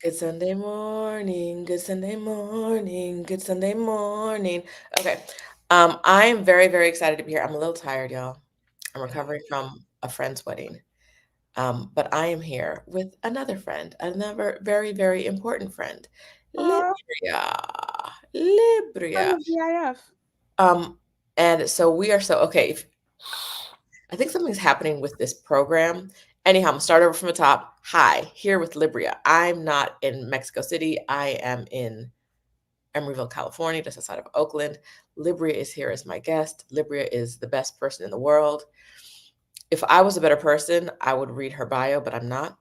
Good Sunday morning, good Sunday morning, good Sunday morning. Okay. I'm very, very excited to be here. I'm a little tired, y'all. I'm recovering from a friend's wedding. But I am here with another friend, another very, very important friend, Aw, Libria. Libria. I'm a GIF. Um, and so we are so okay. I think something's happening with this program. Anyhow, I'm gonna start over from the top. Hi, here with Libria. I'm not in Mexico City. I am in Emeryville, California, just outside of Oakland. Libria is here as my guest. Libria is the best person in the world. If I was a better person, I would read her bio, but I'm not.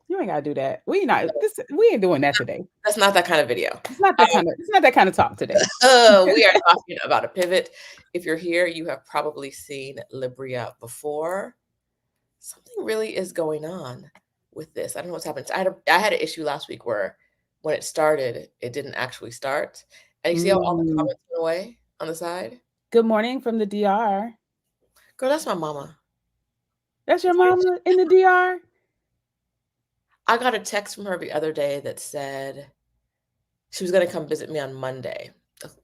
You ain't gotta do that. We ain't doing that today. That's not that kind of video. It's not that kind of talk today. We are talking about a pivot. If you're here, you have probably seen Libria before. Something really is going on with this. I don't know what's happened. I had an issue last week where when it started, it didn't actually start. And you see how all the Mm. comments went away on the side? Good morning from the DR. Girl, that's my mama. That's your mama in the DR? I got a text from her the other day that said she was going to come visit me on Monday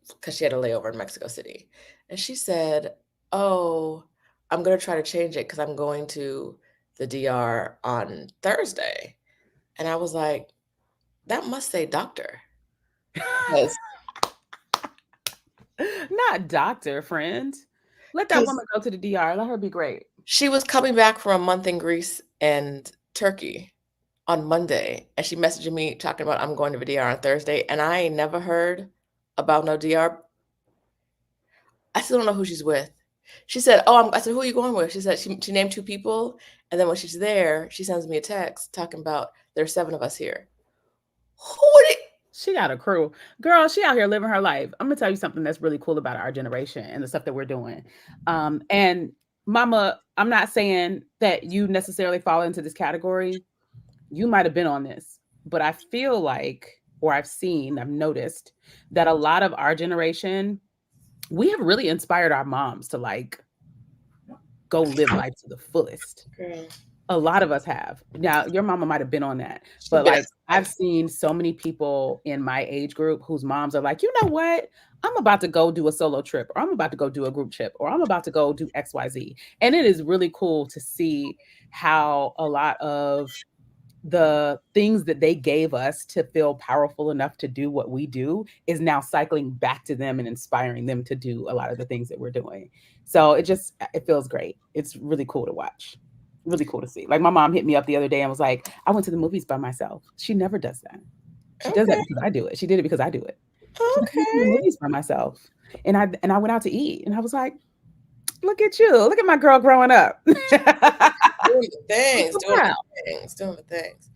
because she had a layover in Mexico City. And she said, "Oh, I'm going to try to change it because I'm going to the DR on Thursday." And I was like, that must say doctor. Because Not doctor, friend. Let that woman go to the DR. Let her be great. she was coming back from a month in Greece and Turkey on Monday, and she messaged me talking about I'm going to the DR on Thursday, and I ain't never heard about no DR. I still don't know who she's with. She said, "Oh, I said, who are you going with?" She said she named two people, and then when she's there, she sends me a text talking about there's seven of us here. Who would it? She got a crew. Girl, she out here living her life. I'm gonna tell you something that's really cool about our generation and the stuff that we're doing. And mama, I'm not saying that you necessarily fall into this category. You might have been on this, but I feel like, or I've noticed that a lot of our generation, we have really inspired our moms to like go live life to the fullest. Girl, A lot of us have. Now, your mama might have been on that, she's but been at like I've seen so many people in my age group whose moms are like, you know what? I'm about to go do a solo trip, or I'm about to go do a group trip, or I'm about to go do XYZ. And it is really cool to see how a lot of the things that they gave us to feel powerful enough to do what we do is now cycling back to them and inspiring them to do a lot of the things that we're doing. So it feels great. It's really cool to watch. Really cool to see. Like my mom hit me up the other day and was like, I went to the movies by myself. She never does that. She does that okay, because I do it. She did it because I do it. She's like, I went to the okay. movies by myself. And I went out to eat. And I was like, look at you. Look at my girl growing up. Doing the I'm things, so doing proud. the things, doing the things.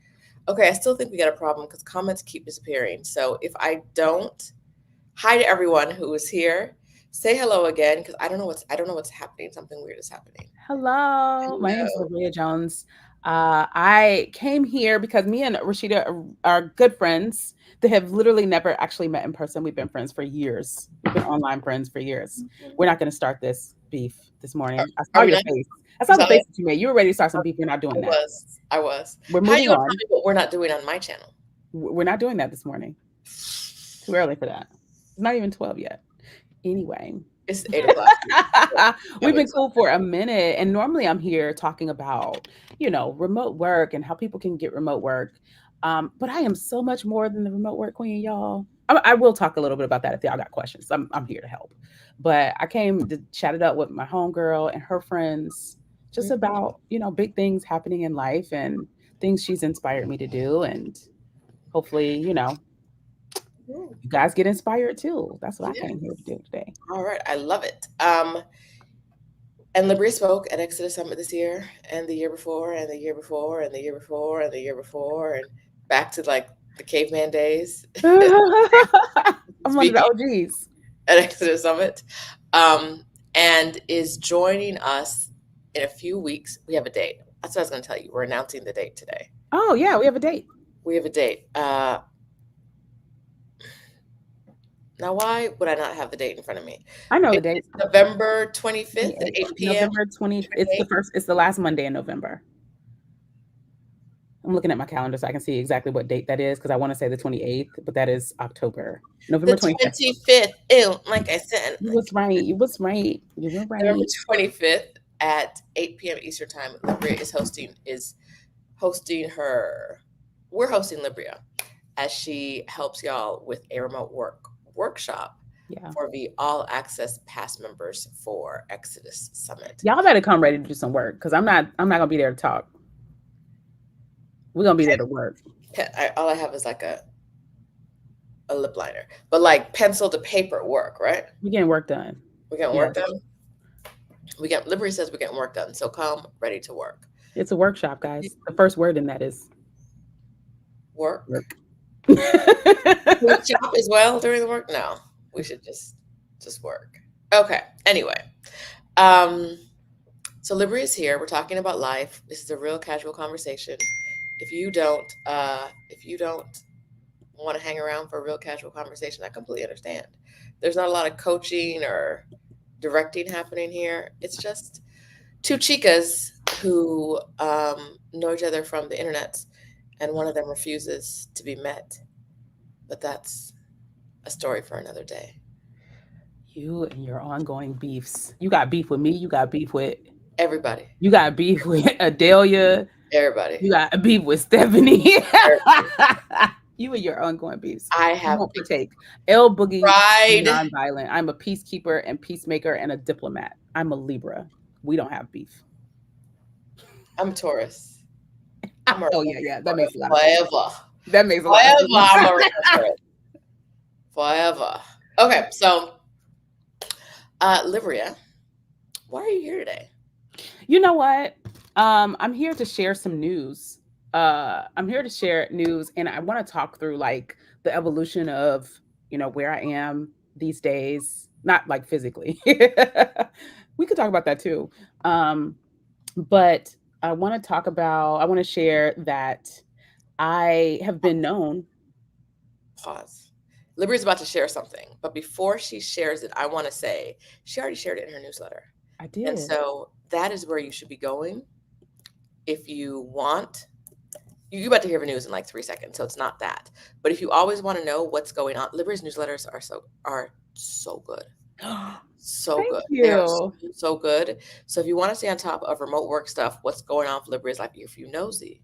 Okay, I still think we got a problem because comments keep disappearing. So if I don't, hi to everyone who is here. Say hello again because I don't know what's happening. Something weird is happening. Hello, my name is Hello. Libryia Jones. I came here because me and Rashida are good friends that have literally never actually met in person. We've been friends for years. We've been online friends for years. We're not going to start this beef this Are, morning. I saw are we your not? face. I saw Is the that face it? that you made. You were ready to start some beef. We're not I doing that. was. I was. We're How you moving gonna tell on. me what we're not doing on my channel? We're not doing that this morning. Too early for that. It's not even 12 yet. Anyway, It's 8 o'clock. Yeah, we've wait. been cool for a minute. And normally I'm here talking about, remote work and how people can get remote work. But I am so much more than the remote work queen, y'all. I will talk a little bit about that if y'all got questions. I'm here to help. But I came to chat it up with my homegirl and her friends just Mhm. about, big things happening in life and things she's inspired me to do. And hopefully, Ooh, you guys get inspired too. That's what I came here to yes. do today. All right. I love it. And Libria spoke at Exodus Summit this year, and the year before, and the year before, and the year before, and the year before, and back to like the caveman days I'm one of the speaking OGs. at Exodus Summit, and is joining us in a few weeks. We have a date. That's what I was going to tell you. We're announcing the date today. Oh yeah, we have a date. We have a date. Now, why would I not have the date in front of me? I know the It's date. November 25th at 28th. 8 p.m. November 20th. It's the first. It's the last Monday in November. I'm looking at my calendar so I can see exactly what date that is because I want to say the 28th, but that is October. The November 25th. 25th. Ew, like I said, You like was right. You was right. You were November right. 25th at 8 p.m. Eastern time. Libria is hosting her. We're hosting Libria as she helps y'all with a remote workshop Yeah. for the all access pass members for Exodus Summit. Y'all better come ready to do some work because I'm not gonna be there to talk. We're gonna be there to work. All I have is like a lip liner, but like pencil to paper work, right? We're getting work done. We getting work Yes. done. We get Libria says we're getting work done, so come ready to work. It's a workshop, guys. The first word in that is Work. work. Can we shop as well during the work? No, we should just work. Okay. Anyway, um, so Libri is here. We're talking about life. This is a real casual conversation. If you don't want to hang around for a real casual conversation, I completely understand. There's not a lot of coaching or directing happening here. It's just two chicas who know each other from the internet, and one of them refuses to be met. But that's a story for another day. You and your ongoing beefs. You got beef with me. You got beef with Everybody, you got beef with Adelia. everybody, You got beef with Stephanie. everybody. You and your ongoing beefs. I You have won't partake. L Boogie, pride. nonviolent. I'm a peacekeeper and peacemaker and a diplomat. I'm a Libra. We don't have beef. I'm a Taurus. I'm a Oh yeah, yeah. That makes a lot of sense. forever. That makes a lot of Forever, I'm sense. a Taurus. Forever. Okay, so Libria, why are you here today? You know what? I'm here to share some news. I'm here to share news, and I want to talk through like the evolution of where I am these days. Not like physically. We could talk about that too. Um, but I want to share that I have been known. Pause. Libria's about to share something, but before she shares it, I want to say she already shared it in her newsletter. I And did. so that is where you should be going if you want. You're about to hear the news in like 3 seconds, so it's not that. But if you always want to know what's going on, Libria's newsletters are so good. So Thank good. They are so, you. so good. So if you want to stay on top of remote work stuff, what's going on for Libria's life, if you nosy,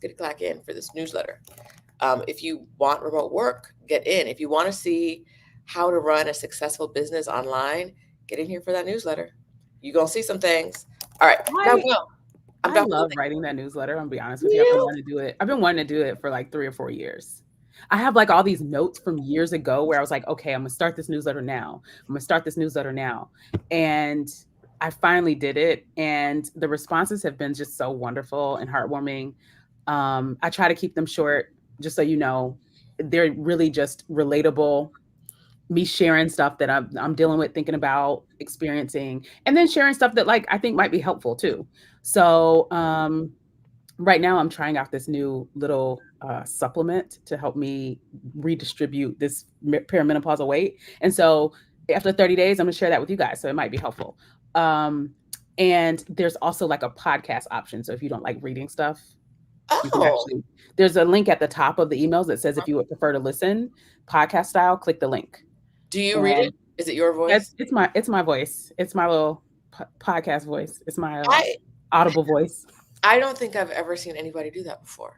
click in for this newsletter. If you want remote work, get in. If you want to see how to run a successful business online, get in here for that newsletter. You're going to see some things. All right. Now I go. I'm I done love building. writing that newsletter. I'm gonna be honest with you. I've been You? wanting to do it. I've been wanting to do it for like 3 or 4 years. I have like all these notes from years ago where I was like, okay, I'm gonna start this newsletter now. I'm gonna start this newsletter now. And I finally did it. And the responses have been just so wonderful and heartwarming. I try to keep them short, just so you know. They're really just relatable, me sharing stuff that I'm dealing with, thinking about, experiencing, and then sharing stuff that like I think might be helpful too. So right now I'm trying out this new little supplement to help me redistribute this perimenopausal weight. And so after 30 days, I'm gonna share that with you guys. So it might be helpful. Um, and there's also like a podcast option. So if you don't like reading stuff, you can Oh, actually, there's a link at the top of the emails that says if you would prefer to listen podcast style, click the link. do you read it? And Is it your it's voice? it's my voice. It's my little podcast voice. It's my I audible voice. I don't think I've ever seen anybody do that before.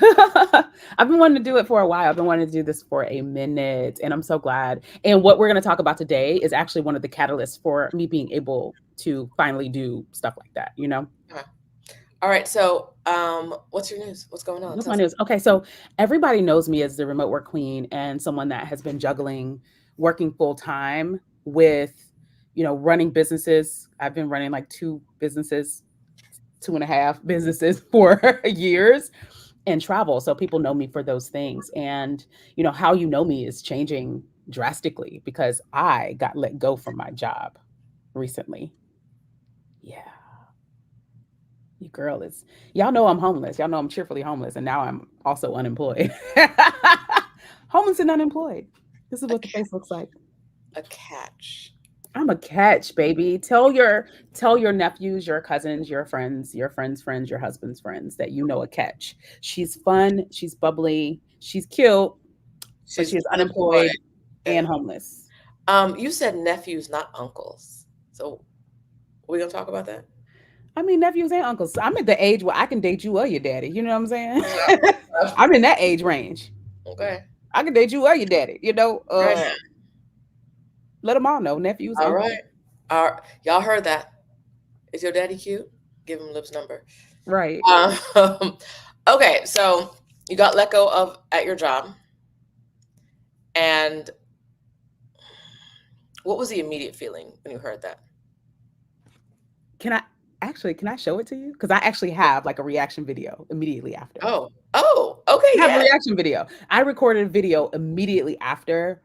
I've been wanting to do it for a while. I've been wanting to do this for a minute, and I'm so glad. And what we're going to talk about today is actually one of the catalysts for me being able to finally do stuff like that, you know? Okay. All right. So, what's your news? What's going on? What's Tell my us. news? Okay, so everybody knows me as the remote work queen and someone that has been juggling working full time with, running businesses. I've been running like two businesses, two and a half businesses for years and travel. So people know me for those things. And, how you know me is changing drastically because I got let go from my job recently. Yeah. You girl is, y'all know I'm homeless. Y'all know I'm cheerfully homeless. And now I'm also unemployed. Homeless and unemployed. This is A, what the face looks like. a catch. I'm a catch, baby. Tell your nephews, your cousins, your friends' friends, your husband's friends that you know a catch. She's fun, she's bubbly, she's cute, but She's she's unemployed unemployed and and homeless. you said nephews, not uncles. So we gonna talk about that? I mean, nephews and uncles. I'm at the age where I can date you or your daddy. You know what I'm saying? Uh, I'm in that age range. Okay. I can date you or your daddy. Right. Let them all know nephews, All right. uncles. All right. Y'all heard that. Is your daddy cute? Give him Liv's number. Right. Um, okay, so you got let go of at your job, and what was the immediate feeling when you heard that? Can I can I show it to you? Because I actually have like a reaction video immediately after. Oh, okay, I have a yeah. reaction video. I recorded a video immediately after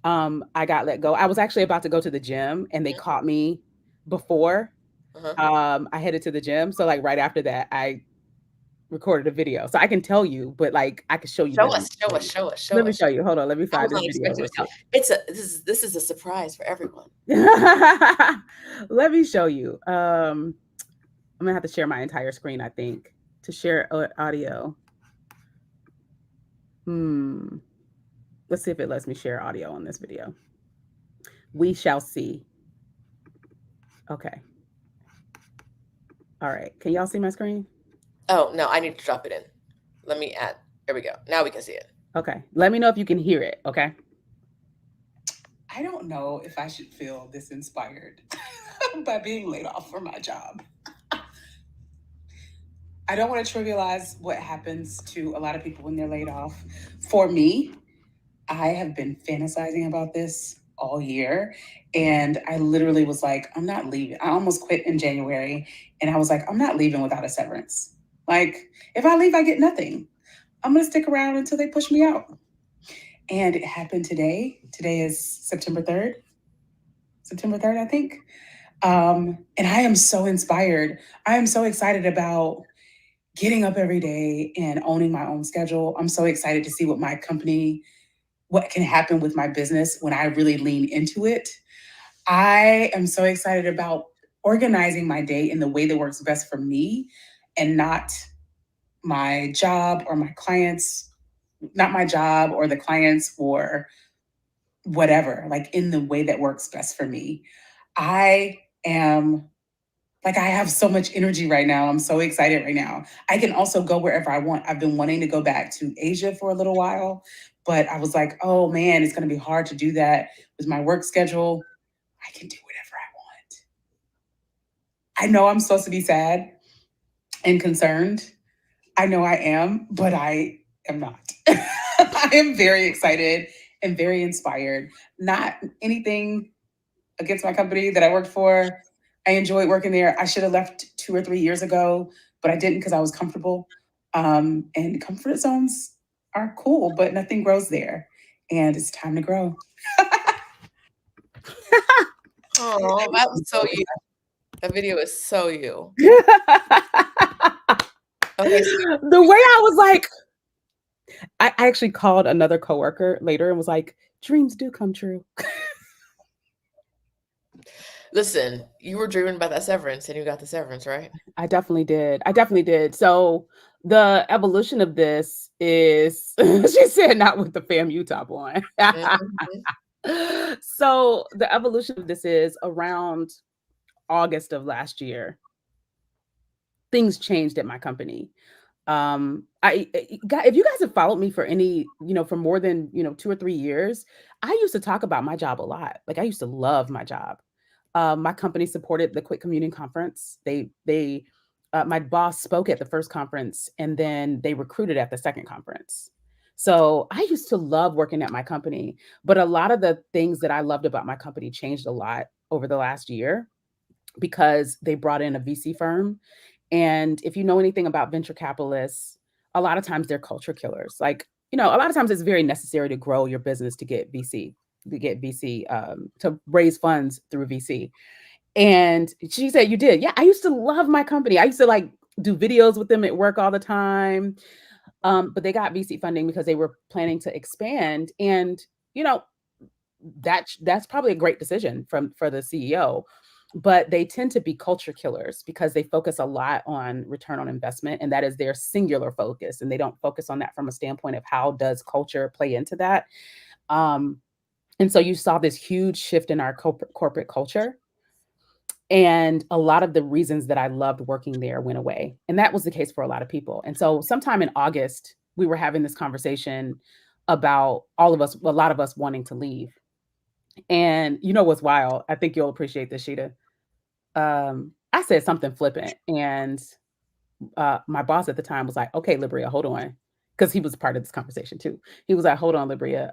I got let go. I was actually about to go to the gym and they caught me before Uh-huh. I headed to the gym. So like right after that, I recorded a video. So I can tell you, but like I can show you Show better. us, show us, show us, show Let me us. show you. Hold on. Let me I find was this not video expecting real to see. quick. This is a surprise for everyone. Let me show you. I'm gonna have to share my entire screen, I think, to share audio. Hmm. Let's see if it lets me share audio on this video. We shall see. Okay. All right. Can y'all see my screen? Oh no, I need to drop it in. Let me add. There we go. Now we can see it. Okay. Let me know if you can hear it. Okay. I don't know if I should feel this inspired by being laid off from my job. I don't want to trivialize what happens to a lot of people when they're laid off. For me, I have been fantasizing about this all year. And I literally was like, I'm not leaving. I almost quit in January. And I was like, I'm not leaving without a severance. Like, if I leave, I get nothing. I'm going to stick around until they push me out. And it happened today. Today is September 3rd. September 3rd, I think. And I am so inspired. I am so excited about getting up every day and owning my own schedule. I'm so excited to see what can happen with my business when I really lean into it. I am so excited about organizing my day in the way that works best for me and not my job or my clients, not my job or the clients or whatever, like in the way that works best for me. I am I have so much energy right now. I'm so excited right now. I can also go wherever I want. I've been wanting to go back to Asia for a little while, but I was like, oh man, it's going to be hard to do that with my work schedule. I can do whatever I want. I know I'm supposed to be sad and concerned. I know I am, but I am not. I am very excited and very inspired. Not anything against my company that I worked for. I enjoyed working there. I should have left 2 or 3 years ago, but I didn't because I was comfortable. And comfort zones are cool, but nothing grows there. And it's time to grow. Oh, that was so you. That video is so you. Okay, so The way I was like, I actually called another coworker later and was like, dreams do come true. listen, you were dreaming about that severance, and you got the severance, right? I definitely did. I definitely did. So the evolution of this is, she said, not with the FAMU top on. Mhm. So the evolution of this is around August of last year, things changed at my company. If you guys have followed me for for more than 2 or 3 years, I used to talk about my job a lot. Like I used to love my job. My company supported the Quit Commuting conference. My boss spoke at the first conference, and then they recruited at the second conference. So I used to love working at my company, but a lot of the things that I loved about my company changed a lot over the last year because they brought in a VC firm. And if you know anything about venture capitalists, a lot of times they're culture killers. Like, a lot of times it's very necessary to grow your business to raise funds through VC. And she said, you did. Yeah, I used to love my company. I used to like do videos with them at work all the time. But they got VC funding because they were planning to expand. And, you know, that's probably a great decision from for the CEO. But they tend to be culture killers because they focus a lot on return on investment, and that is their singular focus, and they don't focus on that from a standpoint of how does culture play into that. Um, and so you saw this huge shift in our corporate culture, and a lot of the reasons that I loved working there went away. And that was the case for a lot of people. And so sometime in August, we were having this conversation about all of us, a lot of us wanting to leave. And you know what's wild? I think you'll appreciate this, Sheeta. I said something flippant, and my boss at the time was like, "Okay, Libria, hold on," because he was part of this conversation too. He was like, "Hold on, Libria.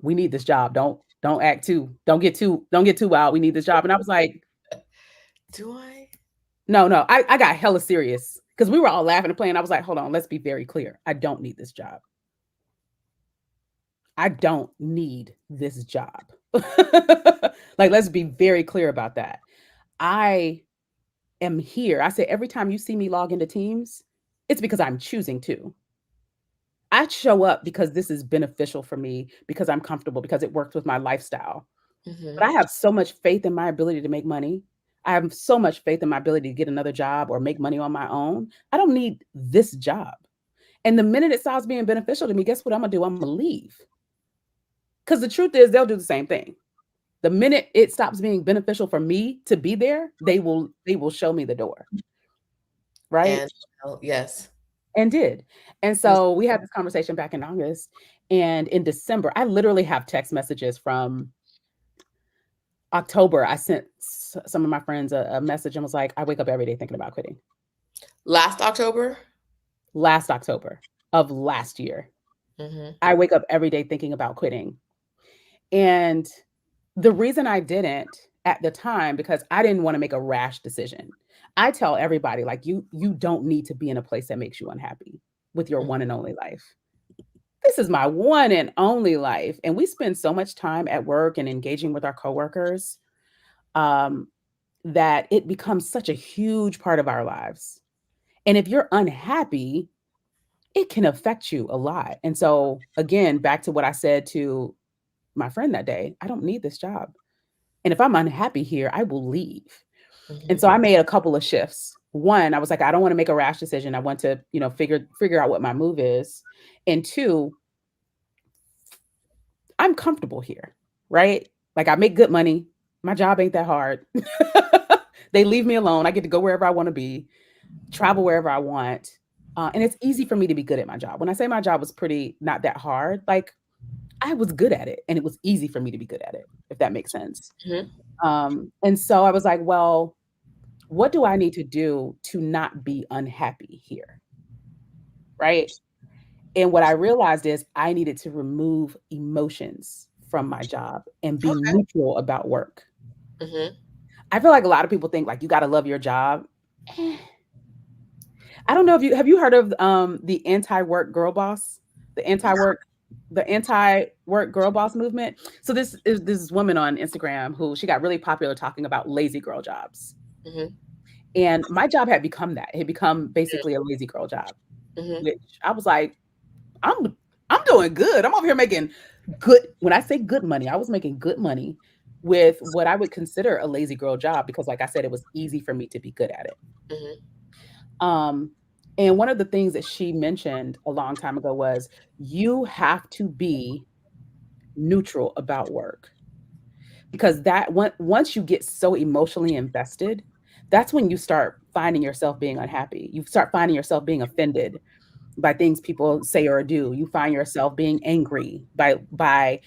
We need this job. Don't act too. Don't get too wild. We need this job." And I was like, Do I? "No, no." I got hella serious because we were all laughing and playing. I was like, "Hold on. Let's be very clear. I don't need this job. I don't need this job." Like, let's be very clear about that. I am here. I say every time you see me log into Teams, it's because I'm choosing to. I show up because this is beneficial for me, because I'm comfortable, because it works with my lifestyle. But Mhm. I have so much faith in my ability to make money. I have so much faith in my ability to get another job or make money on my own. I don't need this job. And the minute it stops being beneficial to me, guess what I'm gonna do? I'm gonna leave. Because the truth is they'll do the same thing. The minute it stops being beneficial for me to be there, they will show me the door, right? And oh, yes. And did. And Yes. so we had this conversation back in August, and in December, I literally have text messages from October. I sent some of my friends a message and was like, "I wake up every day thinking about quitting." Last October? Last October of last year, Mhm. I wake up every day thinking about quitting. And the reason I didn't at the time, because I didn't want to make a rash decision. I tell everybody, like, you don't need to be in a place that makes you unhappy with your Mhm. one and only life. This is my one and only life. And we spend so much time at work and engaging with our coworkers, um, that it becomes such a huge part of our lives. And if you're unhappy, it can affect you a lot. And so, again, back to what I said to my friend that day, I don't need this job. And if I'm unhappy here, I will leave. And Mhm. so I made a couple of shifts. One, I was like, I don't want to make a rash decision. I want to, figure out what my move is. And two, I'm comfortable here, right? Like, I make good money. My job ain't that hard. They leave me alone. I get to go wherever I want to be, travel wherever I want. And it's easy for me to be good at my job. When I say my job was pretty not that hard, like, I was good at it and it was easy for me to be good at it, if that makes sense. Mhm. And so I was like, well, what do I need to do to not be unhappy here? Right. And what I realized is I needed to remove emotions from my job and be Okay. neutral about work. Mhm. I feel like a lot of people think like you got to love your job. Eh, I don't know if you have you heard of the anti-work girl boss, the anti-work the anti-work girl boss movement. So this woman on Instagram who she got really popular talking about lazy girl jobs. Mhm. And my job had become that. It had become basically a lazy girl job, Mhm. which I was like, I'm I'm doing good. I'm over here making good. When I say good money, I was making good money with what I would consider a lazy girl job because like I said, it was easy for me to be good at it. Mhm. Um, and one of the things that she mentioned a long time ago was you have to be neutral about work because once you get so emotionally invested, that's when you start finding yourself being unhappy. You start finding yourself being offended by things people say or do. You find yourself being angry by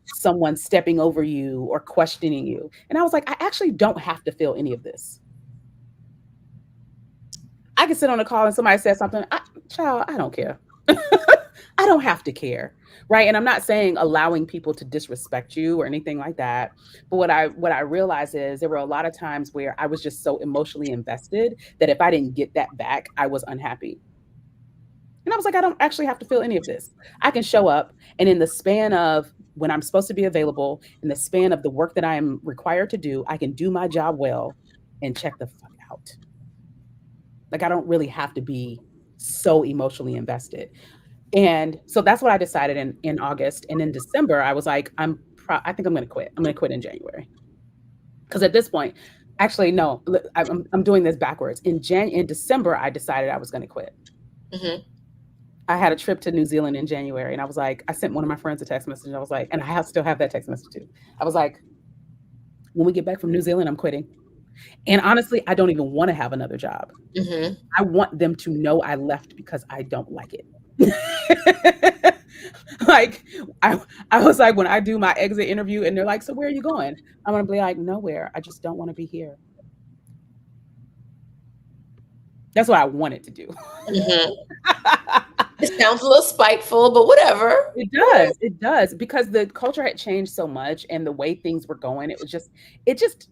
someone stepping over you or questioning you. And I was like, I actually don't have to feel any of this. I can sit on a call and somebody says something. Child, I don't care. I don't have to care, right? And I'm not saying allowing people to disrespect you or anything like that. But what I realized is there were a lot of times where I was just so emotionally invested that if I didn't get that back, I was unhappy. And I was like, I don't actually have to feel any of this. I can show up, and in the span of when I'm supposed to be available, in the span of the work that I am required to do, I can do my job well and check the fuck out. Like, I don't really have to be so emotionally invested. And so that's what I decided in August. And in December, I was like, I think I'm going to quit. I'm going to quit in January. Because at this point, actually, no, I'm doing this backwards. In December, I decided I was going to quit. Mhm. I had a trip to New Zealand in January, and I was like, I sent one of my friends a text message. And I was like, and still have that text message too. I was like, when we get back from New Zealand, I'm quitting. And honestly, I don't even want to have another job. Mhm. I want them to know I left because I don't like it. Like I was like, when I do my exit interview and they're like, so where are you going? I'm gonna be like, nowhere. I just don't want to be here. That's what I wanted to do. Mhm. It sounds a little spiteful, but whatever. It Whatever. does. It does. Because the culture had changed so much and the way things were going, it just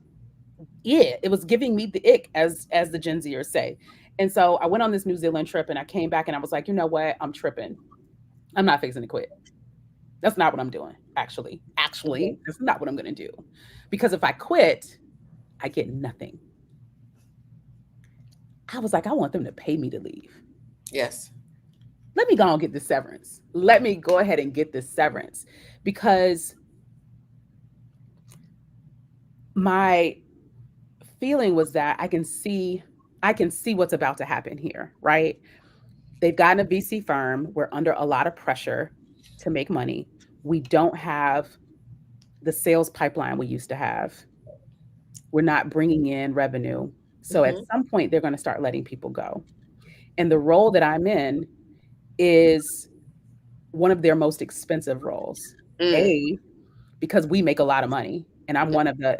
yeah, it was giving me the ick, as the Gen Zers say. And so I went on this New Zealand trip and I came back and I was like, you know what? I'm tripping. I'm not fixing to quit. That's not what I'm doing. Mhm. That's not what I'm gonna do. Because if I quit, I get nothing. I was like, I want them to pay me to leave. Yes. Let me go and get this severance. Let me go ahead and get this severance because my feeling was that I can see what's about to happen here, right? They've gotten a VC firm. We're under a lot of pressure to make money. We don't have the sales pipeline we used to have. We're not bringing in revenue. So at Mhm. some point, they're going to start letting people go. And the role that I'm in is one of their most expensive roles. Mm. A, because we make a lot of money. And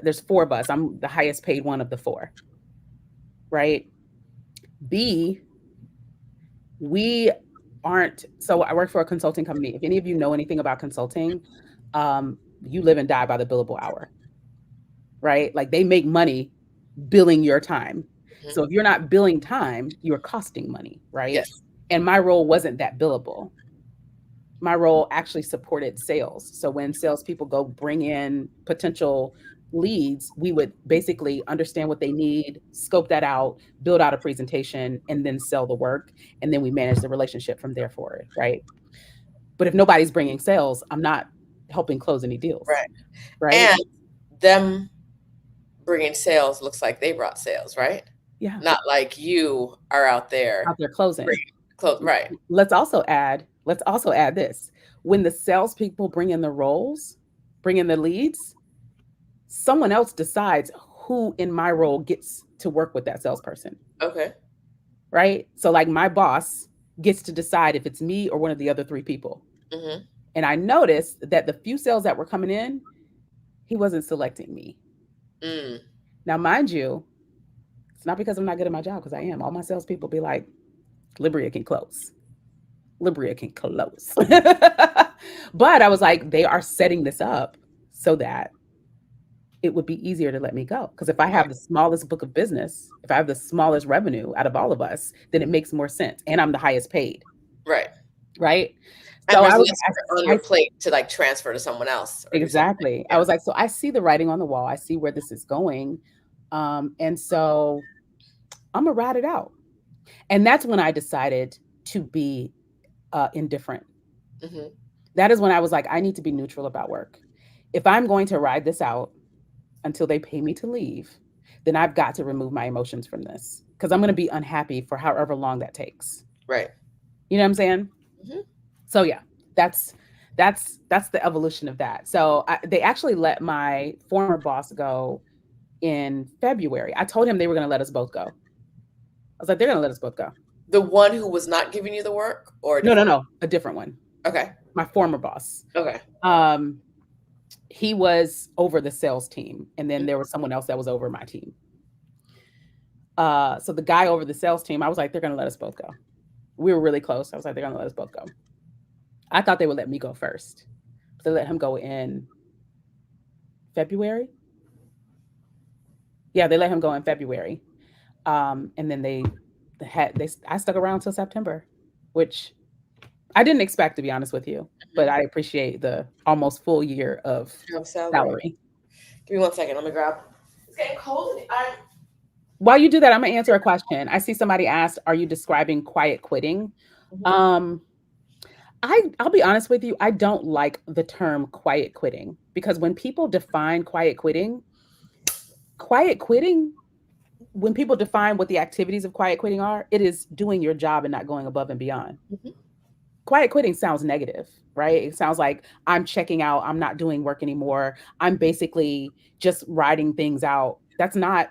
there's four of us. I'm the highest paid one of the four, right? B, we so I work for a consulting company. If any of you know anything about consulting, you live and die by the billable hour, right? Like they make money billing your time. Mhm. So if you're not billing time, you're costing money, right? Yes. And my role wasn't that billable. My role actually supported sales. So when salespeople go bring in potential leads, we would basically understand what they need, scope that out, build out a presentation, and then sell the work. And then we manage the relationship from there for it, right? But if nobody's bringing sales, I'm not helping close any deals, Right. right? And them bringing sales looks like they brought sales, right? Yeah, Not like you are out out there there closing. bringing clothes. Right. Let's also add this. When the salespeople bring in the roles, bring in the leads, someone else decides who in my role gets to work with that salesperson, Okay. right? So like my boss gets to decide if it's me or one of the other three people. Mhm. And I noticed that the few sales that were coming in, he wasn't selecting me. Mm. Now, mind you, it's not because I'm not good at my job, because I am. All my salespeople be like, Libryia can close. Libryia can close. But I was like, they are setting this up so that it would be easier to let me go. Because if I have Right. the smallest book of business, if I have the smallest revenue out of all of us, then it makes more sense. And I'm the highest paid, Right. right? And So there's I was less on I your plate to like transfer to someone else or do something. exactly. I Yeah. was like, so I see the writing on the wall. I see where this is going. And so I'm gonna ride it out. And that's when I decided to be indifferent. Mhm. That is when I was like, I need to be neutral about work. If I'm going to ride this out until they pay me to leave, then I've got to remove my emotions from this because I'm going to be unhappy for however long that takes. Right. You know what I'm saying? Mhm. So yeah, that's that's the evolution of that. So they actually let my former boss go in February. I told him they were going to let us both go. I was like, they're going to let us both go. The one who was not giving you the work or a No, no, different no, a different one. one? Okay. My former boss. Okay. Um, he was over the sales team, and then Mm. there was someone else that was over my team. So the guy over the sales team, I was like, they're gonna let us both go. We were really close. I was like, they're gonna let us both go. I thought they would let me go first. They let him go in February. Yeah, they let him go in February. And then I stuck around till September, which I didn't expect, to be honest with you. But Mhm. I appreciate the almost full year of You have salary. salary. Give me 1 second. Let me grab. It's getting cold. I'm. While you do that, I'm gonna answer a question. I see somebody asked, "Are you describing quiet quitting?" Mhm. Um, I'll be honest with you, I don't like the term quiet quitting because when people define quiet quitting, when people define what the activities of quiet quitting are, it is doing your job and not going above and beyond. Mhm. Quiet quitting sounds negative, right? It sounds like I'm checking out, I'm not doing work anymore. I'm basically just writing things out. That's not,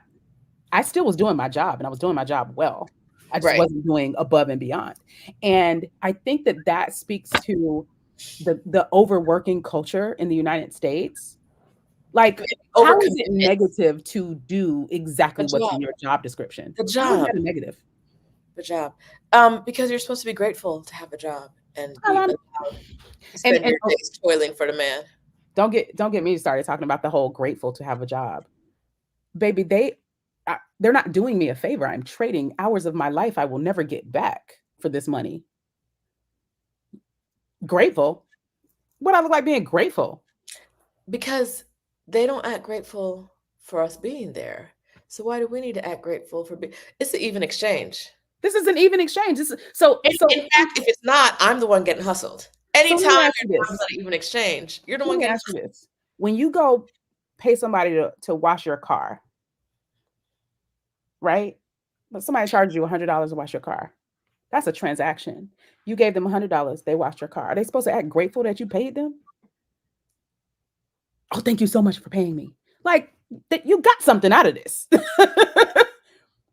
I still was doing my job and I was doing my job well. I just Right. wasn't doing above and beyond. And I think that that speaks to the overworking culture in the United States. Like, how is it Overcommitment. negative to do The exactly what's job. in your job description? The How is job. that a negative? The job. Because you're supposed to be grateful to have a job and Well, be allowed to spend and your days toiling for the man. don't get me started talking about the whole grateful to have a job. Baby, they're not doing me a favor. I'm trading hours of my life I will never get back for this money. Grateful? What I look like being grateful? Because they don't act grateful for us being there. So why do we need to act grateful for being? It's an even exchange. This is an even exchange. This is, so And so in fact, if it's not, I'm the one getting hustled. so let Anytime me ask you your job is this. not an even exchange, you're the Let one me getting ask you this. When you go pay somebody to wash your car, right? But somebody charges you $100 to wash your car. That's a transaction. You gave them $100. They washed your car. Are they supposed to act grateful that you paid them? Oh, thank you so much for paying me. Like, that you got something out of this.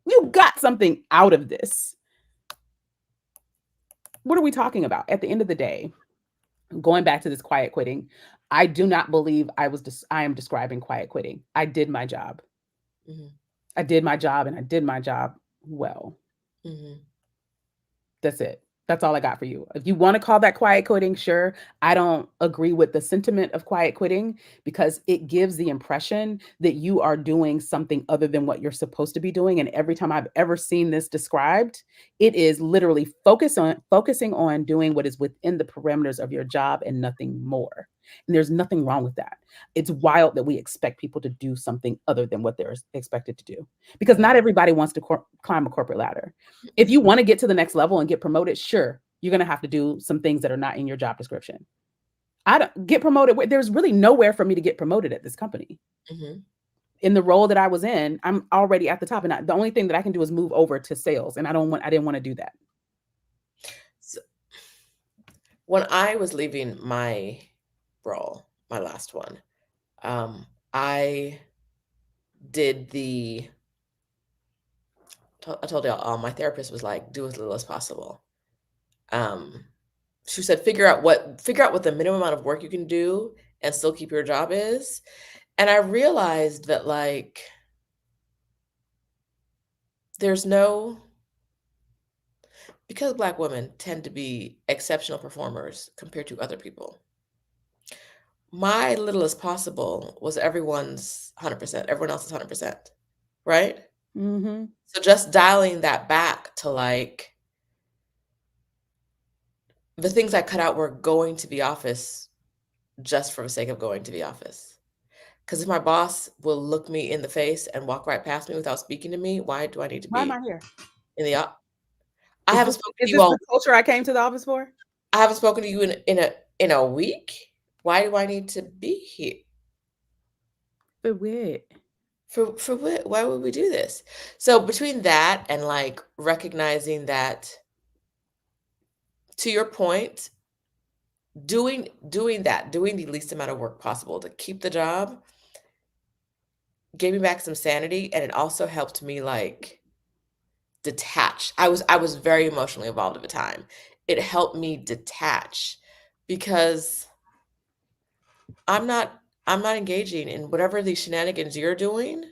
You got something out of this. What are we talking about? At the end of the day, going back to this quiet quitting, I do not believe I am describing quiet quitting. I did my job. Mhm, I did my job and I did my job well. mhm. That's it. That's all I got for you. If you want to call that quiet quitting, sure. I don't agree with the sentiment of quiet quitting because it gives the impression that you are doing something other than what you're supposed to be doing. And every time I've ever seen this described, it is literally focusing on doing what is within the parameters of your job and nothing more. And there's nothing wrong with that. It's wild that we expect people to do something other than what they're expected to do because Right. not everybody wants to climb a corporate ladder. If you want to get to the next level and get promoted, sure, you're going to have to do some things that are not in your job description. I don't get promoted. There's really nowhere for me to get promoted at this company. Mhm. In the role that I was in, I'm already at the top, and the only thing that I can do is move over to sales, and I didn't want to do that. So when I was leaving my role, my last one, I did the. I told y'all, my therapist was like, "Do as little as possible." Um, she said, figure out what the minimum amount of work you can do and still keep your job is." And I realized that like there's no because Black women tend to be exceptional performers compared to other people. My little as possible was everyone's 100%. Everyone else's 100%, right? Mm-hmm. So just dialing that back to like the things I cut out were going to the office just for the sake of going to the office. Because if my boss will look me in the face and walk right past me without speaking to me, why do I need to Why am I be here? in the I haven't spoken to Is you this all the culture I came to the office for? I haven't spoken to you in a week. Why do I need to be here? But wait. For what? Why would we do this? So between that and like recognizing that to your point, doing the least amount of work possible to keep the job gave me back some sanity and it also helped me like detach. I was very emotionally involved at the time. It helped me detach because I'm not I'm not engaging in whatever these shenanigans you're doing.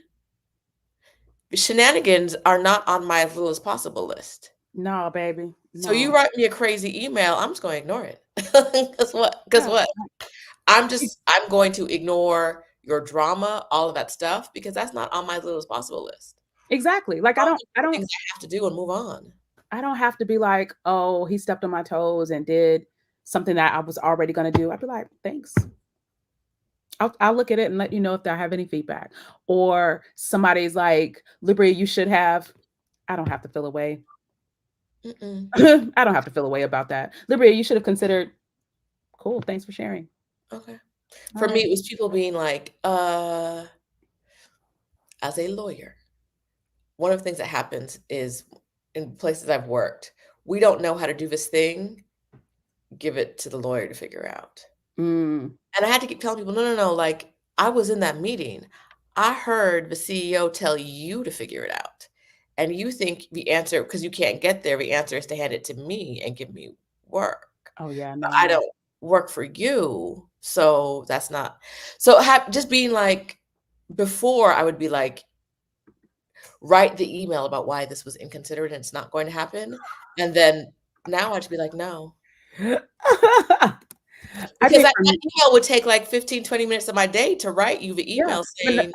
Shenanigans are not on my as little as possible list. No, baby. So you No. write me a crazy email, I'm just going to ignore it. Guess what? Guess Yeah. what? I'm going to ignore your drama, all of that stuff, because that's not on my little as possible list. Exactly. Like I'll do the things I have to do and move on. I don't have to be like, oh, he stepped on my toes and did something that I was already going to do. I'd be like, thanks. I'll look at it and let you know if I have any feedback. Or somebody's like, Libryia, you should have. I don't have to feel away. Mm-mm. I don't have to feel a way about that. Libryia, you should have considered. Cool. Thanks for sharing. Okay. All For me, right. it was people being like, as a lawyer, one of the things that happens is in places I've worked, we don't know how to do this thing, give it to the lawyer to figure out. Mm. And I had to keep telling people, no, no, no, like I was in that meeting. I heard the CEO tell you to figure it out. And you think the answer, because you can't get there, the answer is to hand it to me and give me work. Oh yeah, But I no. don't work for you. So that's not so just being like before I would be like, write the email about why this was inconsiderate and it's not going to happen. And then now I'd just be like, no. I Because think that email would take like 15, 20 minutes of my day to write you the yeah, email but saying,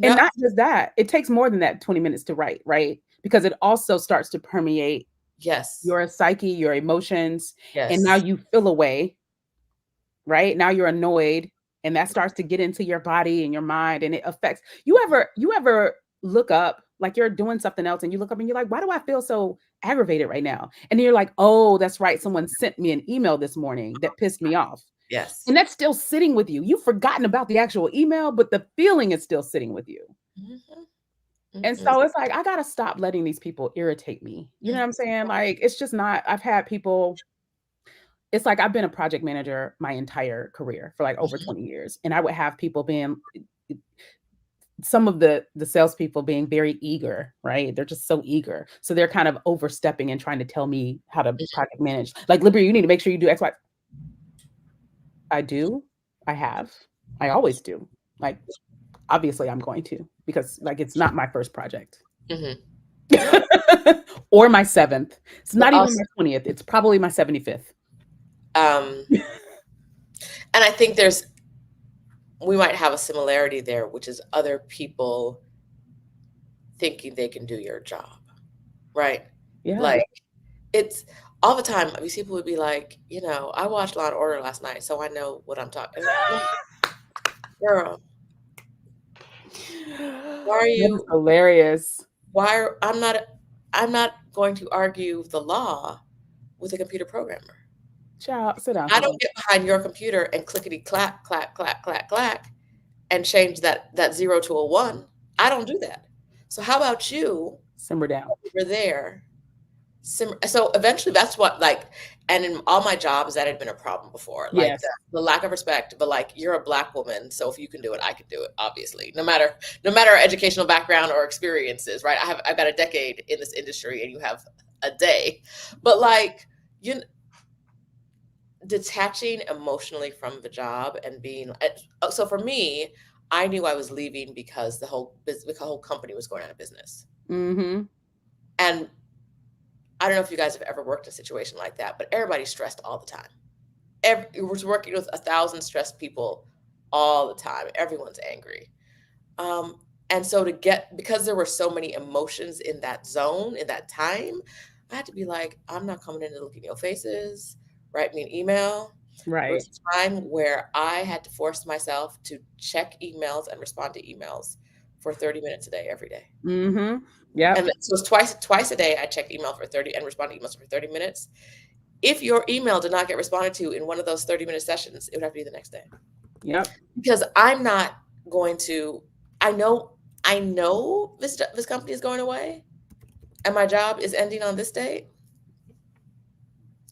and no, not just that, it takes more than that 20 minutes to write, right? Because it also starts to permeate yes, your psyche, your emotions, and now yes. you feel a way, right? Now you're annoyed, and that starts to get into your body and your mind, and it affects you ever look up like you're doing something else and you look up and you're like, why do I feel so aggravated right now? And then you're like, oh, that's right, someone sent me an email this morning that pissed me off. Yes. And that's still sitting with you. You've forgotten about the actual email, but the feeling is still sitting with you. Mhm, And mhm, so it's like, I gotta stop letting these people irritate me. You know mhm, what I'm saying? Like, it's just not, I've had people, it's like I've been a project manager my entire career for like over mhm, 20 years. And I would have people being some of the salespeople being very eager, right? They're just so eager. So they're kind of overstepping and trying to tell me how to project manage. Like, Libby, you need to make sure you do X, Y. I do. I have. I always do. Like, obviously I'm going to because like it's not my first project. mhm. Or my seventh. It's But not even also, my 20th. It's probably my 75th. um, and I think we might have a similarity there, which is other people thinking they can do your job, right? Yeah. Like it's all the time. These people would be like, I watched Law and Order last night, so I know what I'm talking. Girl, why are That is you? hilarious. Why are I'm not going to argue the law with a computer programmer. Child, sit down I somewhere. don't get behind your computer and clickety clack, clack, clack, clack, clack, and change that zero to a one. I don't do that. So how about you Simmer down. over there? So eventually, that's what like, and in all my jobs, that had been a problem before, like Yes. the lack of respect. But like, you're a black woman, so if you can do it, I can do it. Obviously, no matter our educational background or experiences, right? I've got a decade in this industry, and you have a day, but like you detaching emotionally from the job and being so for me, I knew I was leaving because the whole company was going out of business. Mm-hmm. And I don't know if you guys have ever worked in a situation like that, but everybody's stressed all the time. We're working with 1,000 stressed people all the time. Everyone's angry. Um, and so because there were so many emotions in that zone, in that time, I had to be like, I'm not coming in to look in your faces, write me an email. There Right. was a time where I had to force myself to check emails and respond to emails for 30 minutes a day, every day. Mm-hmm. And Yep. so it's twice a day I check email for 30 and respond to emails for 30 minutes. If your email did not get responded to in one of those 30-minute sessions, it would have to be the next day. Yep. Because I'm not going to I know this company is going away and my job is ending on this date.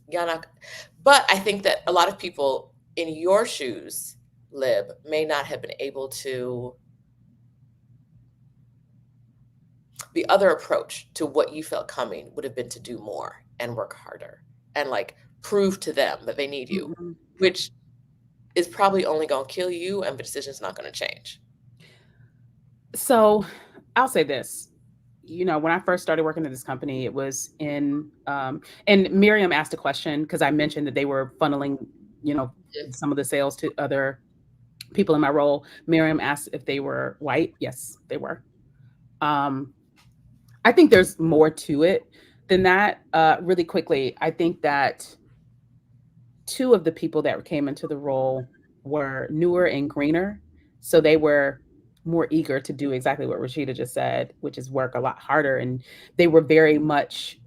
Y'all not, but I think that a lot of people in your shoes, Lib, may not have been able to the other approach to what you felt coming would have been to do more and work harder and like prove to them that they need you, Mhm. which is probably only going to kill you and the decision's not going to change. So I'll say this. When I first started working at this company, it was and Miriam asked a question because I mentioned that they were funneling, you know, some of the sales to other people in my role. Miriam asked if they were white. Yes, they were. Um, I think there's more to it than that. Really quickly, I think that two of the people that came into the role were newer and greener. So they were more eager to do exactly what Rashida just said, which is work a lot harder. And they were very much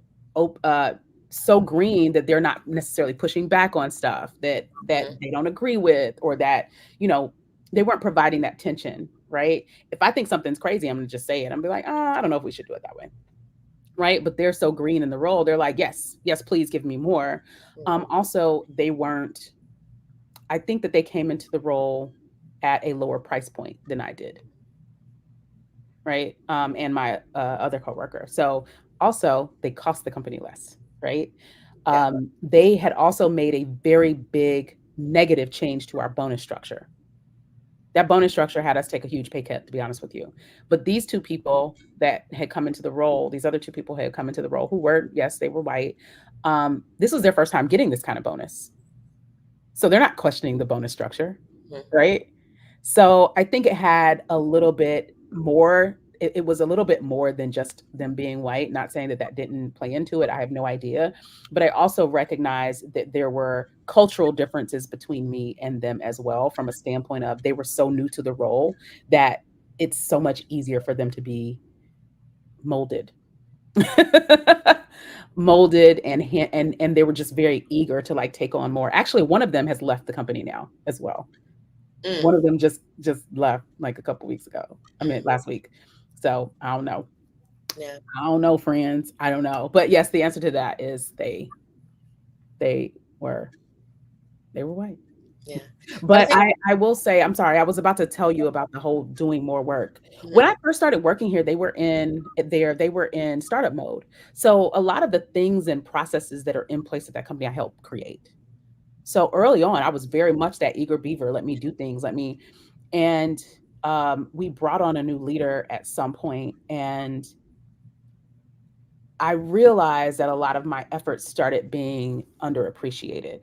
so green that they're not necessarily pushing back on stuff that Mhm. they don't agree with, or that, you know, they weren't providing that tension, right? If I think something's crazy, I'm gonna just say it. I'm gonna be like, I don't know if we should do it that way, right? But they're so green in the role, they're like, yes, yes, please give me more. Mhm. Also, they weren't. I think that they came into the role at a lower price point than I did, right? And my other coworker. So also they cost the company less, right? Yeah. They had also made a very big negative change to our bonus structure. That bonus structure had us take a huge pay cut, to be honest with you. But these two people that had come into the role, these other two people had come into the role who were, yes, they were white. This was their first time getting this kind of bonus. So they're not questioning the bonus structure, Mhm. right? So I think it had a little bit more. It was a little bit more than just them being white. Not saying that that didn't play into it. I have no idea. But I also recognize that there were cultural differences between me and them as well, from a standpoint of they were so new to the role that it's so much easier for them to be molded. Molded and they were just very eager to like take on more. Actually, one of them has left the company now as well. One Mm. of them just left like a couple weeks ago. I mean, Mm. last week. So I don't know. Yeah. I don't know, friends. I don't know. But yes, the answer to that is they were they were white. Yeah. But I But think. I will say, I'm sorry, I was about to tell you about the whole doing more work. When Mhm. I first started working here, they were in startup mode. So a lot of the things and processes that are in place at that company I helped create. So early on, I was very much that eager beaver. Let me do things. Let me and we brought on a new leader at some point, and I realized that a lot of my efforts started being underappreciated.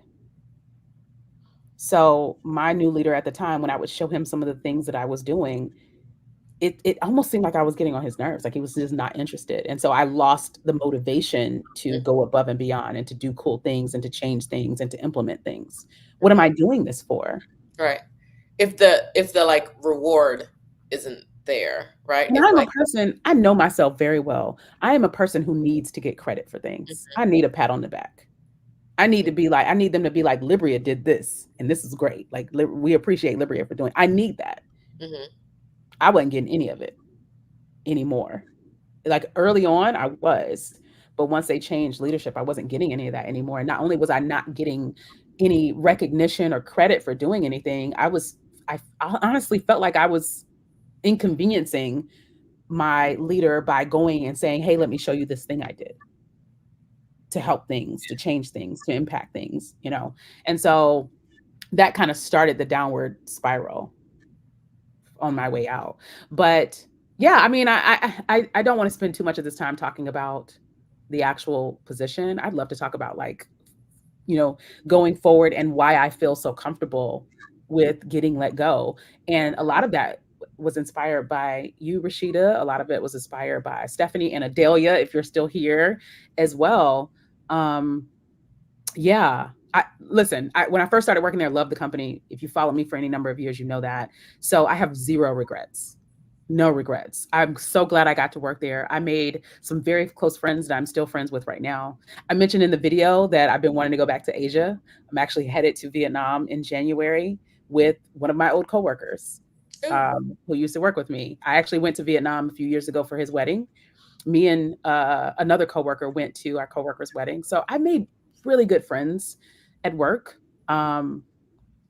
So my new leader at the time, when I would show him some of the things that I was doing, it almost seemed like I was getting on his nerves, like he was just not interested. And so I lost the motivation to Mhm. go above and beyond and to do cool things and to change things and to implement things. What am Mhm. I doing this for? Right. If the like reward isn't there, right? And If I'm a like. person, I know myself very well. I am a person who needs to get credit for things. Mhm. I need a pat on the back. I need them to be like, Libryia did this, and this is great. Like, we appreciate Libryia for doing. I need that. Mhm. I wasn't getting any of it anymore. Like early on, I was, but once they changed leadership, I wasn't getting any of that anymore. And not only was I not getting any recognition or credit for doing anything, I honestly felt like I was inconveniencing my leader by going and saying, "Hey, let me show you this thing I did to help things, to change things, to impact things," you know? And so that kind of started the downward spiral on my way out. But yeah, I mean, I don't want to spend too much of this time talking about the actual position. I'd love to talk about like, you know, going forward and why I feel so comfortable with getting let go. And a lot of that was inspired by you, Rashida. A lot of it was inspired by Stephanie and Adelia, if you're still here as well. Um, yeah. When I first started working there, I loved the company. If you follow me for any number of years, you know that. So I have zero regrets. No regrets. I'm so glad I got to work there. I made some very close friends that I'm still friends with right now. I mentioned in the video that I've been wanting to go back to Asia. I'm actually headed to Vietnam in January with one of my old coworkers Ooh. who used to work with me. I actually went to Vietnam a few years ago for his wedding. Me and another coworker went to our coworker's wedding. So I made really good friends at work. Um,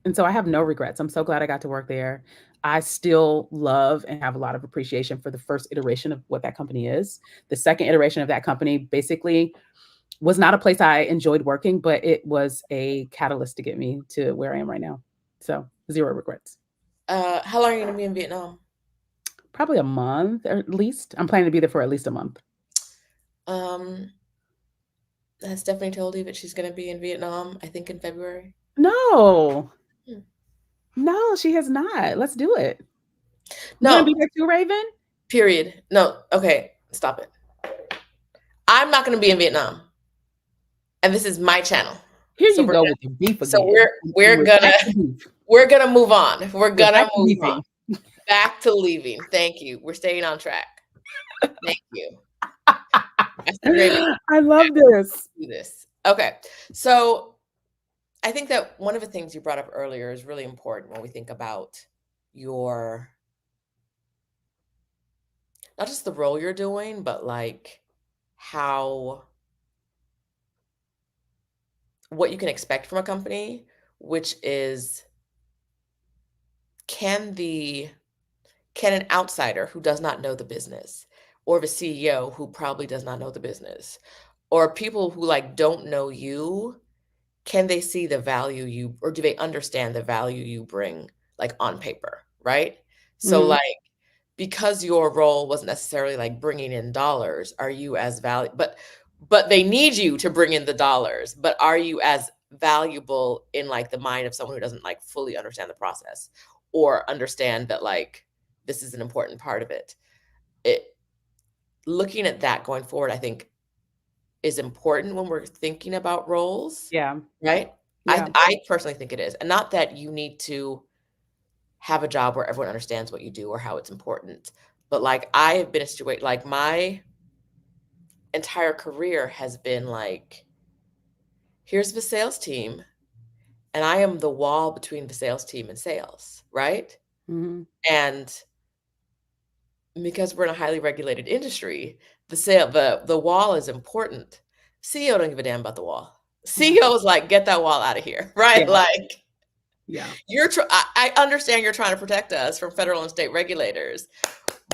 and so I have no regrets. I'm so glad I got to work there. I still love and have a lot of appreciation for the first iteration of what that company is. The second iteration of that company basically was not a place I enjoyed working, but it was a catalyst to get me to where I am right now. So zero regrets. How long are you gonna be in Vietnam? Probably a month or at least. I'm planning to be there for at least a month. Um, has Stephanie told you that she's gonna be in Vietnam? I think in February. No, Hmm. no, she has not. Let's do it. You gonna No. be there too, Raven? Period. No. Okay. Stop it. I'm not gonna be in Vietnam, and this is my channel. Here So you we're go gonna, with the beef so again. And we're we're gonna back to beef. we're gonna move on. We're We're gonna back to move on. beefing. Back to leaving. Thank you. We're staying on track. Thank you. I see gravy. I love this. Do this. Okay. So I think that one of the things you brought up earlier is really important when we think about your, not just the role you're doing, but like how, what you can expect from a company, which is, can the can an outsider who does not know the business, or the CEO who probably does not know the business, or people who like don't know you, can they see the value you, or do they understand the value you bring like on paper, right? So Mhm. like, because your role wasn't necessarily like bringing in dollars, are you as valuable, but they need you to bring in the dollars, but are you as valuable in like the mind of someone who doesn't like fully understand the process or understand that like this is an important part of it? It, looking at that going forward, I think is important when we're thinking about roles, Yeah. right? Yeah. I personally think it is, and not that you need to have a job where everyone understands what you do or how it's important, but like I have been a situation, like my entire career has been like, here's the sales team, and I am the wall between the sales team and sales, right? Mhm. And because we're in a highly regulated industry, the wall is important. CEO don't give a damn about the wall. Yeah. CEO is like, get that wall out of here, right? Yeah. Like, Yeah. I understand you're trying to protect us from federal and state regulators,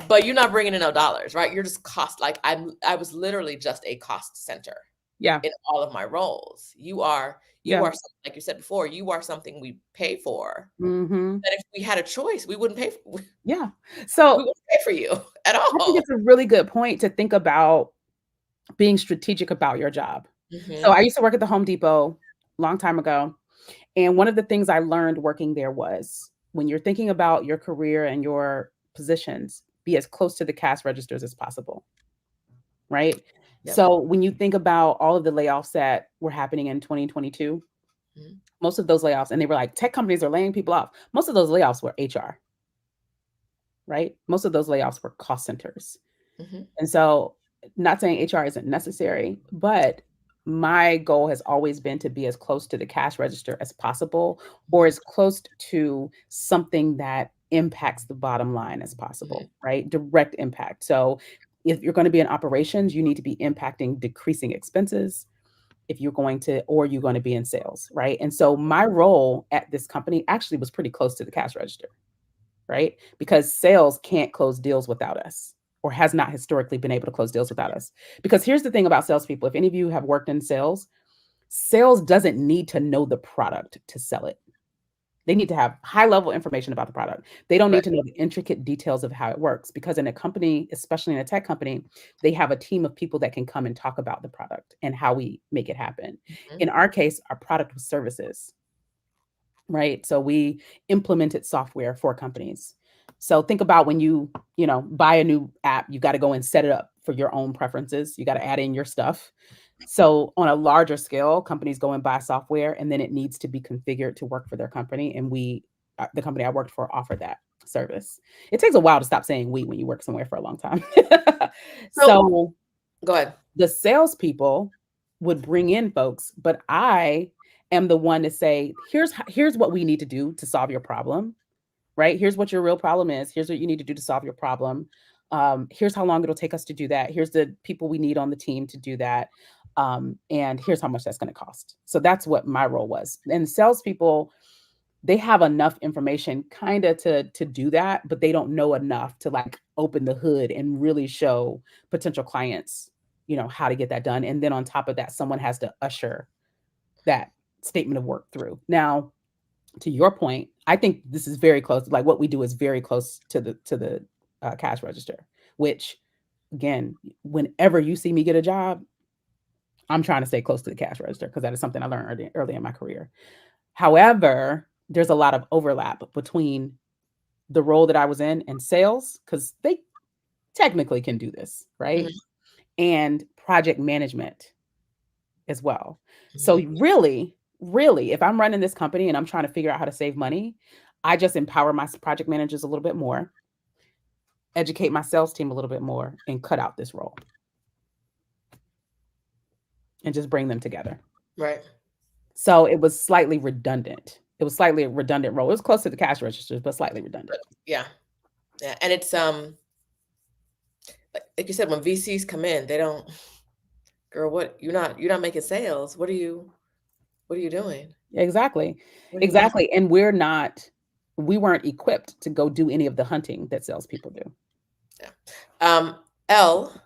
but you're not bringing in no dollars, right? You're just cost. Like I was literally just a cost center Yeah. in all of my roles. You Yeah. are like you said before. You are something we pay for. Mhm. That if we had a choice, we wouldn't pay. Yeah. We So wouldn't pay for you at I think all. it's a really good point to think about being strategic about your job. So Hmm. I used to work at the Home Depot long time ago, and one of the things I learned working there was when you're thinking about your career and your positions, be as close to the cash registers as possible, right? Yep. So when you think about all of the layoffs that were happening in 2022, Hmm. most of those layoffs, and they were like tech companies are laying people off. Most of those layoffs were HR, right? Most of those layoffs were cost centers. Hmm. And so, not saying HR isn't necessary, but my goal has always been to be as close to the cash register as possible, or Hmm. as close to something that impacts the bottom line as Hmm. possible, right? Direct impact. So, if you're going to be in operations, you need to be impacting decreasing expenses. If you're going to, or you're going to be in sales, right? And so, my role at this company actually was pretty close to the cash register, right? Because sales can't close deals without us, or has not historically been able to close deals without us. Because here's the thing about salespeople: if any of you have worked in sales, sales doesn't need to know the product to sell it. They need to have high level information about the product. They don't Right. need to know the intricate details of how it works, because in a company, especially in a tech company, they have a team of people that can come and talk about the product and how we make it happen. Hmm. In our case, our product was services, right? So we implemented software for companies. So think about when you buy a new app, you got to go and set it up for your own preferences. You got to add in your stuff. So on a larger scale, companies go and buy software, and then it needs to be configured to work for their company. And the company I worked for, offered that service. It takes a while to stop saying we when you work somewhere for a long time. So So go ahead. the salespeople would bring in folks, but I am the one to say, here's what we need to do to solve your problem, right? Here's what your real problem is. Here's what you need to do to solve your problem. Here's how long it'll take us to do that. Here's the people we need on the team to do that. And here's how much that's going to cost. So that's what my role was. And salespeople, they have enough information kind of to do that, but they don't know enough to like open the hood and really show potential clients, how to get that done. And then on top of that, someone has to usher that statement of work through. Now, to your point, I think this is very close. Like what we do is very close to the cash register. Which, again, whenever you see me get a job, I'm trying to stay close to the cash register because that is something I learned early in my career. However, there's a lot of overlap between the role that I was in and sales, because they technically can do this, right? Hmm. And project management as well. So Hmm. really, really, if I'm running this company and I'm trying to figure out how to save money, I just empower my project managers a little bit more, educate my sales team a little bit more, and cut out this role. and just bring them together. Right. So it was slightly redundant. It was slightly a redundant role. It was close to the cash registers, but slightly redundant. But yeah. Yeah. And it's like you said, when VCs come in, they don't, girl, what you're not making sales. What are you doing? Exactly. What are you doing? Exactly. And we weren't equipped to go do any of the hunting that salespeople do. Yeah. L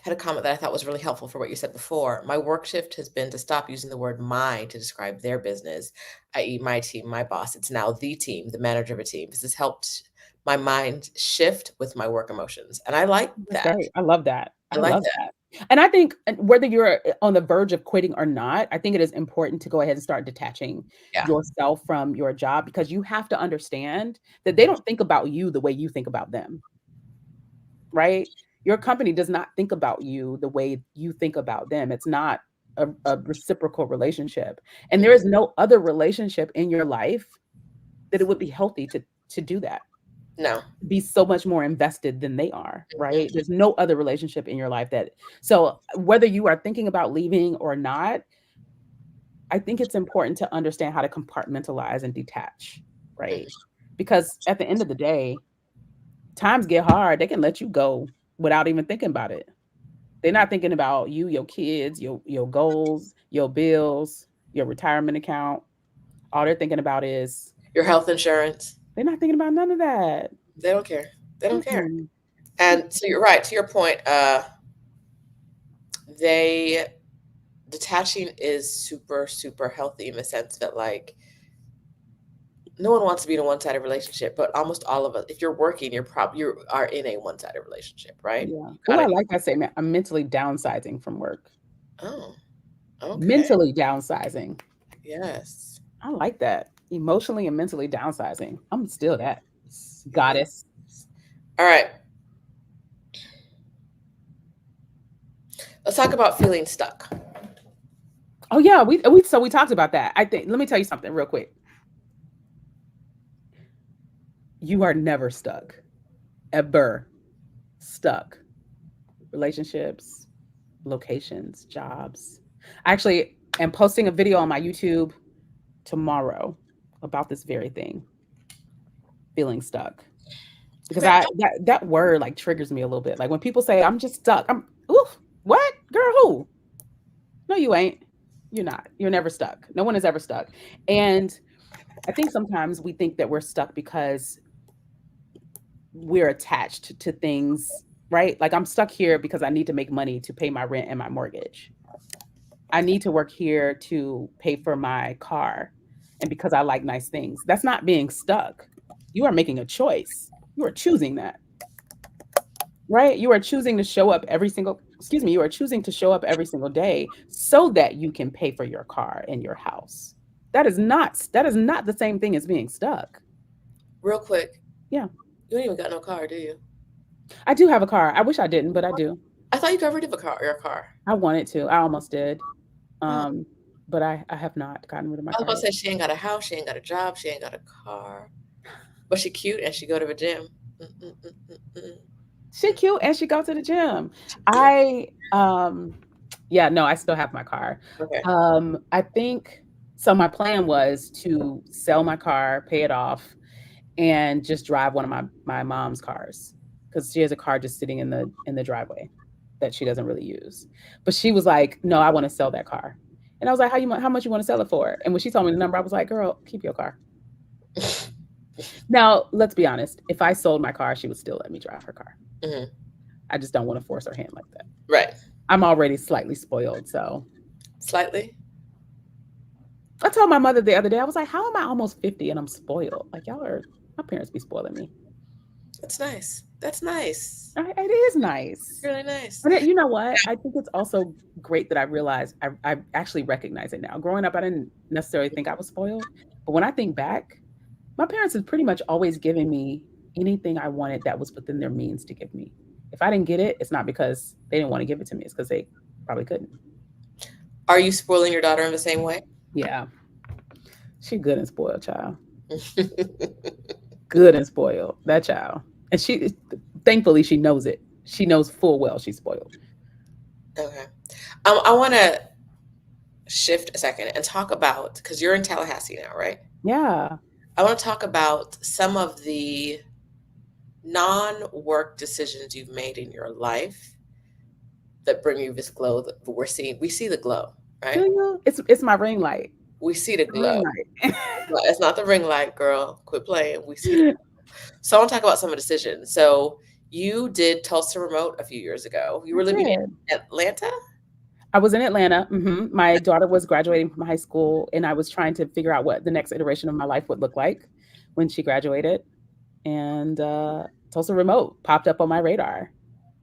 had a comment that I thought was really helpful for what you said before. My work shift has been to stop using the word my to describe their business, i.e., my team, my boss. It's now the team, the manager of a team. This has helped my mind shift with my work emotions. And I like That's that. great. I love that. I I like love that. that. And I think whether you're on the verge of quitting or not, I think it is important to go ahead and start detaching Yeah. yourself from your job because you have to understand that they don't think about you the way you think about them, right? Your company does not think about you the way you think about them. It's not a reciprocal relationship. And there Mhm. is no other relationship in your life that it would be healthy to do that, No. be so much more invested than they are, right? Mhm. There's no other relationship in your life that so whether you are thinking about leaving or not, I think it's important to understand how to compartmentalize and detach, right? Mhm. Because at the end of the day, times get hard, they can let you go without even thinking about it. They're not thinking about you, your kids, your goals, your bills, your retirement account. All they're thinking about is Your health insurance. they're not thinking about none of that. They don't care. They don't care. Mm-mm. And so you're right. To your point, they detaching is super, super healthy in the sense that like no one wants to be in a one-sided relationship, but almost all of us, if you're working, you are in a one-sided relationship, right? Yeah. You Oh, I gotta. like that statement. I'm mentally downsizing from work. Oh, okay. Mentally downsizing. Yes. I like that. Emotionally and mentally downsizing. I'm still that Yes. goddess. All right. Let's talk about feeling stuck. Oh yeah, we talked about that. I think let me tell you something real quick. You are never stuck. Ever stuck. Relationships, locations, jobs. I actually am posting a video on my YouTube tomorrow about this very thing, feeling stuck. Because Okay. that word like triggers me a little bit. Like when people say I'm just stuck, I'm oof, what? Girl, who? No, you ain't. You're not. You're never stuck. No one is ever stuck. And I think sometimes we think that we're stuck because we're attached to things, right? Like I'm stuck here because I need to make money to pay my rent and my mortgage. I need to work here to pay for my car and because I like nice things. That's not being stuck. You are making a choice. You are choosing that, right? You are choosing to show up every single, excuse me, you are choosing to show up every single day so that you can pay for your car and your house. That is not the same thing as being stuck. Real quick, Yeah. you ain't even got no car, do you? I do have a car. I wish I didn't, but I do. I thought you got rid of your car. I wanted to. I almost did. Oh, Um, but I have not gotten rid of my I was car about to yet. say she ain't got a house, she ain't got a job, she ain't got a car, but she cute and she go to the gym. Mm-mm-mm-mm-mm. She cute and she go to the gym. She cute. I yeah, no, I still have my car. Okay. I think so my plan was to sell my car, pay it off, and just drive one of my mom's cars because she has a car just sitting in the driveway that she doesn't really use. But she was like, "No, I want to sell that car." And I was like, how much you want to sell it for?" And when she told me the number, I was like, "Girl, keep your car." Now, let's be honest. If I sold my car, she would still let me drive her car. Hmm. I just don't want to force her hand like that. Right. I'm already slightly spoiled, so Slightly. I told my mother the other day, I was like, "How am I almost 50 and I'm spoiled? Like y'all are my parents be spoiling me." That's nice. That's nice. It is nice. Really nice. And you know what? I think it's also great that I realized I actually recognize it now. Growing up, I didn't necessarily think I was spoiled, but when I think back, my parents have pretty much always given me anything I wanted that was within their means to give me. If I didn't get it, it's not because they didn't want to give it to me. It's because they probably couldn't. Are you spoiling your daughter in the same way? Yeah, she good and spoiled, child. Good and spoiled, that child. And thankfully, she knows it. She knows full well she's spoiled. Okay. I want to shift a second and talk about, because you're in Tallahassee now, right? Yeah. I want to talk about some of the non-work decisions you've made in your life that bring you this glow that we see the glow, Do right? you? It's my ring light. We see the The ring glow. light. But it's not the ring light, girl. Quit playing. We see the So I want to talk about some of the decisions. So you did Tulsa Remote a few years ago. You I were living did. in Atlanta? I was in Atlanta. My daughter was graduating from high school, and I was trying to figure out what the next iteration of my life would look like when she graduated. And Tulsa Remote popped up on my radar.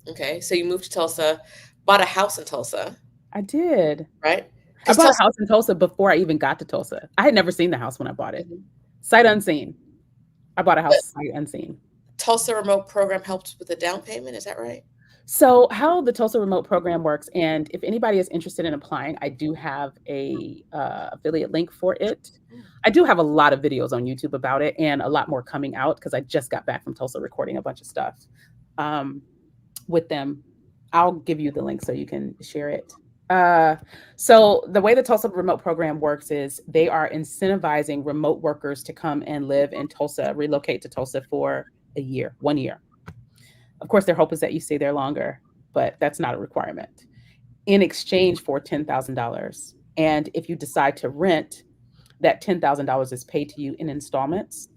Okay. So you moved to Tulsa, bought a house in Tulsa, I did. right? I Because bought a Tulsa, house in Tulsa before I even got to Tulsa. I had never seen the house when I bought it. Mhm. Sight unseen. I bought a The house sight unseen. Tulsa Remote program helped with the down payment. Is that right? So, how the Tulsa Remote program works, and if anybody is interested in applying, I do have a affiliate link for it. I do have a lot of videos on YouTube about it, and a lot more coming out because I just got back from Tulsa recording a bunch of stuff um, with them. I'll give you the link so you can share it. Uh, so, the way the Tulsa Remote program works is they are incentivizing remote workers to come and live in Tulsa, relocate to Tulsa for a year, 1 year. Of course, their hope is that you stay there longer, but that's not a requirement. In exchange for $10,000. And if you decide to rent, that $10,000 is paid to you in installments.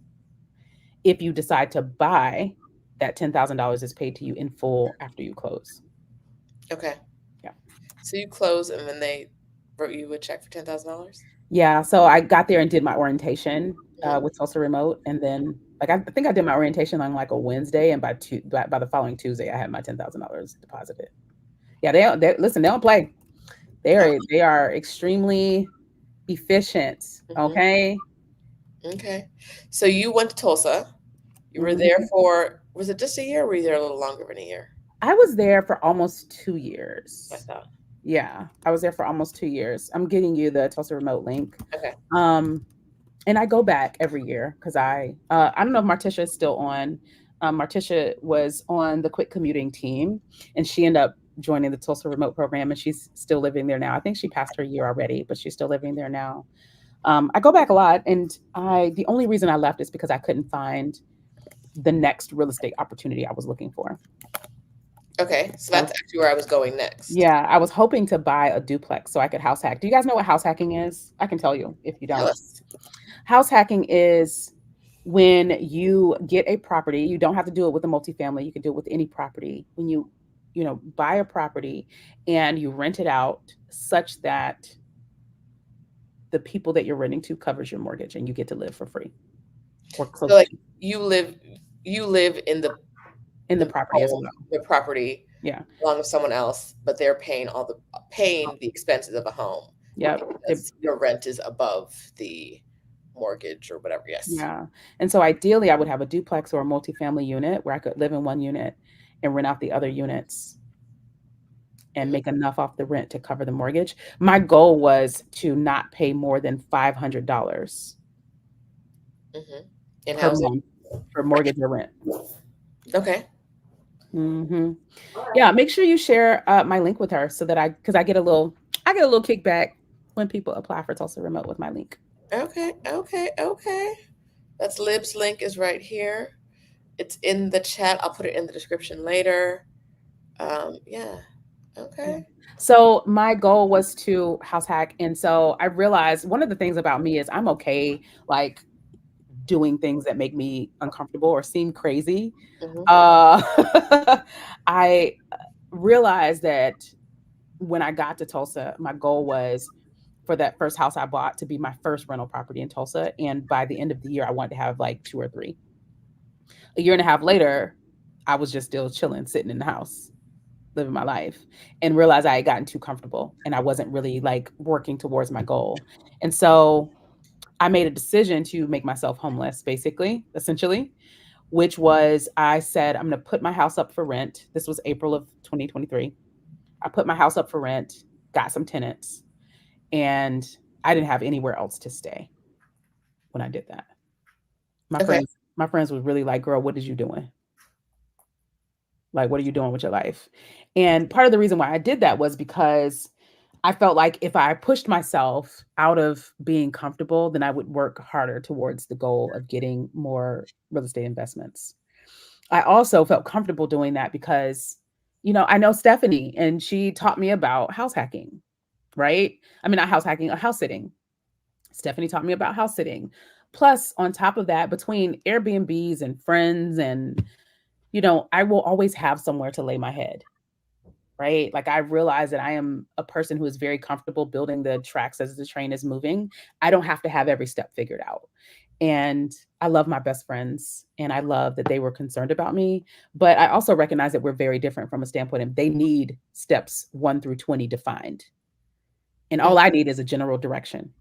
If you decide to buy, that $10,000 is paid to you in full after you close. Okay. Yeah. So you closed and then they wrote you a check for $10,000? Yeah. So I got there and did my orientation Hmm. with Tulsa Remote. And then, like, I think I did my orientation on like a Wednesday. And by the following Tuesday, I had my $10,000 deposited. Yeah. They listen, they don't play. They are extremely efficient. Hmm. Okay. Okay. So you went to Tulsa. You were there Mhm. for, was it just a year or were you there a little longer than a year? I was there for almost two I years. thought. Yeah, I was there for almost 2 years. I'm getting you the Tulsa remote link. Okay. Um, and I go back every year because I don't know if Martisha is still on. Martisha was on the quick commuting team, and she ended up joining the Tulsa remote program, and she's still living there now. I think she passed her year already, but she's still living there now. I go back a lot, and I the only reason I left is because I couldn't find the next real estate opportunity I was looking for. Okay. So I that's was actually where I was going next. Yeah, I was hoping to buy a duplex so I could house hack. Do you guys know what house hacking is? I can tell you if you Tell don't. us. House hacking is when you get a property, you don't have to do it with a multifamily, you can do it with any property. When you buy a property and you rent it out such that the people that you're renting to covers your mortgage and you get to live for free or So close like to you live you live in in the the property as home, well. the property Yeah. along with someone else, but they're paying the expenses of a home Yep. because your rent is above the mortgage or whatever. Yes. Yeah. And so ideally, I would have a duplex or a multifamily unit where I could live in one unit and rent out the other units and Hmm. make enough off the rent to cover the mortgage. My goal was to not pay more than $500 Hmm. In per housing. month for mortgage or rent. Okay. hmm Yeah, make sure you share my link with her so that because I get a little kickback when people apply for Tulsa Remote with my link. Okay. Okay. Okay. That's Lib's link is right here. It's in the chat. I'll put it in the description later. Yeah. Yeah. Okay. So my goal was to house hack, and so I realized one of the things about me is I'm okay, like doing things that make me uncomfortable or seem crazy. Hmm. Uh, I realized that when I got to Tulsa, my goal was for that first house I bought to be my first rental property in Tulsa. And by the end of the year, I wanted to have like two or three. A year and a half later, I was just still chilling, sitting in the house, living my life, and realized I had gotten too comfortable and I wasn't really like working towards my goal. And so I made a decision to make myself homeless, basically, essentially, which was I said, I'm going to put my house up for rent. This was April of 2023. I put my house up for rent, got some tenants, and I didn't have anywhere else to stay when I did that. My Okay. friends, my friends was really like, "Girl, what is you doing?" Like, what are you doing with your life? And part of the reason why I did that was because I felt like if I pushed myself out of being comfortable, then I would work harder towards the goal of getting more real estate investments. I also felt comfortable doing that because, I know Stephanie and she taught me about house hacking, right? I mean, not house hacking, house sitting. Stephanie taught me about house sitting. Plus, on top of that, between Airbnbs and friends, and, I will always have somewhere to lay my head, right? Like, I realize that I am a person who is very comfortable building the tracks as the train is moving. I don't have to have every step figured out. And I love my best friends and I love that they were concerned about me. But I also recognize that we're very different from a standpoint of they need steps 1 through 20 defined. And all I need is a general direction.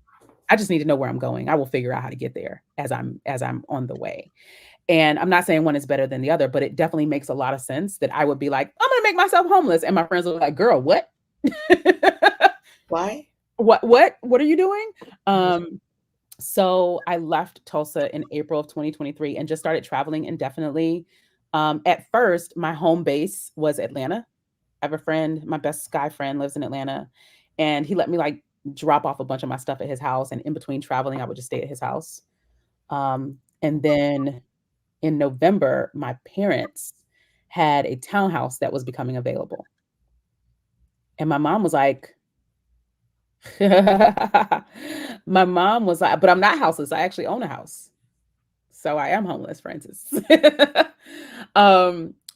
I just need to know where I'm going. I will figure out how to get there as I'm on the way. And I'm not saying one is better than the other, but it definitely makes a lot of sense that I would be like, I'm gonna make myself homeless. And my friends will be like, girl, what? Why? What are you doing? Mhm. So I left Tulsa in April of 2023 and just started traveling indefinitely. At first, my home base was Atlanta. I have a friend, my best guy friend lives in Atlanta, and he let me like drop off a bunch of my stuff at his house. And in between traveling, I would just stay at his house. And then in November, my parents had a townhouse that was becoming available. And my mom was like, my mom was like, but I'm not houseless. I actually own a house. So I am homeless, Francis.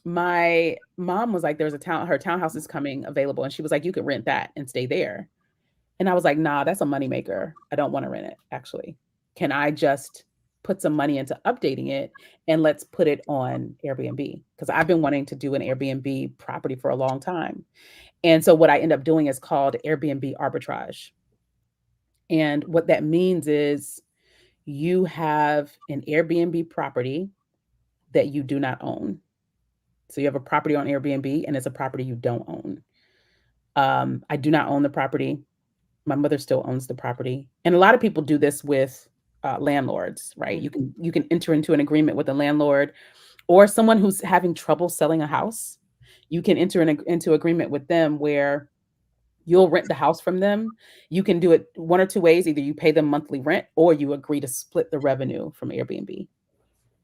My mom was like, there's her townhouse is coming available. And she was like, you could rent that and stay there. And I was like, nah, that's a moneymaker. I don't want to rent it, actually. Can I just put some money into updating it and let's put it on Airbnb? Because I've been wanting to do an Airbnb property for a long time. And so what I end up doing is called Airbnb arbitrage. And what that means is you have an Airbnb property that you do not own. So you have a property on Airbnb and it's a property you don't own. I do not own the property. My mother still owns the property. And a lot of people do this with landlords, right? Mhm. You can enter into an agreement with a landlord or someone who's having trouble selling a house. You can enter into agreement with them where you'll rent the house from them. You can do it one or two ways. Either you pay them monthly rent or you agree to split the revenue from Airbnb.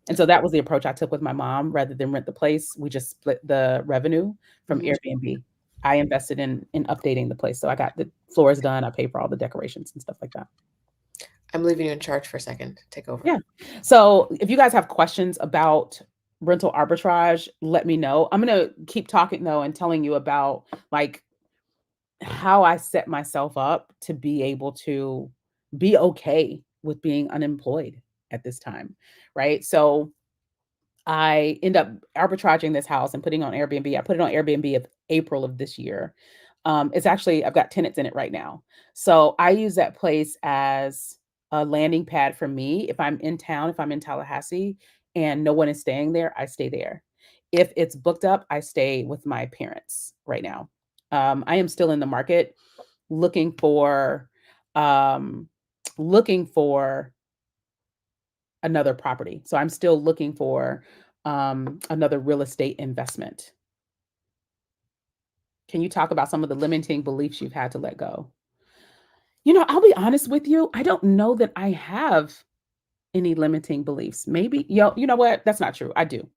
And so that was the approach I took with my mom. Rather than rent the place, we just split the revenue from Mhm. Airbnb. I invested in updating the place. So I got the floors done. I paid for all the decorations and stuff like that. I'm leaving you in charge for a second. Take over. Yeah. So if you guys have questions about rental arbitrage, let me know. I'm going to keep talking though and telling you about like how I set myself up to be able to be okay with being unemployed at this time, right? So I end up arbitraging this house and putting it on Airbnb. I put it on Airbnb of April of this year. It's actually I've got tenants in it right now. So I use that place as a landing pad for me. If I'm in town, if I'm in Tallahassee and no one is staying there, I stay there. If it's booked up, I stay with my parents right now. I am still in the market looking for um looking for another property. So I'm still looking for another real estate investment. Can you talk about some of the limiting beliefs you've had to let go? I'll be honest with you. I don't know that I have any limiting beliefs. Maybe, you know what? That's not true. I do.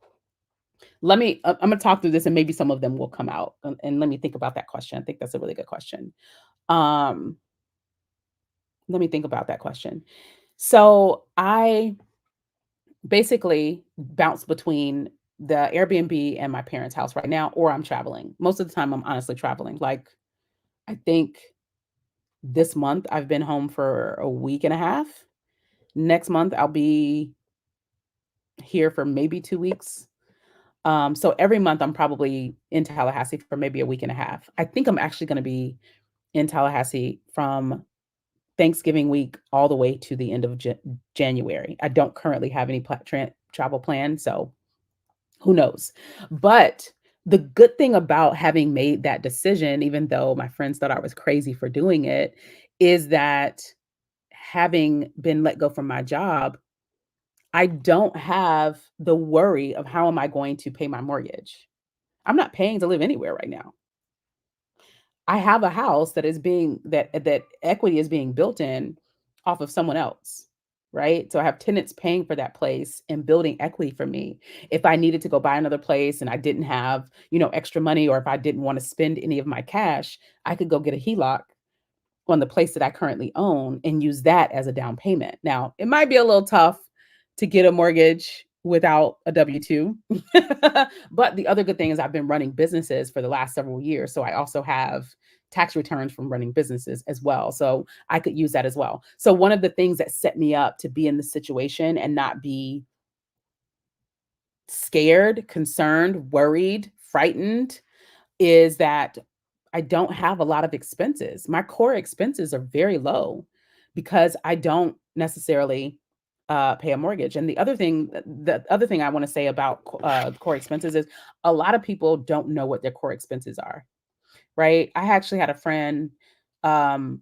I'm going to talk through this and maybe some of them will come out. And let me think about that question. I think that's a really good question. Um, Let me think about that question. So I basically bounce between the Airbnb and my parents' house right now, or I'm traveling. Most of the time, I'm honestly traveling. Like, I think this month I've been home for a week and a half. Next month, I'll be here for maybe 2 weeks. So every month, I'm probably in Tallahassee for maybe a week and a half. I think I'm actually going to be in Tallahassee from Thanksgiving week all the way to the end of January. I don't currently have any travel plans, so who knows? But the good thing about having made that decision, even though my friends thought I was crazy for doing it, is that having been let go from my job, I don't have the worry of how am I going to pay my mortgage. I'm not paying to live anywhere right now. I have a house that is being that equity is being built in off of someone else, right? So I have tenants paying for that place and building equity for me. If I needed to go buy another place and I didn't have, extra money, or if I didn't want to spend any of my cash, I could go get a HELOC on the place that I currently own and use that as a down payment. Now, it might be a little tough to get a mortgage without a W 2. But the other good thing is I've been running businesses for the last several years. So I also have tax returns from running businesses as well. So I could use that as well. So one of the things that set me up to be in this situation and not be scared, concerned, worried, frightened is that I don't have a lot of expenses. My core expenses are very low because I don't necessarily pay a mortgage. And the other thing I want to say about core expenses is a lot of people don't know what their core expenses are, right? I actually had a friend, um,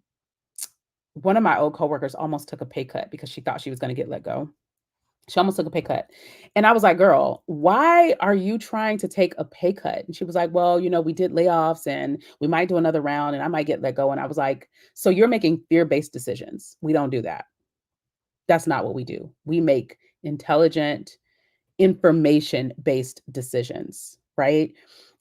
one of my old coworkers almost took a pay cut because she thought she was going to get let go. She almost took a pay cut. And I was like, girl, why are you trying to take a pay cut? And she was like, well, we did layoffs and we might do another round and I might get let go. And I was like, so you're making fear-based decisions. We don't do that. That's not what we do. We make intelligent, information-based decisions, right?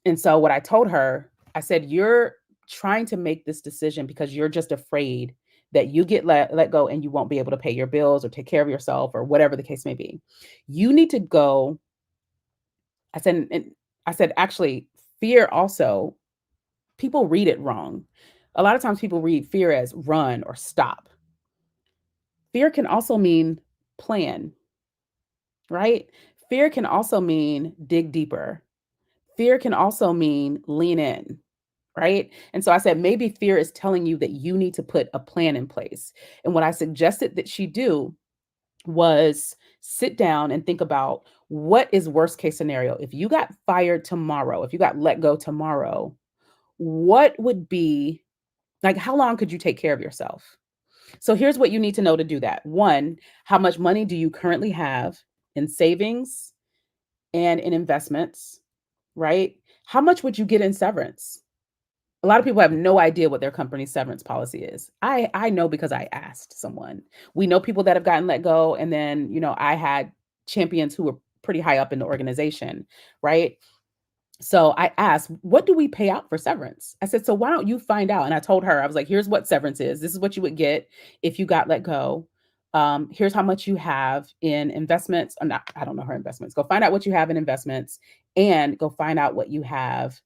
And so what I told her, I said, you're trying to make this decision because you're just afraid that you get let go and you won't be able to pay your bills or take care of yourself or whatever the case may be. You need to go. I said, actually, fear also, people read it wrong. A lot of times people read fear as run or stop. Fear can also mean plan, right? Fear can also mean dig deeper. Fear can also mean lean in, right? And so I said, maybe fear is telling you that you need to put a plan in place. And what I suggested that she do was sit down and think about what is worst case scenario. If you got fired tomorrow, if you got let go tomorrow, what would be like, how long could you take care of yourself? So here's what you need to know to do that. One, how much money do you currently have in savings and in investments, right? How much would you get in severance? A lot of people have no idea what their company's severance policy is. I know because I asked someone. We know people that have gotten let go, and then I had champions who were pretty high up in the organization, right? So I asked, what do we pay out for severance? I said, so why don't you find out? And I told her, I was like, here's what severance is. This is what you would get if you got let go. Here's how much you have in investments. Or not, I don't know her investments. Go find out what you have in investments and go find out what you have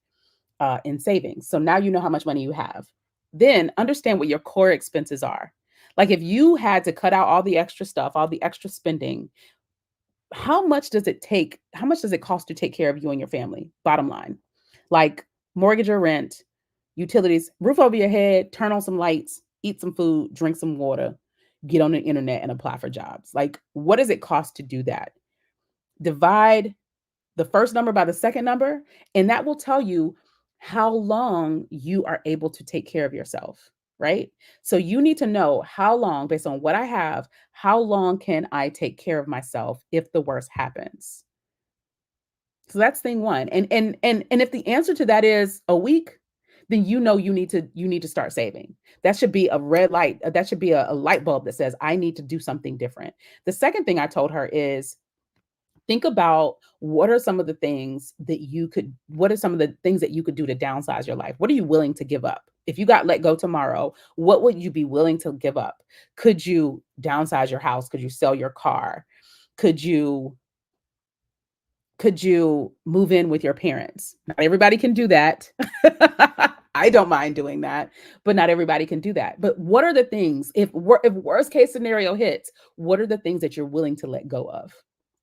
in savings. So now you know how much money you have. Then understand what your core expenses are. Like if you had to cut out all the extra stuff, all the extra spending, how much does it take? How much does it cost to take care of you and your family? Bottom line, like mortgage or rent, utilities, roof over your head, turn on some lights, eat some food, drink some water, get on the internet and apply for jobs. Like, what does it cost to do that? Divide the first number by the second number, and that will tell you how long you are able to take care of yourself, right? So you need to know how long, based on what I have, how long can I take care of myself if the worst happens? So that's thing one. And if the answer to that is a week, then you need to start saving. That should be a red light. That should be a light bulb that says I need to do something different. The second thing I told her is think about what are some of the things that you could do to downsize your life? What are you willing to give up? If you got let go tomorrow, what would you be willing to give up? Could you downsize your house? Could you sell your car? Could you move in with your parents? Not everybody can do that. I don't mind doing that, but not everybody can do that. But what are the things, if worst case scenario hits, what are the things that you're willing to let go of?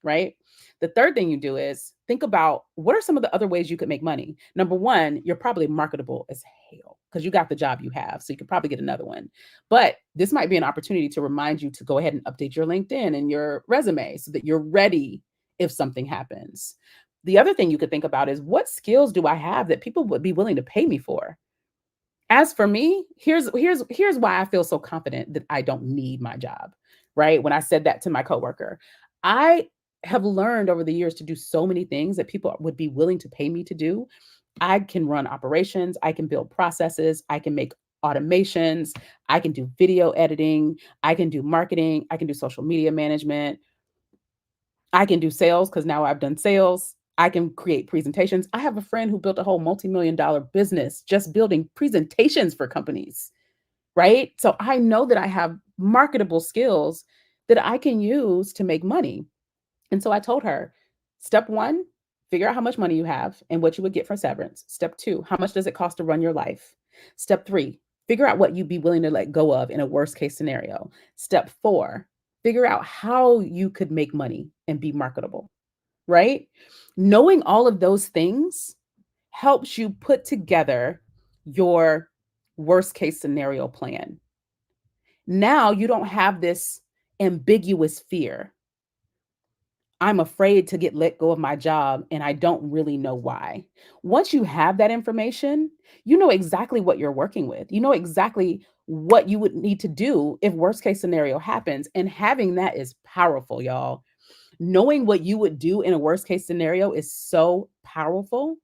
Right? The third thing you do is think about what are some of the other ways you could make money. Number one, you're probably marketable as hell because you got the job you have. So you could probably get another one. But this might be an opportunity to remind you to go ahead and update your LinkedIn and your resume so that you're ready if something happens. The other thing you could think about is what skills do I have that people would be willing to pay me for? As for me, here's why I feel so confident that I don't need my job, right? When I said that to my coworker, I have learned over the years to do so many things that people would be willing to pay me to do. I can run operations, I can build processes, I can make automations, I can do video editing, I can do marketing, I can do social media management, I can do sales because now I've done sales. I can create presentations. I have a friend who built a whole multi-million dollar business just building presentations for companies, right? So I know that I have marketable skills that I can use to make money. And so I told her, step one, figure out how much money you have and what you would get for severance. Step two, how much does it cost to run your life? Step three, figure out what you'd be willing to let go of in a worst case scenario. Step four, figure out how you could make money and be marketable, right? Knowing all of those things helps you put together your worst case scenario plan. Now you don't have this ambiguous fear. I'm afraid to get let go of my job and I don't really know why. Once you have that information, you know exactly what you're working with. You know exactly what you would need to do if worst case scenario happens. And having that is powerful, y'all. Knowing what you would do in a worst case scenario is so powerful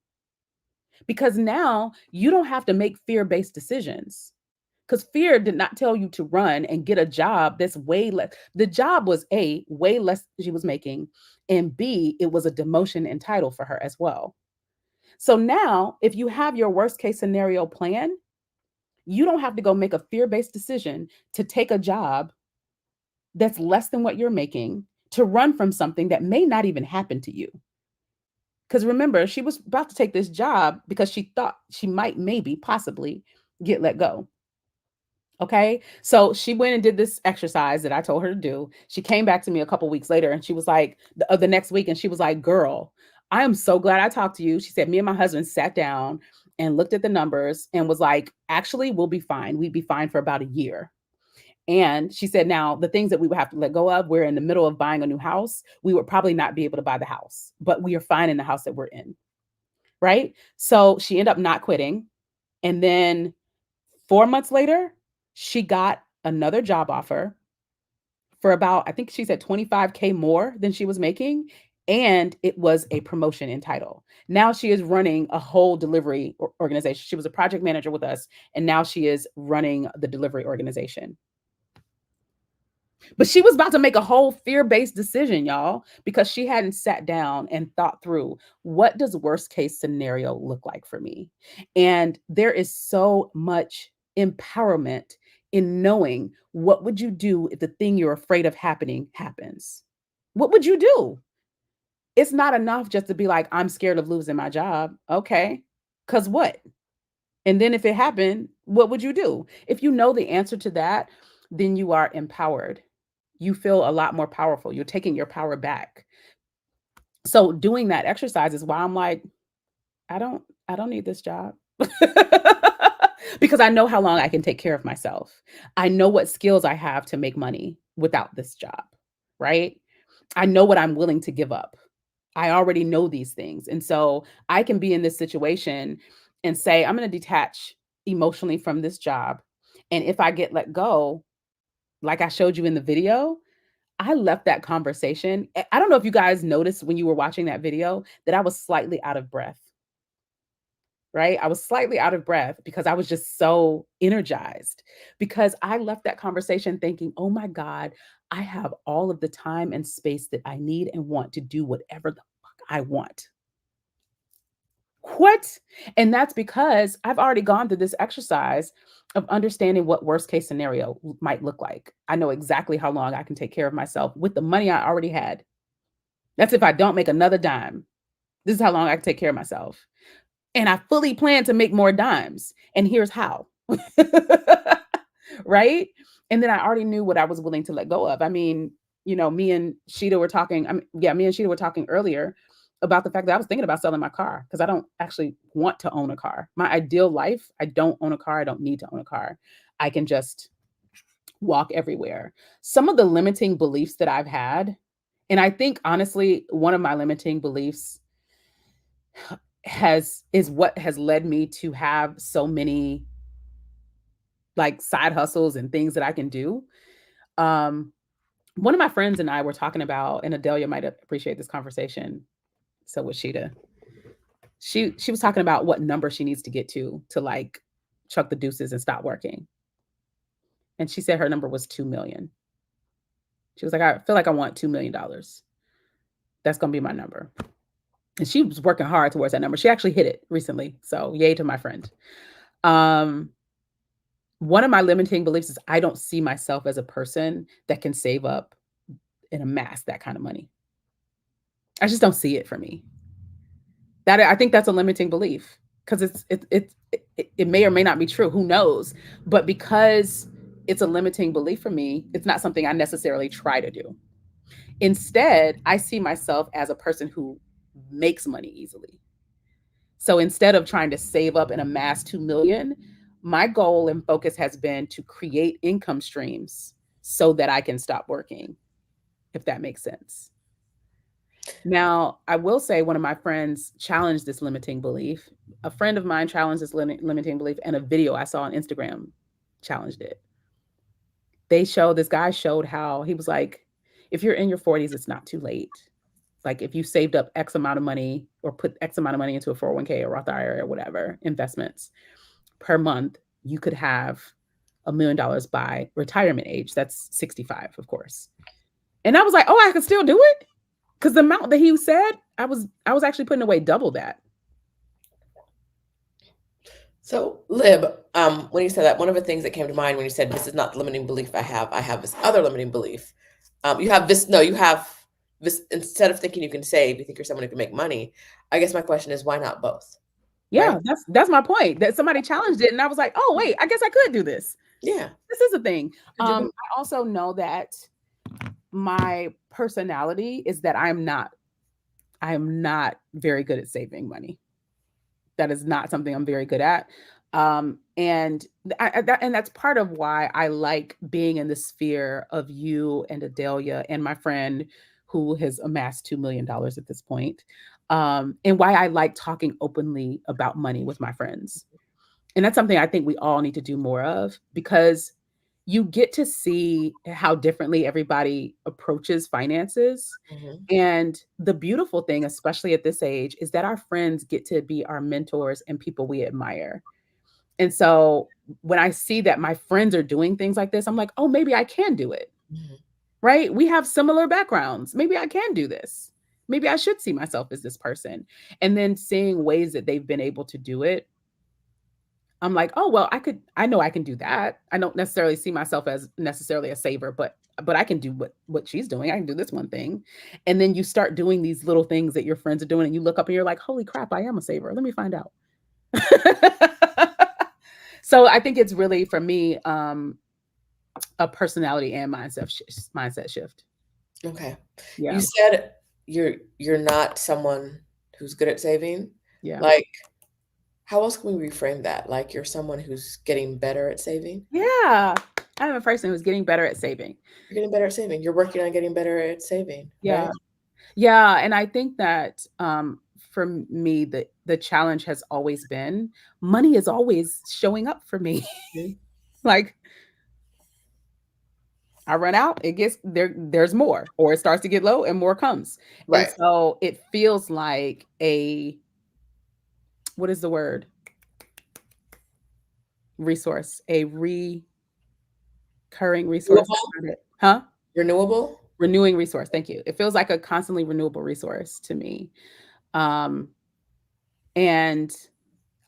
because now you don't have to make fear based decisions because fear did not tell you to run and get a job that's way less. The job was A, way less than she was making, and B, it was a demotion and title for her as well. So now, if you have your worst case scenario plan, you don't have to go make a fear based decision to take a job that's less than what you're making to run from something that may not even happen to you. Because remember, she was about to take this job because she thought she might, maybe, possibly get let go. Okay. So she went and did this exercise that I told her to do. She came back to me a couple weeks later and she was like, the next week, and she was like, girl, I am so glad I talked to you. She said, me and my husband sat down and looked at the numbers and was like, actually, we'll be fine. We'd be fine for about a year. And she said, now the things that we would have to let go of, we're in the middle of buying a new house. We would probably not be able to buy the house, but we are fine in the house that we're in. Right. So she ended up not quitting. And then 4 months later, she got another job offer for about, I think she said 25K more than she was making. And it was a promotion in title. Now she is running a whole delivery organization. She was a project manager with us, and now she is running the delivery organization. But she was about to make a whole fear-based decision, y'all, because she hadn't sat down and thought through what does worst case scenario look like for me? And there is so much empowerment in knowing what would you do if the thing you're afraid of happening happens? What would you do? It's not enough just to be like, I'm scared of losing my job. Okay. Cause what? And then if it happened, what would you do? If you know the answer to that, then you are empowered. You feel a lot more powerful. You're taking your power back. So doing that exercise is why I'm like, I don't need this job. Because I know how long I can take care of myself. I know what skills I have to make money without this job, right? I know what I'm willing to give up. I already know these things. And so I can be in this situation and say, I'm going to detach emotionally from this job. And if I get let go, like I showed you in the video, I left that conversation. I don't know if you guys noticed when you were watching that video that I was slightly out of breath, right? I was slightly out of breath because I was just so energized because I left that conversation thinking, oh my God, I have all of the time and space that I need and want to do whatever the fuck I want. What? And that's because I've already gone through this exercise of understanding what worst case scenario might look like. I know exactly how long I can take care of myself with the money I already had. That's if I don't make another dime. This is how long I can take care of myself. And I fully plan to make more dimes. And here's how. Right? And then I already knew what I was willing to let go of. I mean, me and Sheeta were talking. Me and Sheeta were talking earlier about the fact that I was thinking about selling my car because I don't actually want to own a car. My ideal life, I don't own a car. I don't need to own a car. I can just walk everywhere. Some of the limiting beliefs that I've had, and I think honestly, one of my limiting beliefs is what has led me to have so many like side hustles and things that I can do. One of my friends and I were talking about, and Adelia might appreciate this conversation. So was Sheeta. She was talking about what number she needs to get to like chuck the deuces and stop working. And she said her number was 2 million. She was like, I feel like I want $2 million. That's gonna be my number. And she was working hard towards that number. She actually hit it recently. So yay to my friend. Um, one of my limiting beliefs is I don't see myself as a person that can save up and amass that kind of money. I just don't see it for me. That I think that's a limiting belief because it may or may not be true. Who knows? But because it's a limiting belief for me, it's not something I necessarily try to do. Instead, I see myself as a person who makes money easily. So instead of trying to save up and amass 2 million, my goal and focus has been to create income streams so that I can stop working, if that makes sense. Now, I will say one of my friends challenged this limiting belief. A friend of mine challenged this limiting belief, and a video I saw on Instagram challenged it. This guy showed how he was like, if you're in your 40s, it's not too late. Like if you saved up X amount of money or put X amount of money into a 401k or Roth IRA or whatever investments per month, you could have $1 million by retirement age. That's 65, of course. And I was like, oh, I could still do it. Because the amount that he said, I was actually putting away double that. So, Lib, when you said that, one of the things that came to mind when you said this is not the limiting belief I have this other limiting belief. You have this. No, you have this. Instead of thinking you can save, you think you're someone who can make money. I guess my question is, why not both? Yeah, Right? that's my point. That somebody challenged it, and I was like, oh wait, I guess I could do this. Yeah. This is a thing. Could you I do- also know that my personality is that I am not very good at saving money. That is not something I'm very good at. And and that's part of why I like being in the sphere of you and Adelia and my friend who has amassed $2 million at this point. And why I like talking openly about money with my friends. And that's something I think we all need to do more of because you get to see how differently everybody approaches finances. Mhm. And the beautiful thing, especially at this age, is that our friends get to be our mentors and people we admire. And so when I see that my friends are doing things like this, I'm like, oh, maybe I can do it. Mhm. Right? We have similar backgrounds. Maybe I can do this. Maybe I should see myself as this person. And then seeing ways that they've been able to do it, I'm like, oh well, I know I can do that. I don't necessarily see myself as necessarily a saver, but I can do what she's doing. I can do this one thing. And then you start doing these little things that your friends are doing and you look up and you're like, holy crap, I am a saver. Let me find out. So I think it's really for me a personality and mindset shift. Okay. You Yeah. said you're not someone who's good at saving. Yeah. Like, how else can we reframe that? Like, you're someone who's getting better at saving. Yeah. I'm a person who's getting better at saving. You're getting better at saving. You're working on getting better at saving, Yeah. right? Yeah, and I think that for me, the challenge has always been money is always showing up for me. Mhm. Like I run out, it gets there. There's more, or it starts to get low, and more comes. And Right. so it feels like a what is the word? Resource, a recurring resource. That's Renewable. not it, huh? Renewable. Renewing resource. Thank you. It feels like a constantly renewable resource to me. Um, and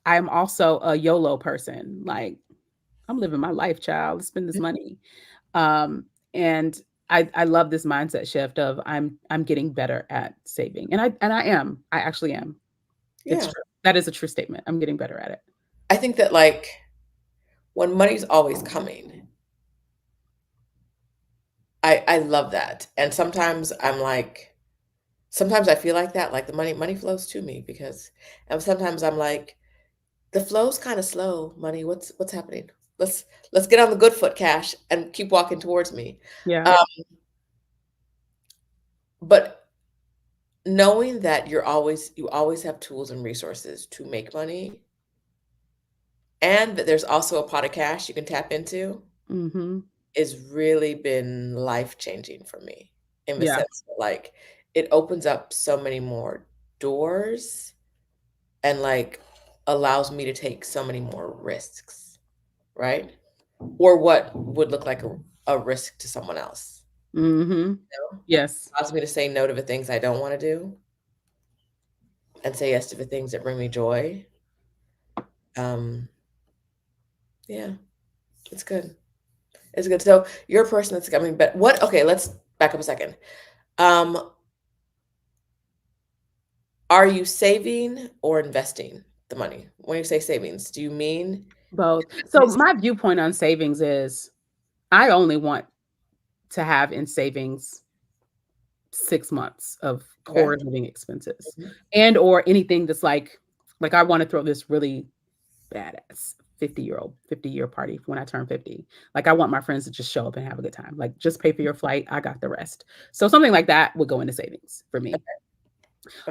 I'm also a YOLO person. Like, I'm living my life, child. Let's spend this money. And I love this mindset shift of I'm getting better at saving. And I am. I actually am. It's Yeah. true. That is a true statement. I'm getting better at it. I think that like when money's always coming, I love that. And sometimes I'm like, sometimes I feel like that, like the money flows to me because, and sometimes I'm like, the flow's kind of slow, money. What's happening? Let's get on the good foot, cash, and keep walking towards me. Yeah. Um, but knowing that you always have tools and resources to make money, and that there's also a pot of cash you can tap into, Mhm. is really been life changing for me in the Yeah. sense that like it opens up so many more doors and like allows me to take so many more risks, right? Or what would look like a risk to someone else. Mm-hmm. You know? Yes. Allows me to say no to the things I don't want to do and say yes to the things that bring me joy. Um, yeah, it's good. It's good. So you're a person that's coming, but what? Okay, let's back up a second. Um, are you saving or investing the money? When you say savings, do you mean Both. So business? my viewpoint on savings is I only want to have in savings 6 months of Okay. core living expenses Mhm. and or anything that's like I want to throw this really badass 50-year party when I turn 50. Like I want my friends to just show up and have a good time. Like just pay for your flight. I got the rest. So something like that would go into savings for me. Okay.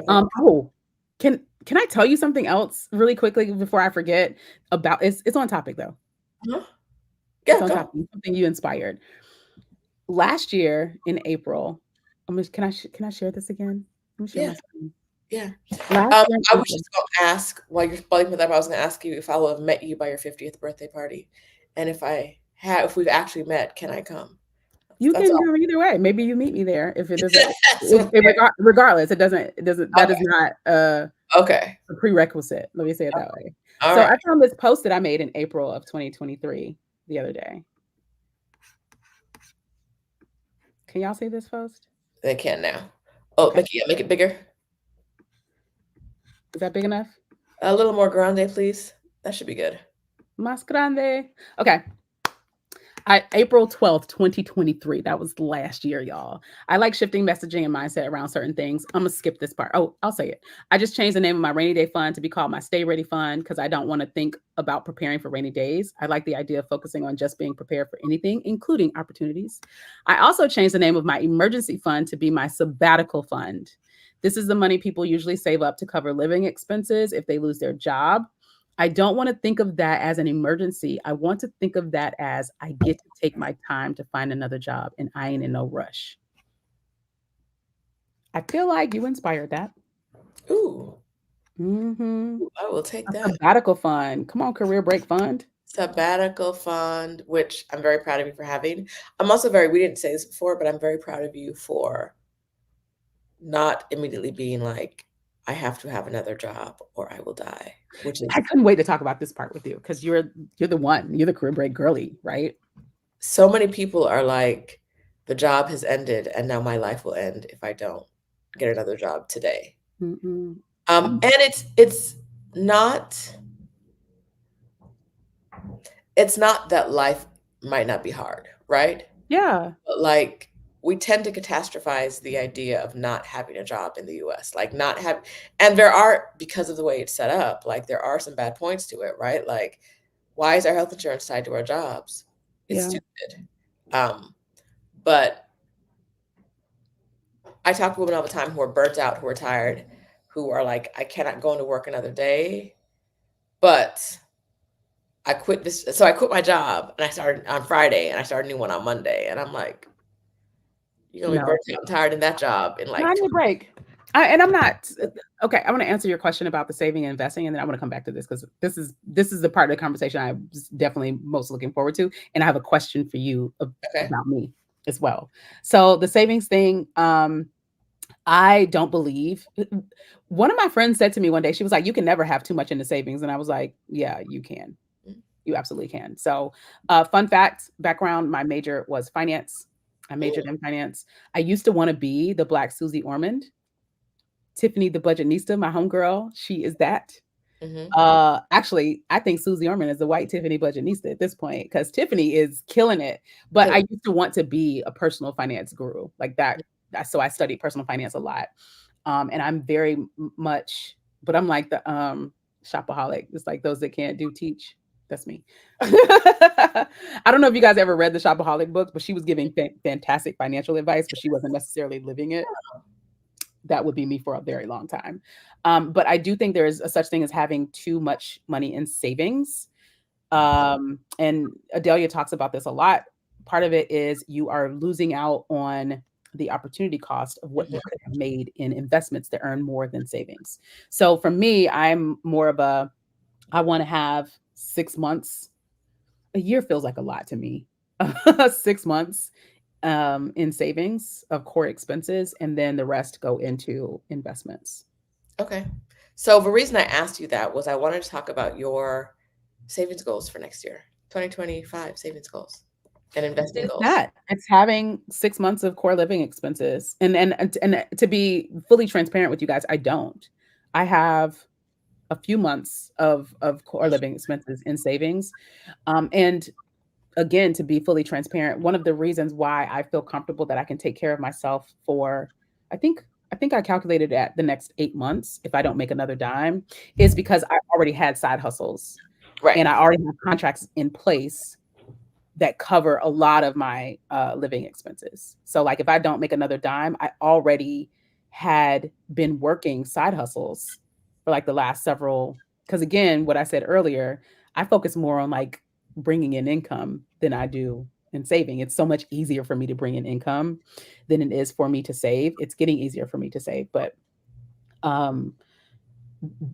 Oh, can I tell you something else really quickly before I forget about it's on topic though. Uh-huh. It's Yeah, on go. topic. Something you inspired. Last year in April, can I share this again? Let me share Yeah, my screen. yeah. Last year in I was April. just gonna ask while you're spelling with that, I was gonna ask you if I will have met you by your 50th birthday party, and if we've actually met, can I come? You That's can all. do either way. Maybe you meet me there if it doesn't That's what, regardless, it doesn't that is okay. not Okay. a prerequisite. Let me say it that way. All So I right. found this post that I made in April of 2023 the other day. Can y'all see this post? They can now. Oh, Okay. make it bigger. Is that big enough? A little more grande, please. That should be good. Más grande. Okay. April 12th, 2023. That was last year, y'all. I like shifting messaging and mindset around certain things. I'm gonna skip this part. Oh, I'll say it. I just changed the name of my rainy day fund to be called my Stay Ready Fund because I don't want to think about preparing for rainy days. I like the idea of focusing on just being prepared for anything, including opportunities. I also changed the name of my emergency fund to be my sabbatical fund. This is the money people usually save up to cover living expenses if they lose their job. I don't want to think of that as an emergency. I want to think of that as I get to take my time to find another job and I ain't in no rush. I feel like you inspired that. Ooh, Hmm. I will take A that. sabbatical fund. Come on, career break fund. Sabbatical fund, which I'm very proud of you for having. We didn't say this before, but I'm very proud of you for not immediately being like, I have to have another job or I will die, which I is couldn't wait to talk about this part with you because you're the one. You're the career break girly, right? so many people are like, the job has ended and now my life will end if I don't get another job today. Mm-mm. And it's not it's not that life might not be hard, right? Yeah, But like we tend to catastrophize the idea of not having a job in the US, like not have, and there are, because of the way it's set up, like there are some bad points to it, right? Like, why is our health insurance tied to our jobs? It's yeah, stupid. Um, but I talk to women all the time who are burnt out, who are tired, who are like, I cannot go into work another day, but I quit this. So I quit my job and I started on Friday and I started a new one on Monday. And I'm like, you're gonna be no. burnt out and tired in that job in No, I like need a 20. break. And I'm not okay. I want to answer your question about the saving and investing, and then I want to come back to this because this is the part of the conversation I'm definitely most looking forward to, and I have a question for you Okay. about me as well. So the savings thing, I don't believe. One of my friends said to me one day, she was like, "You can never have too much in the savings," and I was like, "Yeah, you can. You absolutely can." So, fun fact, background: my major was finance. I majored in finance. I used to want to be the Black Susie Ormond. Tiffany the Budgetnista, my homegirl, she is that. Mm-hmm. Actually, I think Susie Orman is the white Tiffany Budgetnista at this point because Tiffany is killing it. But Kill I used to want to be a personal finance guru like that. So I studied personal finance a lot. And I'm very much, but I'm like the shopaholic. It's like those that can't do teach. That's me. I don't know if you guys ever read the Shopaholic books, but she was giving fantastic financial advice, but she wasn't necessarily living it. That would be me for a very long time. But I do think there is a such thing as having too much money in savings. And Adelia talks about this a lot. part of it is you are losing out on the opportunity cost of what you Mhm. could have made in investments that earn more than savings. So for me, I'm more of a, I want to have 6 months. A year feels like a lot to me. 6 months in savings of core expenses, and then the rest go into investments. Okay. So the reason I asked you that was I wanted to talk about your savings goals for next year, 2025 savings goals and investing It's goals. that. It's having 6 months of core living expenses. And to be fully transparent with you guys, I don't. I have a few months of core living expenses in savings. And again, to be fully transparent, one of the reasons why I feel comfortable that I can take care of myself for, I think, I think I calculated at the next 8 months if I don't make another dime, is because I already had side hustles Right. and I already have contracts in place that cover a lot of my living expenses. So, like, if I don't make another dime, I already had been working side hustles for like the last several. Because again, what I said earlier, I focus more on like bringing in income than I do in saving. It's so much easier for me to bring in income than it is for me to save. It's getting easier for me to save, but um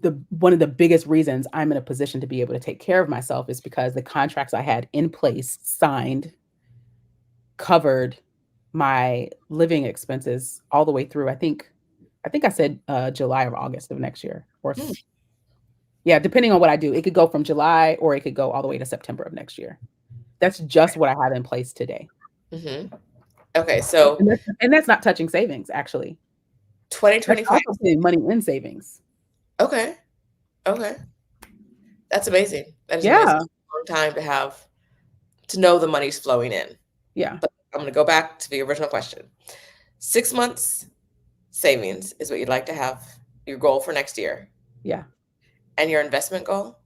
the one of the biggest reasons I'm in a position to be able to take care of myself is because the contracts I had in place signed covered my living expenses all the way through. I think I said July or August of next year, or Hmm. yeah, depending on what I do, it could go from July or it could go all the way to September of next year. That's just what I have in place today, Hmm. Okay. So and that's not touching savings. Actually, that's 2025. also putting money in savings. Okay. Okay. That's amazing. That is amazing. Yeah, Long time to have to know the money's flowing in. yeah, But I'm going to go back to the original question. 6 months savings is what you'd like to have your goal for next year, yeah. and your investment goal.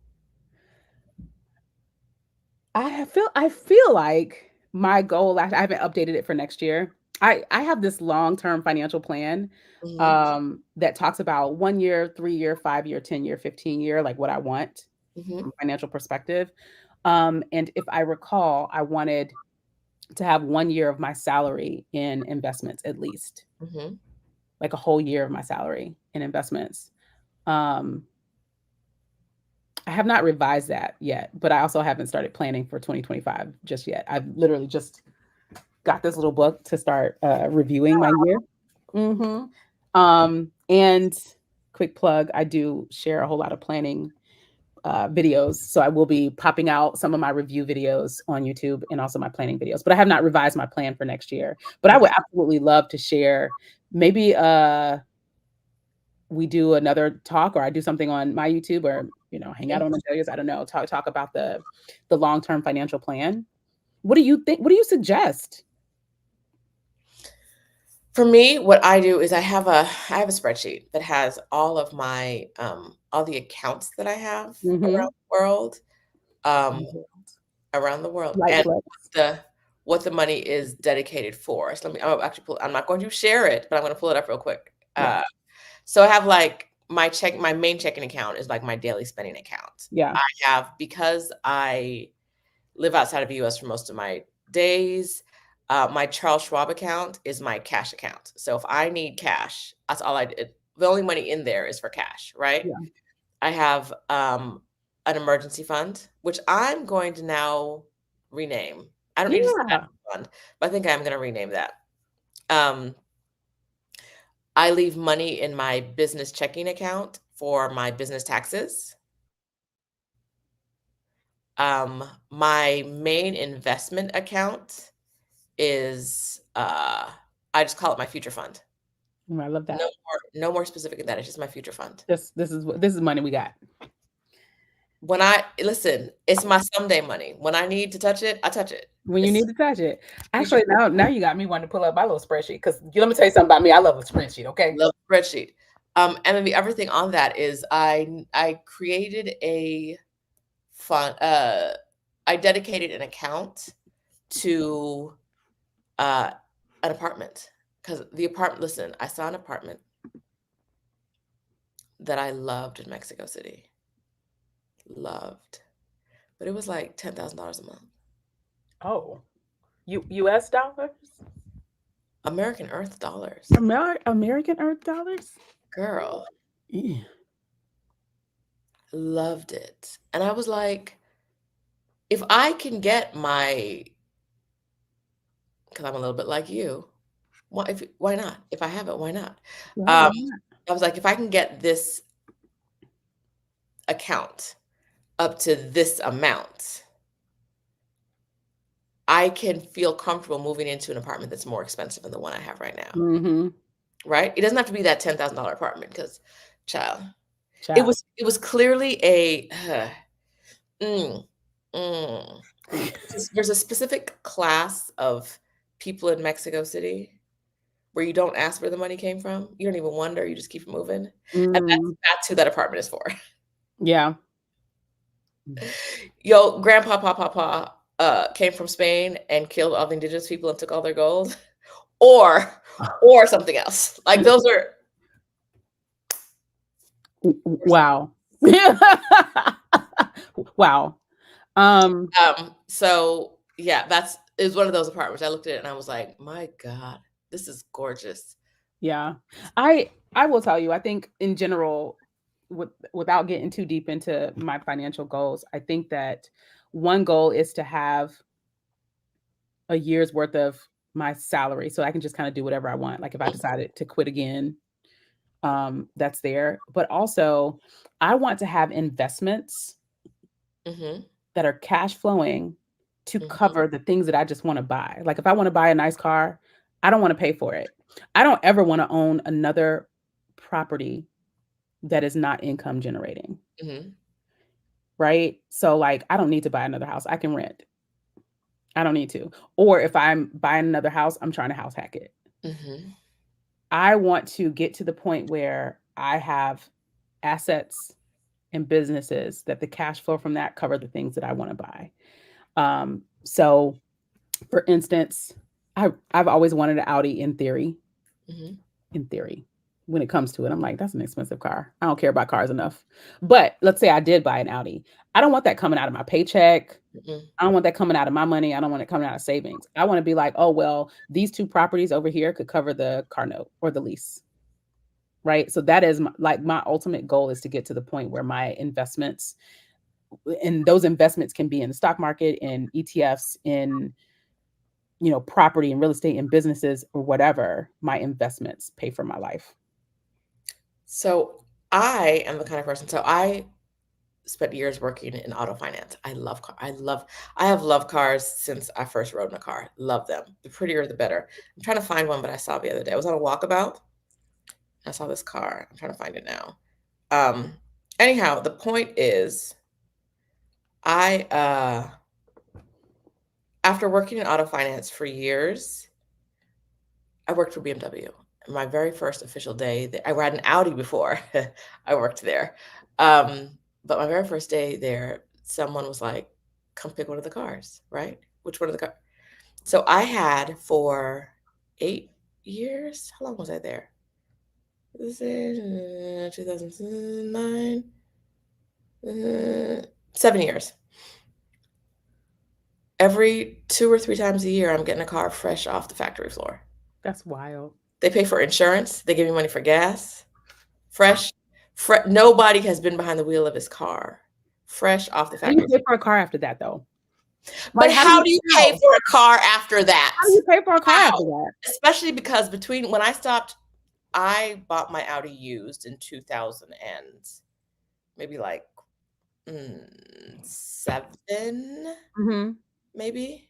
I feel like my goal, I haven't updated it for next year. I have this long-term financial plan Hmm. that talks about 1 year, 3 year, 5 year, 10 year, 15 year, like what I want Hmm. from a financial perspective. And if I recall, I wanted to have 1 year of my salary in investments at least, Hmm. like a whole year of my salary in investments. Um, I have not revised that yet, but I also haven't started planning for 2025 just yet. I've literally just got this little book to start reviewing my year. Hmm. And quick plug, I do share a whole lot of planning videos. So I will be popping out some of my review videos on YouTube and also my planning videos. But I have not revised my plan for next year. But I Okay. would absolutely love to share. Maybe we do another talk, or I do something on my YouTube, or hang out on Azaleas. I don't know. Talk about the long term financial plan. What do you think? What do you suggest? For me, what I do is I have a spreadsheet that has all of my all the accounts that I have Mm-hmm. um around the world, Light and flex. the what the money is dedicated for. So let me I'll actually I'm not going to share it, but I'm going to pull it up real quick. Yeah. So I have like my main checking account is like my daily spending account. Yeah. I have, because I live outside of the US for most of my days. My Charles Schwab account is my cash account. So if I need cash, that's all I did. The only money in there is for cash, right? Yeah. I have an emergency fund, which I'm going to now rename. I don't need to say that Yeah. fund, but I think I'm going to rename that. Um, I leave money in my business checking account for my business taxes. My main investment account is I just call it my future fund. I love No that. more no more specific than that. It's just my future fund. This is money we got. When I listen, it's my someday money. When I need to touch it, I touch it. When you It's need to touch it. future Actually, now you got me wanting to pull up my little spreadsheet, because let me tell you something about me. I love a spreadsheet. Okay. love spreadsheet. And then the other thing on that is I created a fund. I dedicated an account to uh an apartment, because the apartment. Listen, I saw an apartment that I loved in Mexico City. Loved. But it was like $10,000 a month. Oh. U.S. dollars? American Earth dollars. American Earth dollars? Girl, Yeah. loved it. And I was like, if I can get my, because I'm a little bit like you, why not? If I have it, why not? Right, Um, why not? I was like, if I can get this account up to this amount, I can feel comfortable moving into an apartment that's more expensive than the one I have right now. Mm-hmm. Right? It doesn't have to be that $10,000 apartment because, child, it Child. was clearly a mm, mm. There's a specific class of people in Mexico City where you don't ask where the money came from. You don't even wonder, you just keep moving. And Mm, that's who that apartment is for. yeah. Yo, grandpa, papa, came from Spain and killed all the indigenous people and took all their gold, or something else. Like those are Wow. Wow. So yeah, that's is one of those apartments. I looked at it and I was like, my God, this is gorgeous. Yeah. I will tell you, I think in general, without getting too deep into my financial goals, I think that one goal is to have a year's worth of my salary so I can just kind of do whatever I want. Like if I decided to quit again, that's there. But also, I want to have investments Mm-hmm. that are cash flowing to Mm-hmm. cover the things that I just want to buy. Like if I want to buy a nice car, I don't want to pay for it. I don't ever want to own another property that is not income generating. Mm-hmm. Right? So like I don't need to buy another house. I can rent. I don't need to. Or if I'm buying another house, I'm trying to house hack it. Mm-hmm. I want to get to the point where I have assets and businesses that the cash flow from that cover the things that I want to buy. So for instance, I've always wanted an Audi in theory. Mm-hmm. In theory. When it comes to it, I'm like, that's an expensive car. I don't care about cars enough. But let's say I did buy an Audi. I don't want that coming out of my paycheck. Mm-hmm. I don't want that coming out of my money. I don't want it coming out of savings. I want to be like, oh, well, these two properties over here could cover the car note or the lease. Right. So that is my ultimate goal is to get to the point where my investments and those investments can be in the stock market, in ETFs, in property and real estate and businesses or whatever. My investments pay for my life. So I am the kind of person. So I spent years working in auto finance. I love car. I have loved cars since I first rode in a car. Love them. The prettier, the better. I'm trying to find one, but I saw the other day. I was on a walkabout. I saw this car. I'm trying to find it now. Anyhow, the point is, I after working in auto finance for years, I worked for BMW. My very first official day, I had an Audi before I worked there. But my very first day there, someone was like, come pick one of the cars, right? Which one of the cars? So I had for 8 years. How long was I there? This is 2009, 7 years. Every 2 or 3 times a year, I'm getting a car fresh off the factory floor. That's wild. They pay for insurance. They give me money for gas. Fresh. Nobody has been behind the wheel of his car. Fresh off the How do you factory pay floor. for a car after that, though? But Like, how do you pay for a car after that? How do you pay for a car How? after that? Especially because between when I stopped, I bought my Audi used in 2000 and maybe like 7, Mm-hmm. maybe.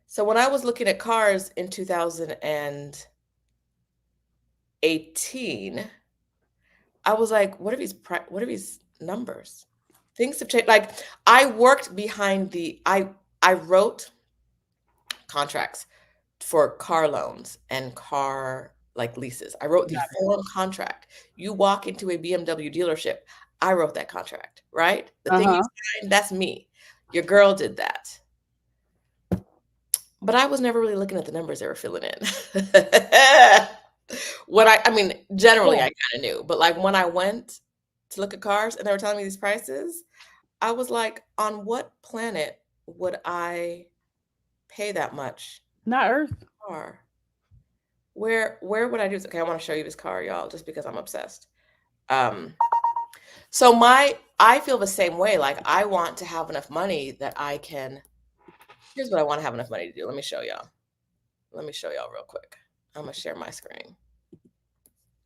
So when I was looking at cars in 2018, I was like, what are these numbers? Things have changed. Like I worked behind I wrote contracts for car loans and car like leases. I wrote the Got it. form contract. You walk into a BMW dealership, I wrote that contract, right? The thing you Uh-huh. signed, that's me. Your girl did that. But I was never really looking at the numbers they were filling in. Generally Yeah. I kind of knew, but like when I went to look at cars and they were telling me these prices, I was like, on what planet would I pay that much Not Earth. car? Where would I do this? Okay, I want to show you this car, y'all, just because I'm obsessed. Um, so I feel the same way. Like I want to have enough money that I can. Here's what I want to have enough money to do. Let me show y'all. Let me show y'all real quick. I'm gonna share my screen,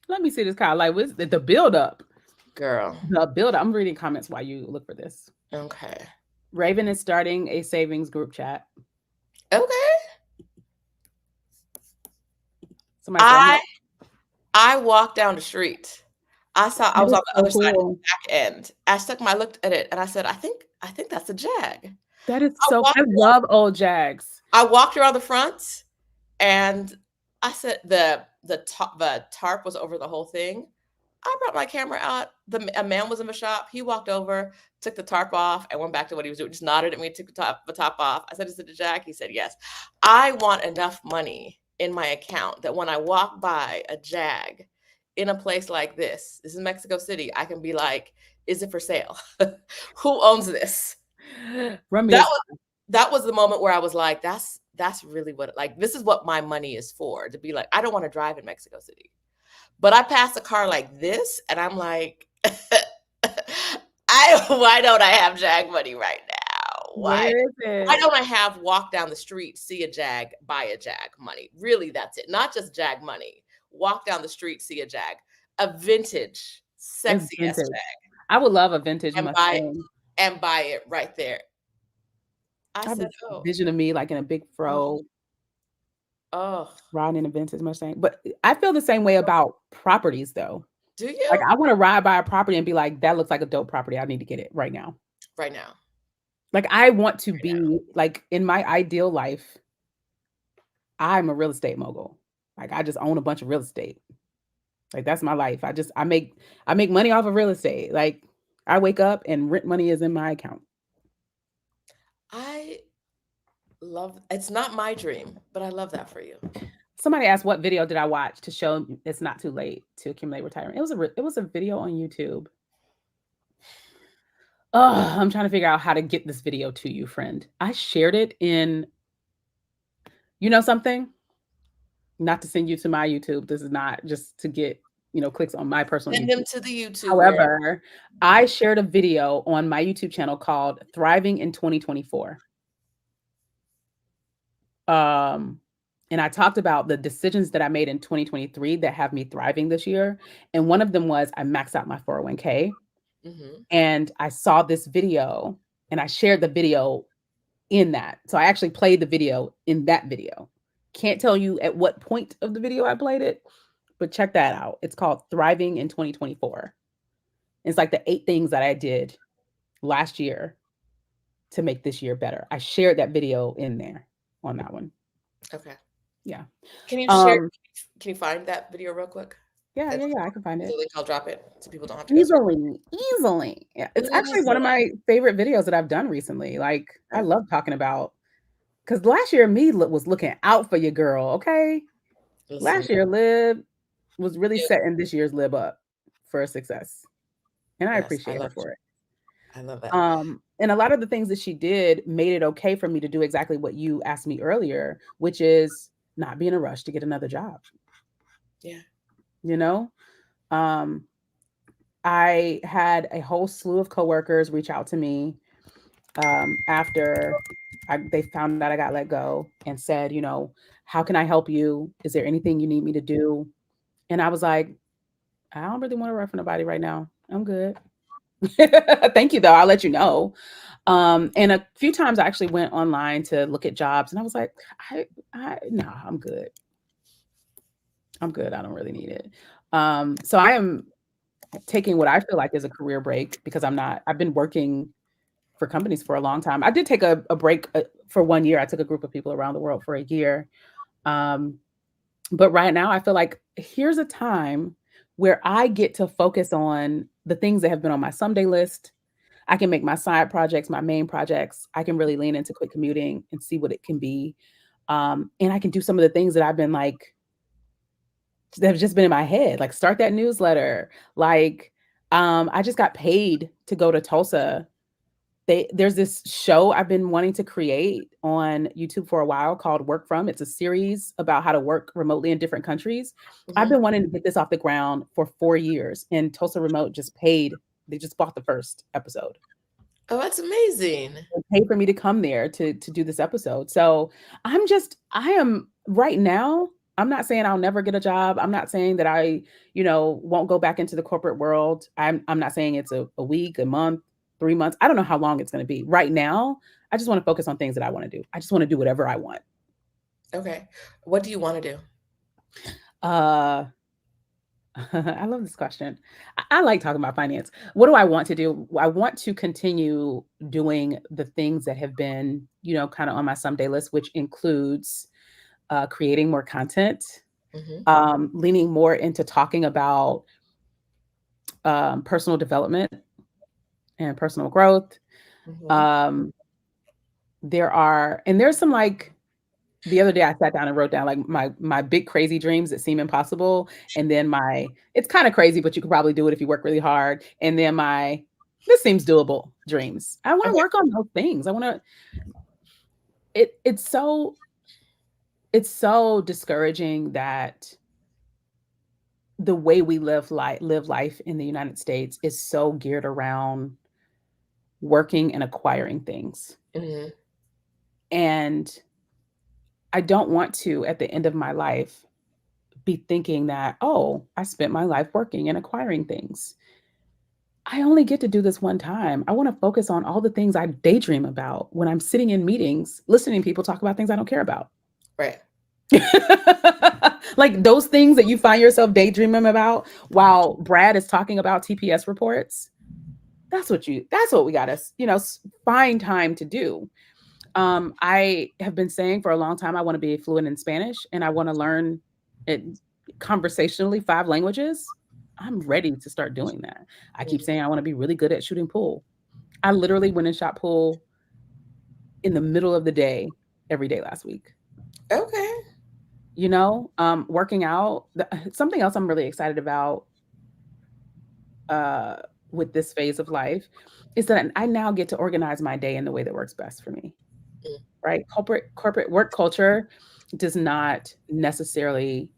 Let me see this car. Like, what's the build up? girl. The build up. I'm reading comments while you look for this. Okay. Raven is starting a savings group chat. Okay. Somebody said, I walked down the street. I that was is on the so other side of the cool. back end. I looked at it and I said, I think that's a Jag. That is I so, walked I love old Jags. I walked around the front and I said the tarp was over the whole thing. I brought my camera out. A man was in the shop. He walked over, took the tarp off, and went back to what he was doing. Just nodded at me, took the top off. I said, "Is it a Jack?" He said, "Yes." I want enough money in my account that when I walk by a Jag in a place like this is Mexico City, I can be like, "Is it for sale? Who owns this?" Run me That this. that was the moment where I was like, that's really what like this is what my money is for. To be like, I don't want to drive in Mexico City. But I pass a car like this and I'm like, why don't I have Jag money right now? Where is Why it? don't I have walk down the street, see a Jag, buy a Jag money? Really, that's it. Not just Jag money. Walk down the street, see a Jag, a vintage, It's sexy ass vintage. Jag, I would love a vintage and buy Mustang. it right there. I I have said, this oh, vision of me like in a big oh, fro oh. riding in a vintage Mustang. But I feel the same way about properties though. Do Like you? I want to ride by a property and be like, that looks like a dope property. I need to get it right now. Right now. Like I want to Right now. be like in my ideal life, I'm a real estate mogul. Like I just own a bunch of real estate. Like that's my life. I make money off of real estate. Like I wake up and rent money is in my account. I love it's not my dream, but I love that for you. Somebody asked what video did I watch to show it's not too late to accumulate retirement. It was a video on YouTube. Oh, I'm trying to figure out how to get this video to you, friend. I shared it in, you know something? Not to send you to my YouTube. This is not just to get, clicks on my personal Send YouTube. them to the YouTube where However, I shared a video on my YouTube channel called Thriving in 2024. And I talked about the decisions that I made in 2023 that have me thriving this year. And one of them was I maxed out my 401k. mm-hmm. And I saw this video and I shared the video in that. So I actually played the video in that video. Can't tell you at what point of the video I played it, but check that out. It's called Thriving in 2024. It's like the 8 things that I did last year to make this year better. I shared that video in there on that one. Okay. Yeah. Can you share can you find that video real quick? Yeah, I can find The it. link, I'll drop it so people don't have to go search. Easily. Yeah, it's actually one of my favorite videos that I've done recently. Like, I love talking about because last year me was looking out for your girl. Okay, Listen, last year Lib was really setting this year's Lib up for success, and I yes, appreciate her for it. I love that. And a lot of the things that she did made it okay for me to do exactly what you asked me earlier, which is not be in a rush to get another job. Yeah. You know, I had a whole slew of coworkers reach out to me after they found out I got let go and said, how can I help you? Is there anything you need me to do? And I was like, I don't really want to work for nobody right now. I'm good. Thank you, though. I'll let you know. And a few times I actually went online to look at jobs, and I was like, no, I'm good. I'm good. I don't really need it. So I am taking what I feel like is a career break because I've been working for companies for a long time. I did take a break for 1 year. I took a group of people around the world for a year. But right now I feel like here's a time where I get to focus on the things that have been on my someday list. I can make my side projects, my main projects. I can really lean into quit commuting and see what it can be. And I can do some of the things that I've been like, that have just been in my head, like start that newsletter. Like, I just got paid to go to Tulsa there's this show I've been wanting to create on YouTube for a while called Work From. It's a series about how to work remotely in different countries. I've Mhm. been wanting to get this off the ground for 4 years, and Tulsa Remote just paid. They just bought the first episode. Oh, that's amazing. They paid for me to come there to do this episode. So I am right now. I'm not saying I'll never get a job. I'm not saying that I, won't go back into the corporate world. I'm not saying it's a week, a month, 3 months. I don't know how long it's going to be. Right now, I just want to focus on things that I want to do. I just want to do whatever I want. Okay. What do you want to do? Uh I love this question. I like talking about finance. What do I want to do? I want to continue doing the things that have been, kind of on my someday list, which includes creating more content, Mhm. leaning more into talking about personal development and personal growth. Mhm. Um, there's some like the other day I sat down and wrote down like my big crazy dreams that seem impossible, and then my it's kind of crazy, but you could probably do it if you work really hard, and then my this seems doable dreams. I want to Okay. work on those things. I want to. It's so discouraging that the way we live life in the United States is so geared around working and acquiring things. Mhm. And I don't want to, at the end of my life, be thinking that, oh, I spent my life working and acquiring things. I only get to do this one time. I want to focus on all the things I daydream about when I'm sitting in meetings, listening to people talk about things I don't care about. Right. Like those things that you find yourself daydreaming about while Brad is talking about TPS reports. That's what we got to, find time to do. I have been saying for a long time I want to be fluent in Spanish and I want to learn it conversationally 5 languages. I'm ready to start doing that. I keep Mhm. saying I want to be really good at shooting pool. I literally went and shot pool in the middle of the day every day last week. Okay. Working out. Something else I'm really excited about uh, with this phase of life is that I now get to organize my day in the way that works best for me. Mm. Right? Corporate work culture does not necessarily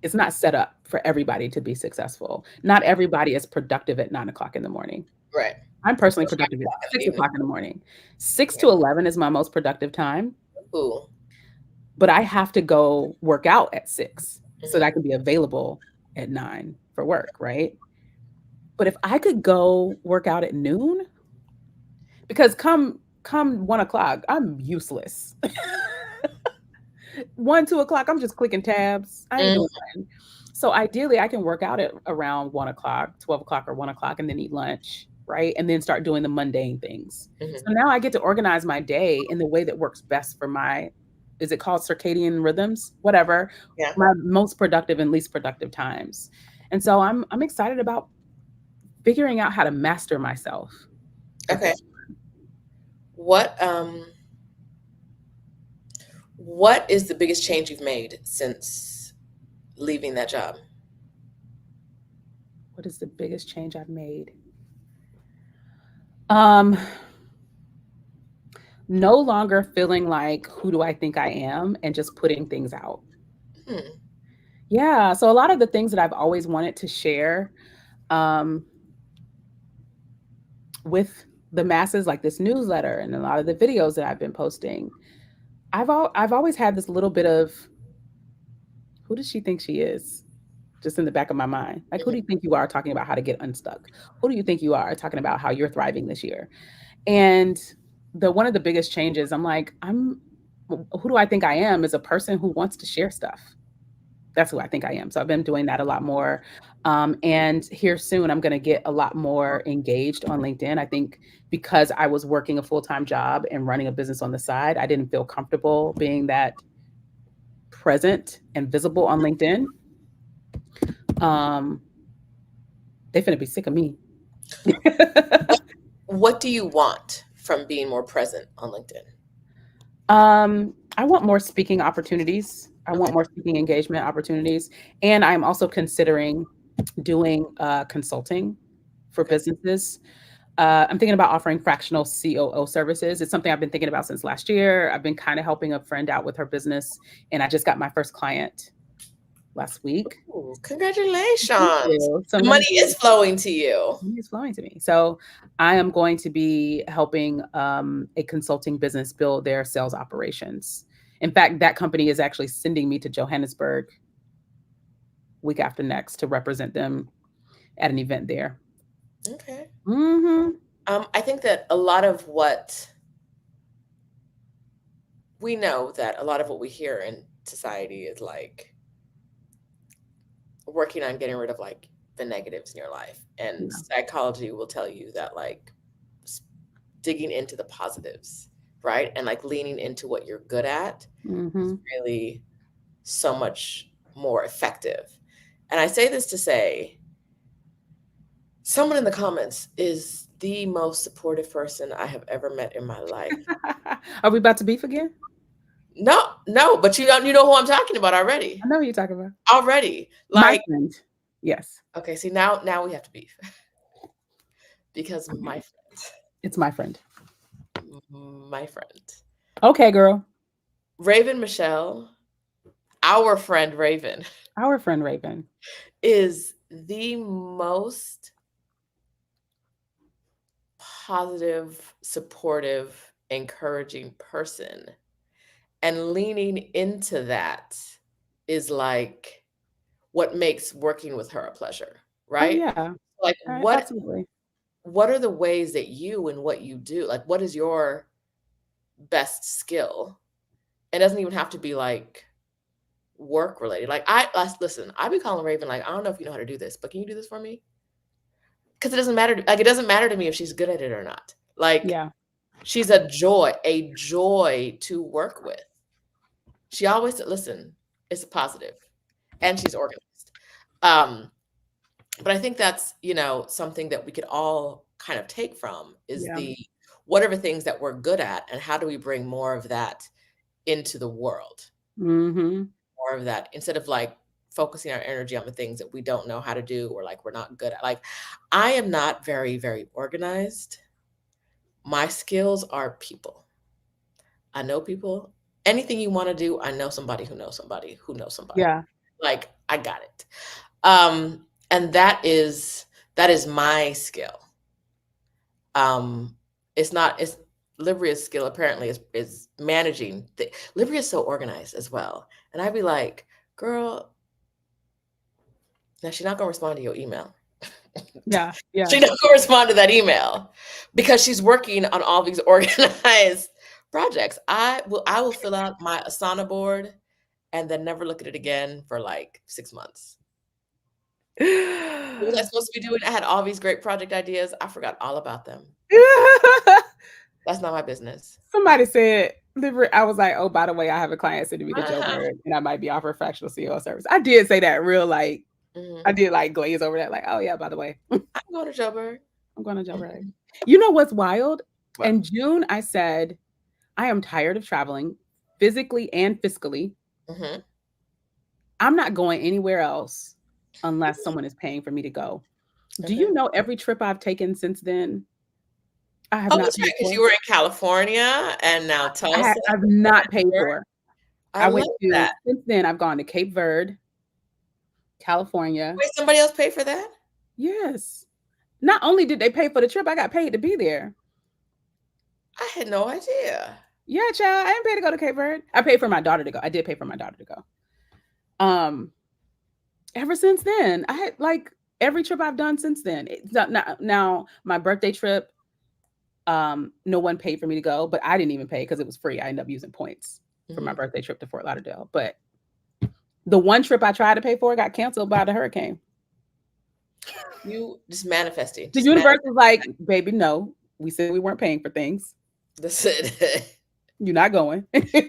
it's not set up for everybody to be successful. Not everybody is productive at 9 o'clock in the morning. Right. I'm personally Or productive at 5 o'clock in the six evening. o'clock in the morning. Six Right. to 11 is my most productive time, Ooh. but I have to go work out at 6 so that I Mhm. can be available at 9 for work, right? But if I could go work out at noon, because come 1 o'clock, I'm useless. 1, 2 o'clock, I'm just clicking tabs. I ain't doing Mm. nothing. So ideally, I can work out at around 1 o'clock, 12 o'clock, or 1 o'clock, and then eat lunch, right? And then start doing the mundane things. Mhm. So now I get to organize my day in the way that works best for is it called circadian rhythms? Whatever, Yeah. my most productive and least productive times. And so I'm excited about figuring out how to master myself at Okay. this. What what is the biggest change you've made since leaving that job? What is the biggest change I've made? Um, no longer feeling like, who do I think I am? And just putting things out. Hmm. Yeah. So a lot of the things that I've always wanted to share um, with the masses, like this newsletter and a lot of the videos that I've been posting, I've always had this little bit of, who does she think she is? Just in the back of my mind. Like, who Mhm. do you think you are talking about how to get unstuck? Who do you think you are talking about how you're thriving this year? And the one of the biggest changes, who do I think I am is a person who wants to share stuff. That's who I think I am. So I've been doing that a lot more. And here soon, I'm going to get a lot more engaged on LinkedIn. I think because I was working a full-time job and running a business on the side, I didn't feel comfortable being that present and visible on LinkedIn. Um, they finna be sick of me. What what do you want from being more present on LinkedIn? I want more speaking opportunities. I Okay. want more speaking engagement opportunities. And I'm also considering doing consulting for Okay. businesses. I'm thinking about offering fractional COO services. It's something I've been thinking about since last year. I've been kind of helping a friend out with her business, and I just got my first client last week. Ooh, Thank congratulations. you. So I'm The going money to is be flowing to you. money is flowing to me. So I am going to be helping a consulting business build their sales operations. In fact, that company is actually sending me to Johannesburg week after next to represent them at an event there. Okay. Hmm. I think that a lot of what we know that a lot of what we hear in society is like working on getting rid of like the negatives in your life. And Yeah. psychology will tell you that like digging into the positives, right? And like leaning into what you're good at is Hmm. really so much more effective. And I say this to say, someone in the comments is the most supportive person I have ever met in my life. Are we about to beef again? No, no, but you know who I'm talking about already. I know who you're talking about. Already. My Like, friend. Yes. okay, see now we have to beef because It's my friend. my friend. Okay, girl. Raven Michelle, our friend Raven, Our friend Raven. is the most positive, supportive, encouraging person. And leaning into that is like what makes working with her a pleasure, Oh right? yeah. Like Absolutely. what are the ways that you and what you do, like what is your best skill? It doesn't even have to be like work related. Like listen, I be calling Raven like, I don't know if you know how to do this, but can you do this for me? Because it doesn't matter. Like it doesn't matter to me if she's good at it or not. Like Yeah. she's a joy to work with. She always said, listen, it's a positive, and she's organized. Um, but I think that's something that we could all kind of take from is Yeah. the whatever things that we're good at, and how do we bring more of that into the world? Hmm. More of that instead of like focusing our energy on the things that we don't know how to do or like we're not good at. Like I am not very, very organized. My skills are people. I know people. Anything you want to do, I know somebody who knows somebody who knows somebody. Yeah. Like I got it. And that is my skill. Um, it's not it's Libria's skill apparently is managing. Libria is so organized as well. And I'd be like, girl, now she's not gonna respond to your email. Yeah. Yeah. She's not gonna respond to that email because she's working on all these organized projects. I will fill out my Asana board and then never look at it again for like 6 months. What was I supposed to be doing? I had all these great project ideas. I forgot all about them. That's not my business. Somebody said, I was like, oh, by the way, I have a client sending me to Joe Uh-huh. Bird and I might be offering fractional CEO service. I did say that real like, I Mhm. did like glaze over that, like, oh yeah, by the way, I'm going to Joburg. I'm going to Joe Bird. Mhm. You know what's wild? Well, In June, I said, I am tired of traveling physically and fiscally. mhm. I'm not going anywhere else unless someone is paying for me to go. Do Okay. you know every trip I've taken since then, I have Oh, not that's right, paid because for? you were in California and now Tulsa. I've not paid Denver. for. I I love went to that. since then, I've gone to Cape Verde, California. Wait, somebody else paid for that? Yes. Not only did they pay for the trip, I got paid to be there. I had no idea. Yeah, child. I didn't pay to go to Cape Verde. I paid for my daughter to go. I did pay for my daughter to go. Um, Ever since then, I had like every trip I've done since then. It's not now my birthday trip. No one paid for me to go, but I didn't even pay because it was free. I ended up using points for my Mhm. birthday trip to Fort Lauderdale. But the one trip I tried to pay for got canceled by the hurricane. You just manifesting, The just universe was like, baby, no. We said we weren't paying for things. that's it. You're not going. You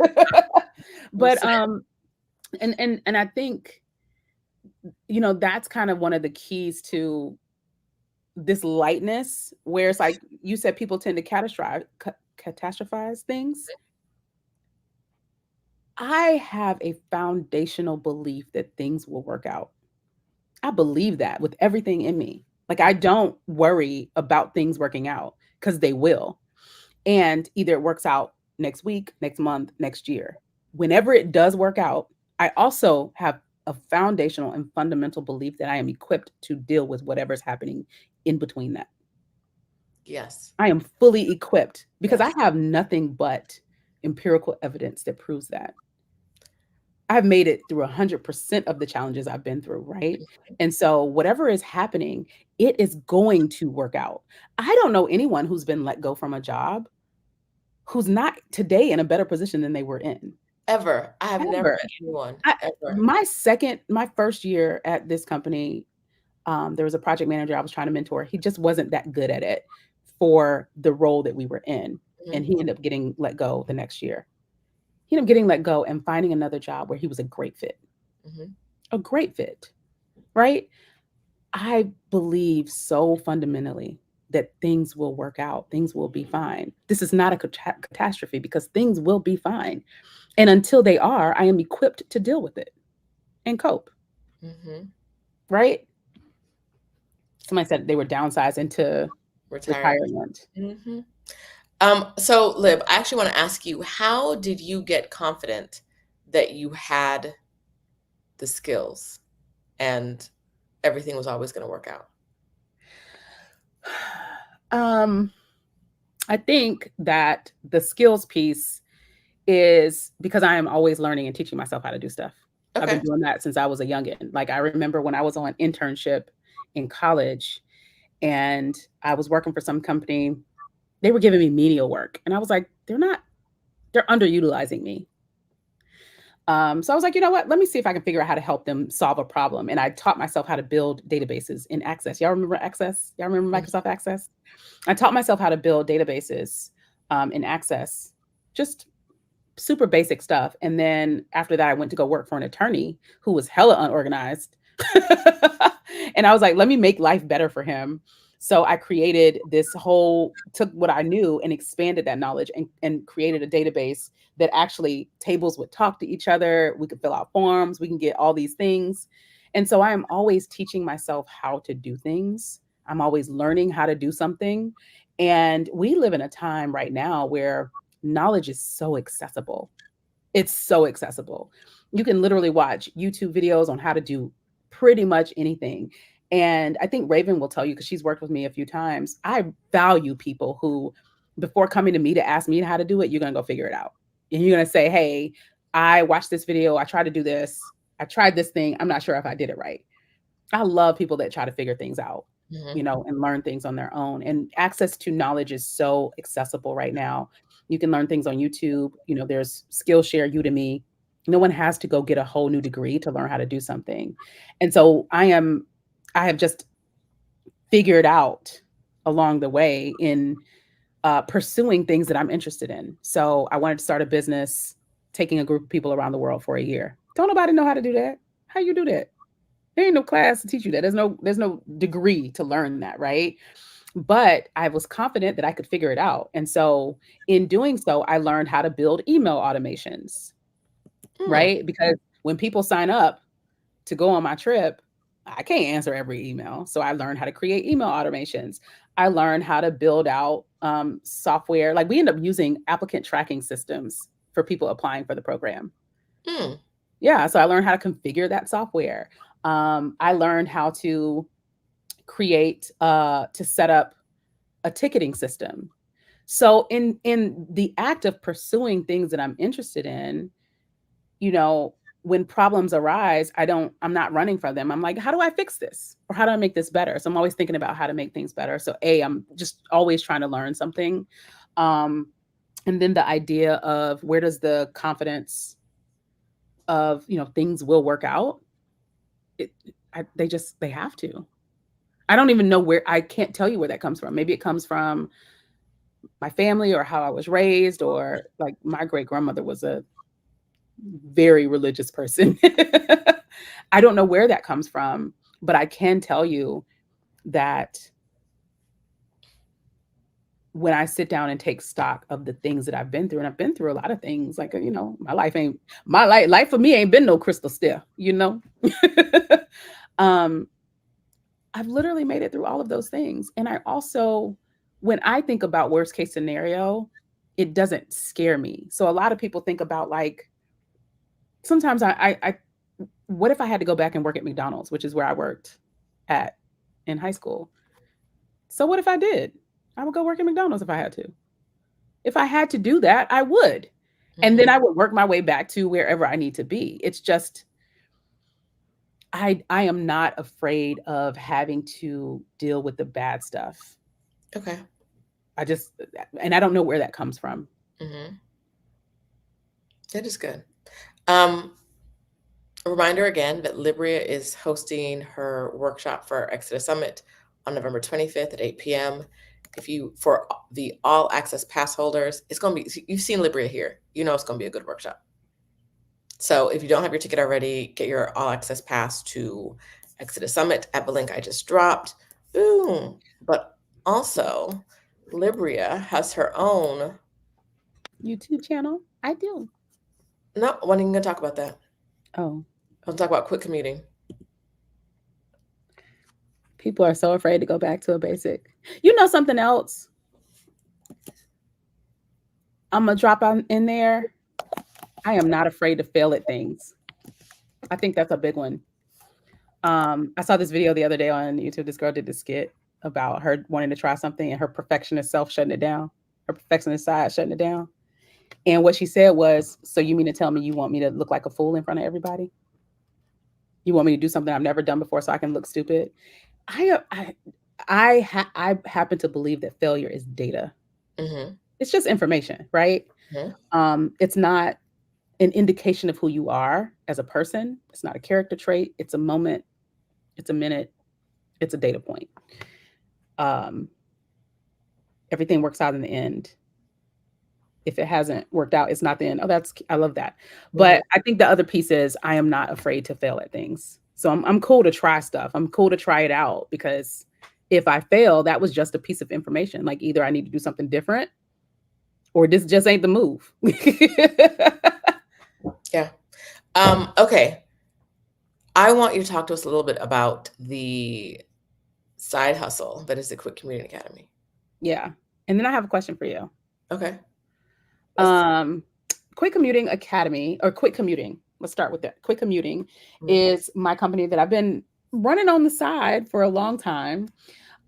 But said and I think that's kind of one of the keys to this lightness where it's like you said people tend to catastrophize things. I have a foundational belief that things will work out. I believe that with everything in me. Like, I don't worry about things working out because they will. And either it works out next week, next month, next year. Whenever it does work out, I also have a foundational and fundamental belief that I am equipped to deal with whatever's happening in between that. Yes. I am fully equipped because I Yes. have nothing but empirical evidence that proves that. I've made it through 100% of the challenges I've been through, right? And so whatever is happening, it is going to work out. I don't know anyone who's been let go from a job who's not today in a better position than they were in. Ever. I have never Ever. met anyone I ever. my first year at this company, there was a project manager I was trying to mentor. He just wasn't that good at it for the role that we were in, and Mhm, he ended up getting let go the next year. He ended up getting let go and finding another job where he was a great fit. mhm, A great fit, right? I believe so fundamentally that things will work out, things will be fine. This is not a catastrophe because things will be fine. And until they are, I am equipped to deal with it and cope, mhm. right? Somebody said they were downsized into Retiring. retirement. Mhm. So Lib, I actually want to ask you, how did you get confident that you had the skills and everything was always going to work out? Um, I think that the skills piece is because I am always learning and teaching myself how to do stuff. I've been Okay. doing that since I was a youngin. Like, I remember when I was on internship in college and I was working for some company, they were giving me menial work. And I was like, they're underutilizing me. So I was like, you know what? Let me see if I can figure out how to help them solve a problem. And I taught myself how to build databases in Access. Y'all remember Access? Y'all remember Mhm. Microsoft Access? I taught myself how to build databases in Access, just super basic stuff. And then after that, I went to go work for an attorney who was hella unorganized. And I was like, let me make life better for him. So I created this whole, took what I knew and expanded that knowledge and created a database that actually tables would talk to each other. We could fill out forms, we can get all these things. And so I am always teaching myself how to do things. I'm always learning how to do something. And we live in a time right now where knowledge is so accessible. It's so accessible. You can literally watch YouTube videos on how to do pretty much anything. And I think Raven will tell you because she's worked with me a few times. I value people who, before coming to me to ask me how to do it, you're going to go figure it out. And you're going to say, hey, I watched this video. I tried to do this. I tried this thing. I'm not sure if I did it right. I love people that try to figure things out, Mhm. and learn things on their own. And access to knowledge is so accessible right now. You can learn things on YouTube. There's Skillshare, Udemy. No one has to go get a whole new degree to learn how to do something. And so I have just figured out along the way in pursuing things that I'm interested in. So I wanted to start a business, taking a group of people around the world for a year. Don't nobody know how to do that. How you do that? There ain't no class to teach you that. There's no degree to learn that, right? But I was confident that I could figure it out. And so in doing so, I learned how to build email automations, Mm, right? Because when people sign up to go on my trip, I can't answer every email. So I learned how to create email automations. I learned how to build out software. Like, we end up using applicant tracking systems for people applying for the program. mm, Yeah, so I learned how to configure that software. I learned how to to set up a ticketing system. So in the act of pursuing things that I'm interested in, you know, when problems arise, I'm not running from them. I'm like, how do I fix this? Or how do I make this better? So I'm always thinking about how to make things better. So I'm just always trying to learn something. Um, and then the idea of where does the confidence of, things will work out? It, they have to. I don't even know where. I can't tell you where that comes from. Maybe it comes from my family or how I was raised, or like my great grandmother was a very religious person. I don't know where that comes from, but I can tell you that when I sit down and take stock of the things that I've been through, and I've been through a lot of things, like, my life for me ain't been no crystal stair. um, I've literally made it through all of those things. And I also, when I think about worst case scenario, it doesn't scare me. So a lot of people think about like, sometimes what if I had to go back and work at McDonald's, which is where I worked at in high school? So what if I did? I would go work at McDonald's if I had to. If I had to do that, I would. And then Mhm. I would work my way back to wherever I need to be. It's just I am not afraid of having to deal with the bad stuff. Okay. I just and I don't know where that comes from. Mhm. That is good. Um, a reminder again that Libria is hosting her workshop for Exodus Summit on November 25th at 8 p.m. If you, for the all access pass holders, it's going to be, you've seen Libria here. You know it's going to be a good workshop. So if you don't have your ticket already, get your all access pass to Exodus Summit at the link I just dropped. Boom. But also, Libria has her own. YouTube channel? I do. No, when are you going to talk about that? Oh, I'll talk about quick commuting. people are so afraid to go back to a basic. You know something else? I'm gonna drop on in there. I am not afraid to fail at things. I think that's a big one. I saw this video the other day on YouTube. This girl did this skit about her wanting to try something and her perfectionist self shutting it down, her perfectionist side shutting it down. And what she said was, "So you mean to tell me you want me to look like a fool in front of everybody? You want me to do something I've never done before so I can look stupid?" I I I happen to believe that failure is data. Mm-hmm. It's just information, right? Mm-hmm. It's not an indication of who you are as a person. It's not a character trait. It's a moment. It's a minute. It's a data point. Um, Everything works out in the end. If it hasn't worked out, it's not the end. Oh, that's I love that. Mm-hmm. But I think the other piece is I am not afraid to fail at things. So I'm cool to try stuff. I'm cool to try it out because if I fail, that was just a piece of information. Like either I need to do something different or this just ain't the move. Yeah. Okay. I want you to talk to us a little bit about the side hustle that is the Quick Commuting Academy. Yeah. And then I have a question for you. Okay. Um, Quick Commuting Academy or Quick Commuting. Let's start with that. Quick Commuting is my company that I've been running on the side for a long time.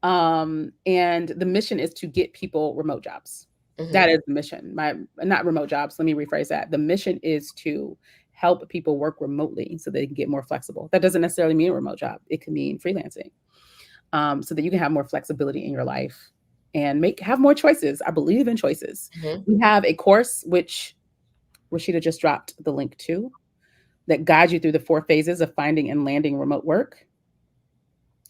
And the mission is to get people remote jobs. Mm-hmm. That is the mission. My not remote jobs. Let me rephrase that. The mission is to help people work remotely so they can get more flexible. That doesn't necessarily mean a remote job. It can mean freelancing, so that you can have more flexibility in your life and have more choices. I believe in choices. Mm-hmm. We have a course which Rashida just dropped the link to that guides you through the 4 phases of finding and landing remote work.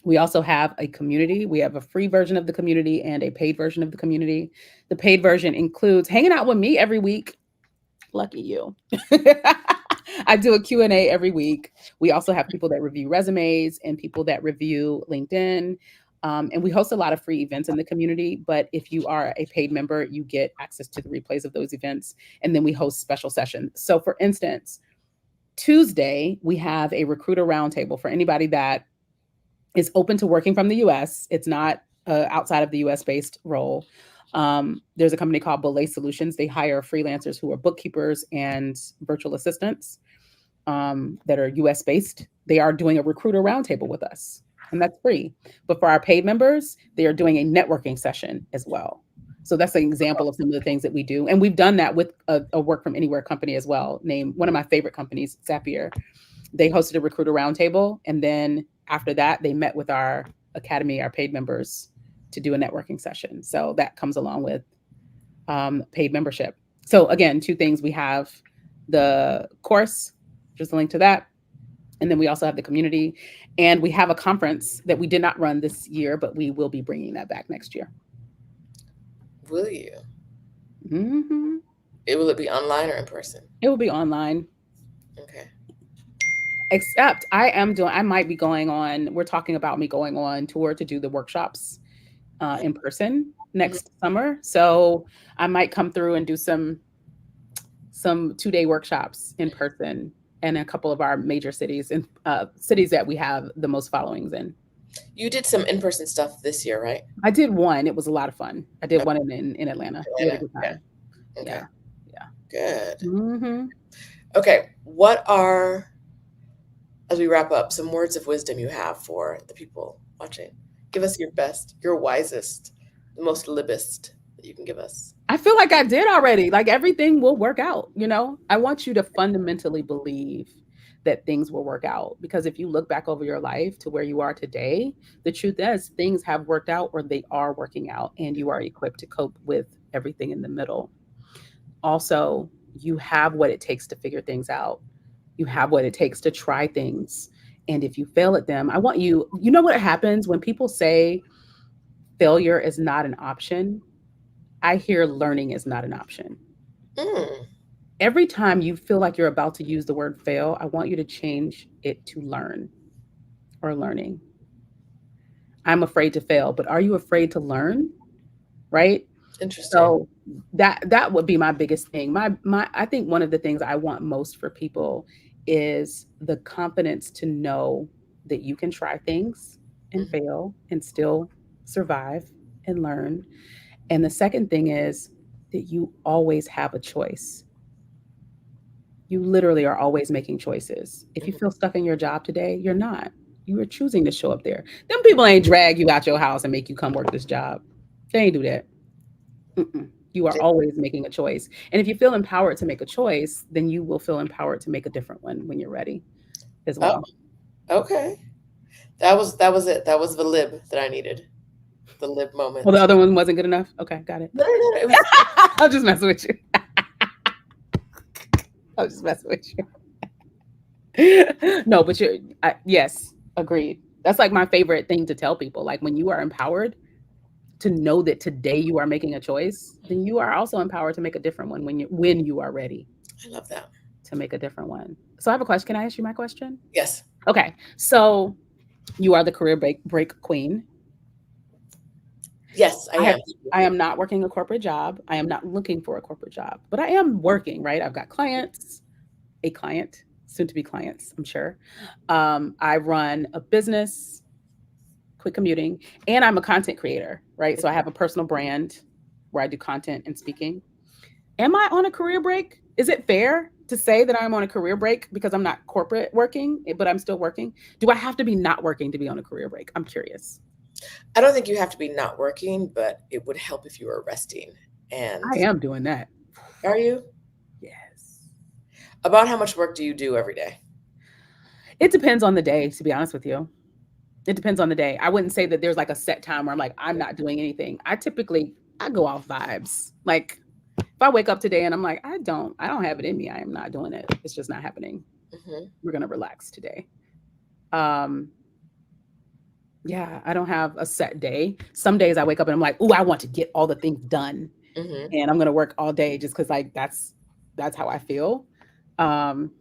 We also have a community. We have a free version of the community and a paid version of the community. The paid version includes hanging out with me every week. Lucky you. I do a Q&A every week. We also have people that review resumes and people that review LinkedIn. And we host a lot of free events in the community. But if you are a paid member, you get access to the replays of those events. And then we host special sessions. So for instance, Tuesday, we have a recruiter roundtable for anybody that is open to working from the US. It's not outside of the US based role. There's a company called Belay Solutions. They hire freelancers who are bookkeepers and virtual assistants that are US based. They are doing a recruiter roundtable with us, and that's free. But for our paid members, they are doing a networking session as well. So that's an example of some of the things that we do. And we've done that with a work from anywhere company as well, named one of my favorite companies, Zapier. They hosted a recruiter roundtable. And then after that, they met with our academy, our paid members, to do a networking session. So that comes along with paid membership. So again, 2 things. We have the course, just a link to that. And then we also have the community. And we have a conference that we did not run this year, but we will be bringing that back next year. Will you? Mm-hmm. Will it be online or in person? It will be online. Okay. Except I might be going on, we're talking about me going on tour to do the workshops in person next summer. So I might come through and do some 2-day workshops in person in a couple of our major cities and cities that we have the most followings in. You did some in-person stuff this year, right? I did one. It was a lot of fun. I did Okay, one in Atlanta. We had a Atlanta. good Yeah. time. Okay. Yeah. Yeah. Good. Hmm. Okay. What are, as we wrap up, some words of wisdom you have for the people watching? Give us your best, your wisest, the most libest that you can give us. I feel like I did already. Like everything will work out, you know? I want you to fundamentally believe that things will work out because if you look back over your life to where you are today, the truth is things have worked out or they are working out and you are equipped to cope with everything in the middle. Also, you have what it takes to figure things out. You have what it takes to try things. And if you fail at them, I want you, you know what happens when people say failure is not an option? I hear learning is not an option. Mm, Every time you feel like you're about to use the word fail, I want you to change it to learn or learning. I'm afraid to fail, but are you afraid to learn? Right? interesting. So that would be my biggest thing. My I think one of the things I want most for people is the confidence to know that you can try things and Mhm, fail and still survive and learn. And the second thing is that you always have a choice. You literally are always making choices. If you mhm. feel stuck in your job today, you're not. You are choosing to show up there. Them people ain't drag you out your house and make you come work this job. They ain't do that. Mm-mm. You are always making a choice. And if you feel empowered to make a choice, then you will feel empowered to make a different one when you're ready as Oh, well. okay. That was it. That was the lib that I needed. The lib Well, the moment. other one wasn't good enough. Okay, got it. No, no, no, no. It was I'll just mess with you. I'll just mess with you. No, but yes, agreed. That's like my favorite thing to tell people. Like when you are empowered, to know that today you are making a choice, then you are also empowered to make a different one when you are ready I love that. to make a different one. So I have a question. Can I ask you my question? Yes. Okay. So you are the career break queen. Yes, I I have am. I am not working a corporate job. I am not looking for a corporate job, but I am working, right? I've got clients, a client, soon to be clients, I'm sure. I run a business, quick commuting, and I'm a content creator, right? So I have a personal brand where I do content and speaking. Am I on a career break? Is it fair to say that I'm on a career break because I'm not corporate working, but I'm still working? Do I have to be not working to be on a career break? I'm curious. I don't think you have to be not working, but it would help if you were resting. And I am doing that. are you? Yes. About how much work do you do every day? It depends on the day, to be honest with you. It depends on the day. I wouldn't say that there's like a set time where I'm like, I'm not doing anything. I go off vibes. Like if I wake up today and I'm like, I don't have it in me. I am not doing it. It's just not happening. Hmm. We're gonna relax today. Um, yeah, I don't have a set day. Some days I wake up and I'm like, oh, I want to get all the things done. Hmm. And I'm gonna work all day just because like that's how I feel. Um,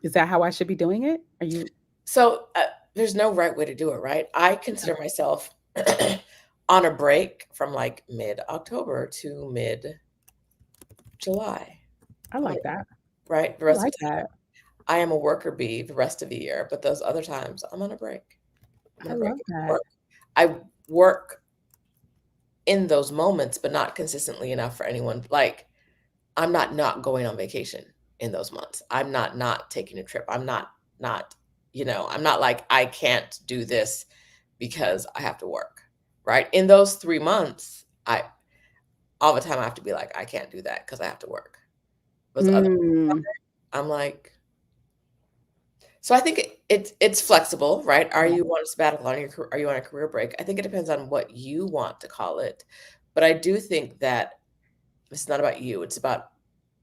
is that how I should be doing it? Are you So there's no right way to do it, right? I consider myself on a break from like mid October to mid July. I I'm on a like break, that. right? The I rest of like the time, that. I am a worker bee the rest of the year, but those other times I'm on a break. I'm on I a break. love that. Work. I work in those moments, but not consistently enough for anyone. Like I'm not going on vacation in those months. I'm not taking a trip. I'm not, I'm not like I can't do this because I have to work. Right? In those 3 months, I all the time I have to be like I can't do that because I have to work. But other Mm, I'm like so I think it's flexible, right? Are yeah, you on a sabbatical? Are you on a career break? I think it depends on what you want to call it. But I do think that it's not about you, it's about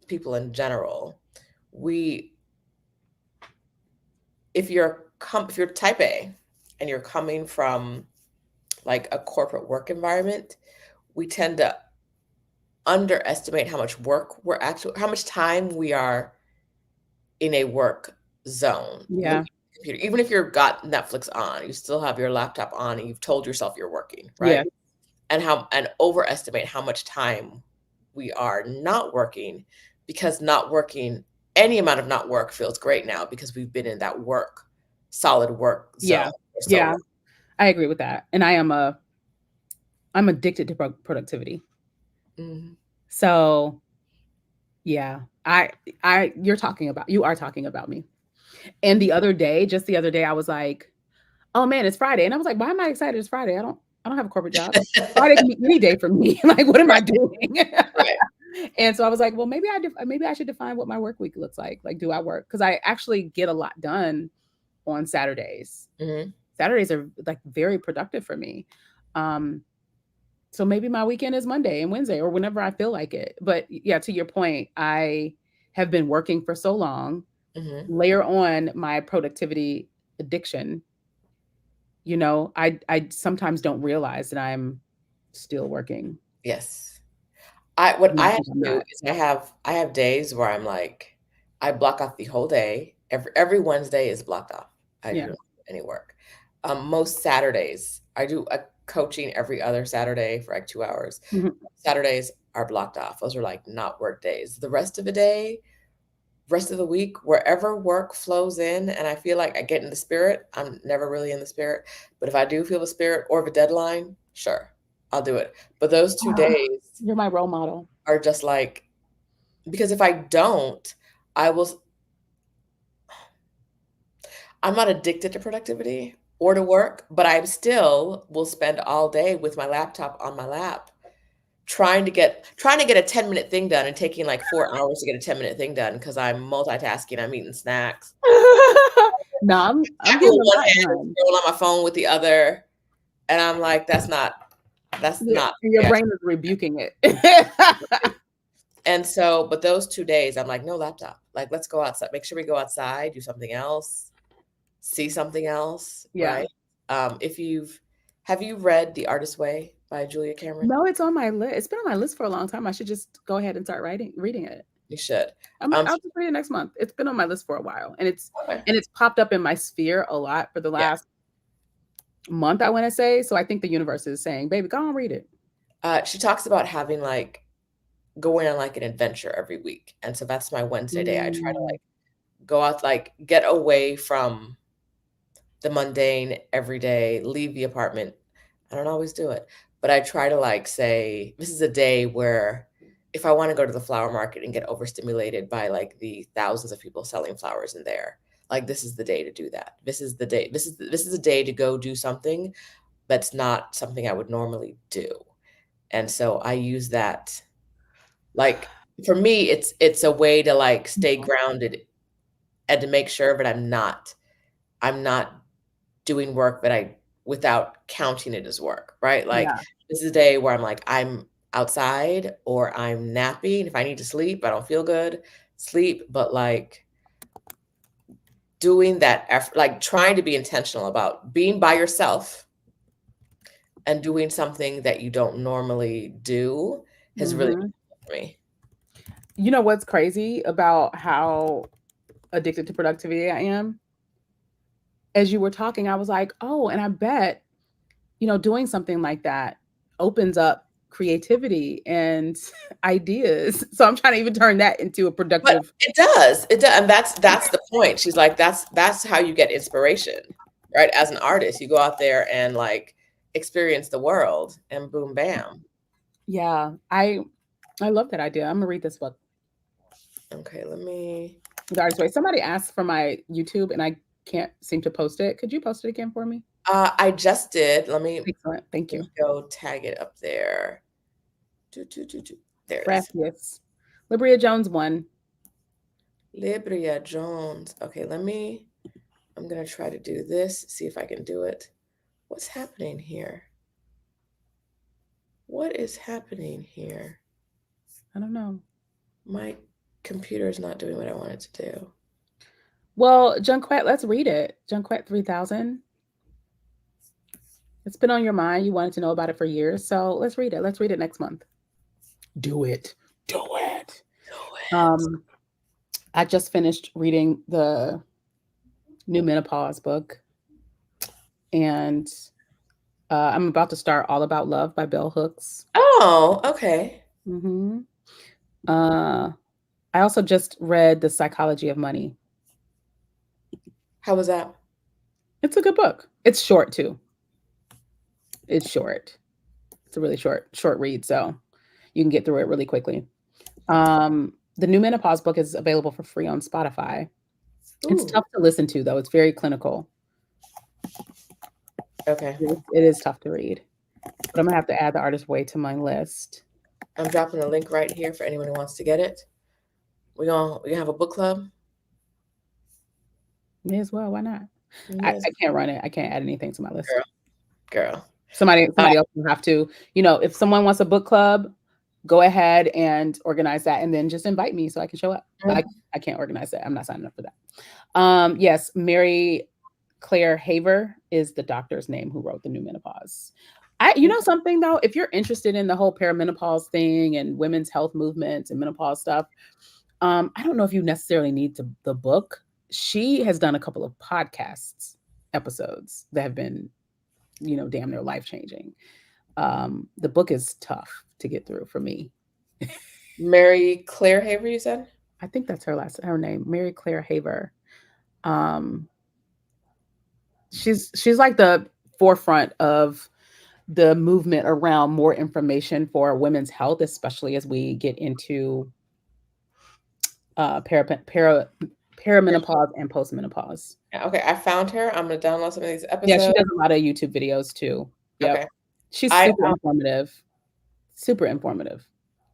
people in general. We if you're type A and you're coming from like a corporate work environment, we tend to underestimate how much time we are in a work zone looking yeah, at the computer. Even if you've got Netflix on, you still have your laptop on and you've told yourself you're working, right? yeah, And overestimate how much time we are not working because not working any amount of not work feels great now because we've been in that solid work yeah, zone. for so Yeah, long. I agree with that. And I'm addicted to productivity. Mhm. So yeah, you are talking about me. And just the other day, I was like, oh man, it's Friday. And I was like, why am I excited? It's Friday. I don't have a corporate job. Friday can be any day for me. Like, what am I Right, doing? right. And so I was like, well, maybe I should define what my work week looks like. Like, do I work? Because I actually get a lot done on Saturdays. Mhm, Saturdays are like very productive for me. Um, so maybe my weekend is Monday and Wednesday or whenever I feel like it. But yeah, to your point, I have been working for so long. mhm. Layer on my productivity addiction, I sometimes don't realize that I'm still working Yes. What when I I have think to I'm do not. is I have days where I'm like, I block off the whole day. Every Wednesday is blocked off. I do Yeah. not do any work. Most Saturdays, I do a coaching every other Saturday for like 2 hours. Mhm. Saturdays are blocked off. Those are like not work days. The rest of the day, rest of the week, wherever work flows in and I feel like I get in the spirit, I'm never really in the spirit. But if I do feel the spirit or the deadline, sure, I'll do it. But those two Ah, days you're my role model. are just like, because if I don't, I will, I'm not addicted to productivity or to work, but I still will spend all day with my laptop on my lap trying to get a 10-minute thing done and taking like 4 hours to get a 10-minute thing done because I'm multitasking, I'm eating snacks. No, I'm Apple getting with a one lot hand, done. scroll on my phone with the other, and I'm like, that's Yeah, not and your the way I brain is rebuking it. should. And so, but those 2 days, I'm like, "No laptop. Like, let's go outside. Make sure we go outside, do something else, see something else," Yeah. right? If you've Have you read The Artist's Way by Julia Cameron? No, it's on my list. It's been on my list for a long time. I should just go ahead and start reading it. You should. I'll just read it next month. It's been on my list for a while, and Okay. it's popped up in my sphere a lot for the Yeah. last month, I want to say. So I think the universe is saying, "Baby, go on read it." She talks about having, like, going on, like, an adventure every week, and so that's my Wednesday day. I try to, Mm, like, go out, like, get away from the mundane every day, leave the apartment. I don't always do it, but I try to like say, this is a day where if I want to go to the flower market and get overstimulated by like the thousands of people selling flowers in there, like this is the day to do that. This is the day. This is a day to go do something that's not something I would normally do. And so I use that like for me it's a way to like stay grounded and to make sure that I'm not doing work that I without counting it as work, right? Like, yeah. this is a day where I'm like, I'm outside or I'm napping. If I need to sleep, I don't feel good, sleep, but like doing that effort, like trying to be intentional about being by yourself and doing something that you don't normally do has really Hmm. been for me. You know what's crazy about how addicted to productivity I am? As you were talking, I was like, oh, and I bet, doing something like that opens up creativity and ideas. So I'm trying to even turn that into a But productive. it does, and that's the point. She's like, that's how you get inspiration, right? As an artist, you go out there and like experience the world, and boom, bam. Yeah, I love that idea. I'm gonna read this book. Okay, let me. The Artist Way. Somebody asked for my YouTube and I can't seem to post it. Could you post it again for me? I just did. Excellent. Thank Let you. me go tag it up there. Do. There it is. Gracias. Libryia Jones won. Libryia Jones. Okay, let me. I'm gonna try to do this. See if I can do it. What's happening here? What is happening here? I don't know. My computer is not doing what I want it to do. Well, Junquette, let's read it. Junquette 3000. It's been on your mind. You wanted to know about it for years. So let's read it. Let's read it next month. Do it. Do it. Do it. Um, I just finished reading the new menopause book, and I'm about to start All About Love by Bell Hooks. Oh, okay. Hmm. Uh, I also just read The Psychology of Money. How was that? It's a good book. It's short too. It's short. It's a really short read, so you can get through it really quickly. The new menopause book is available for free on Spotify. It's Ooh, tough to listen to though. It's very clinical. okay. It is tough to read. But I'm gonna have to add the artist way to my list. I'm dropping a link right here for anyone who wants to get it. We gonna have a book club. May as well. Why not? Yes, I can't run it. I can't add anything to my list. girl, girl. Somebody else will have to. If someone wants a book club, go ahead and organize that, and then just invite me so I can show up. But I can't organize that. I'm not signing up for that. Yes, Mary Claire Haver is the doctor's name who wrote the new menopause. You know something though, if you're interested in the whole perimenopause thing and women's health movements and menopause stuff, I don't know if you necessarily need the book. She has done a couple of podcasts episodes that have been, damn near life changing. The book is tough to get through for me. Mary Claire Haver, you said? I think that's her name, Mary Claire Haver. Um, she's like the forefront of the movement around more information for women's health, especially as we get into perimenopause and postmenopause. Yeah, okay, I found her. I'm gonna download some of these Yeah, she episodes. does a lot of YouTube videos too. Yep. Okay. She's I super informative. Super informative.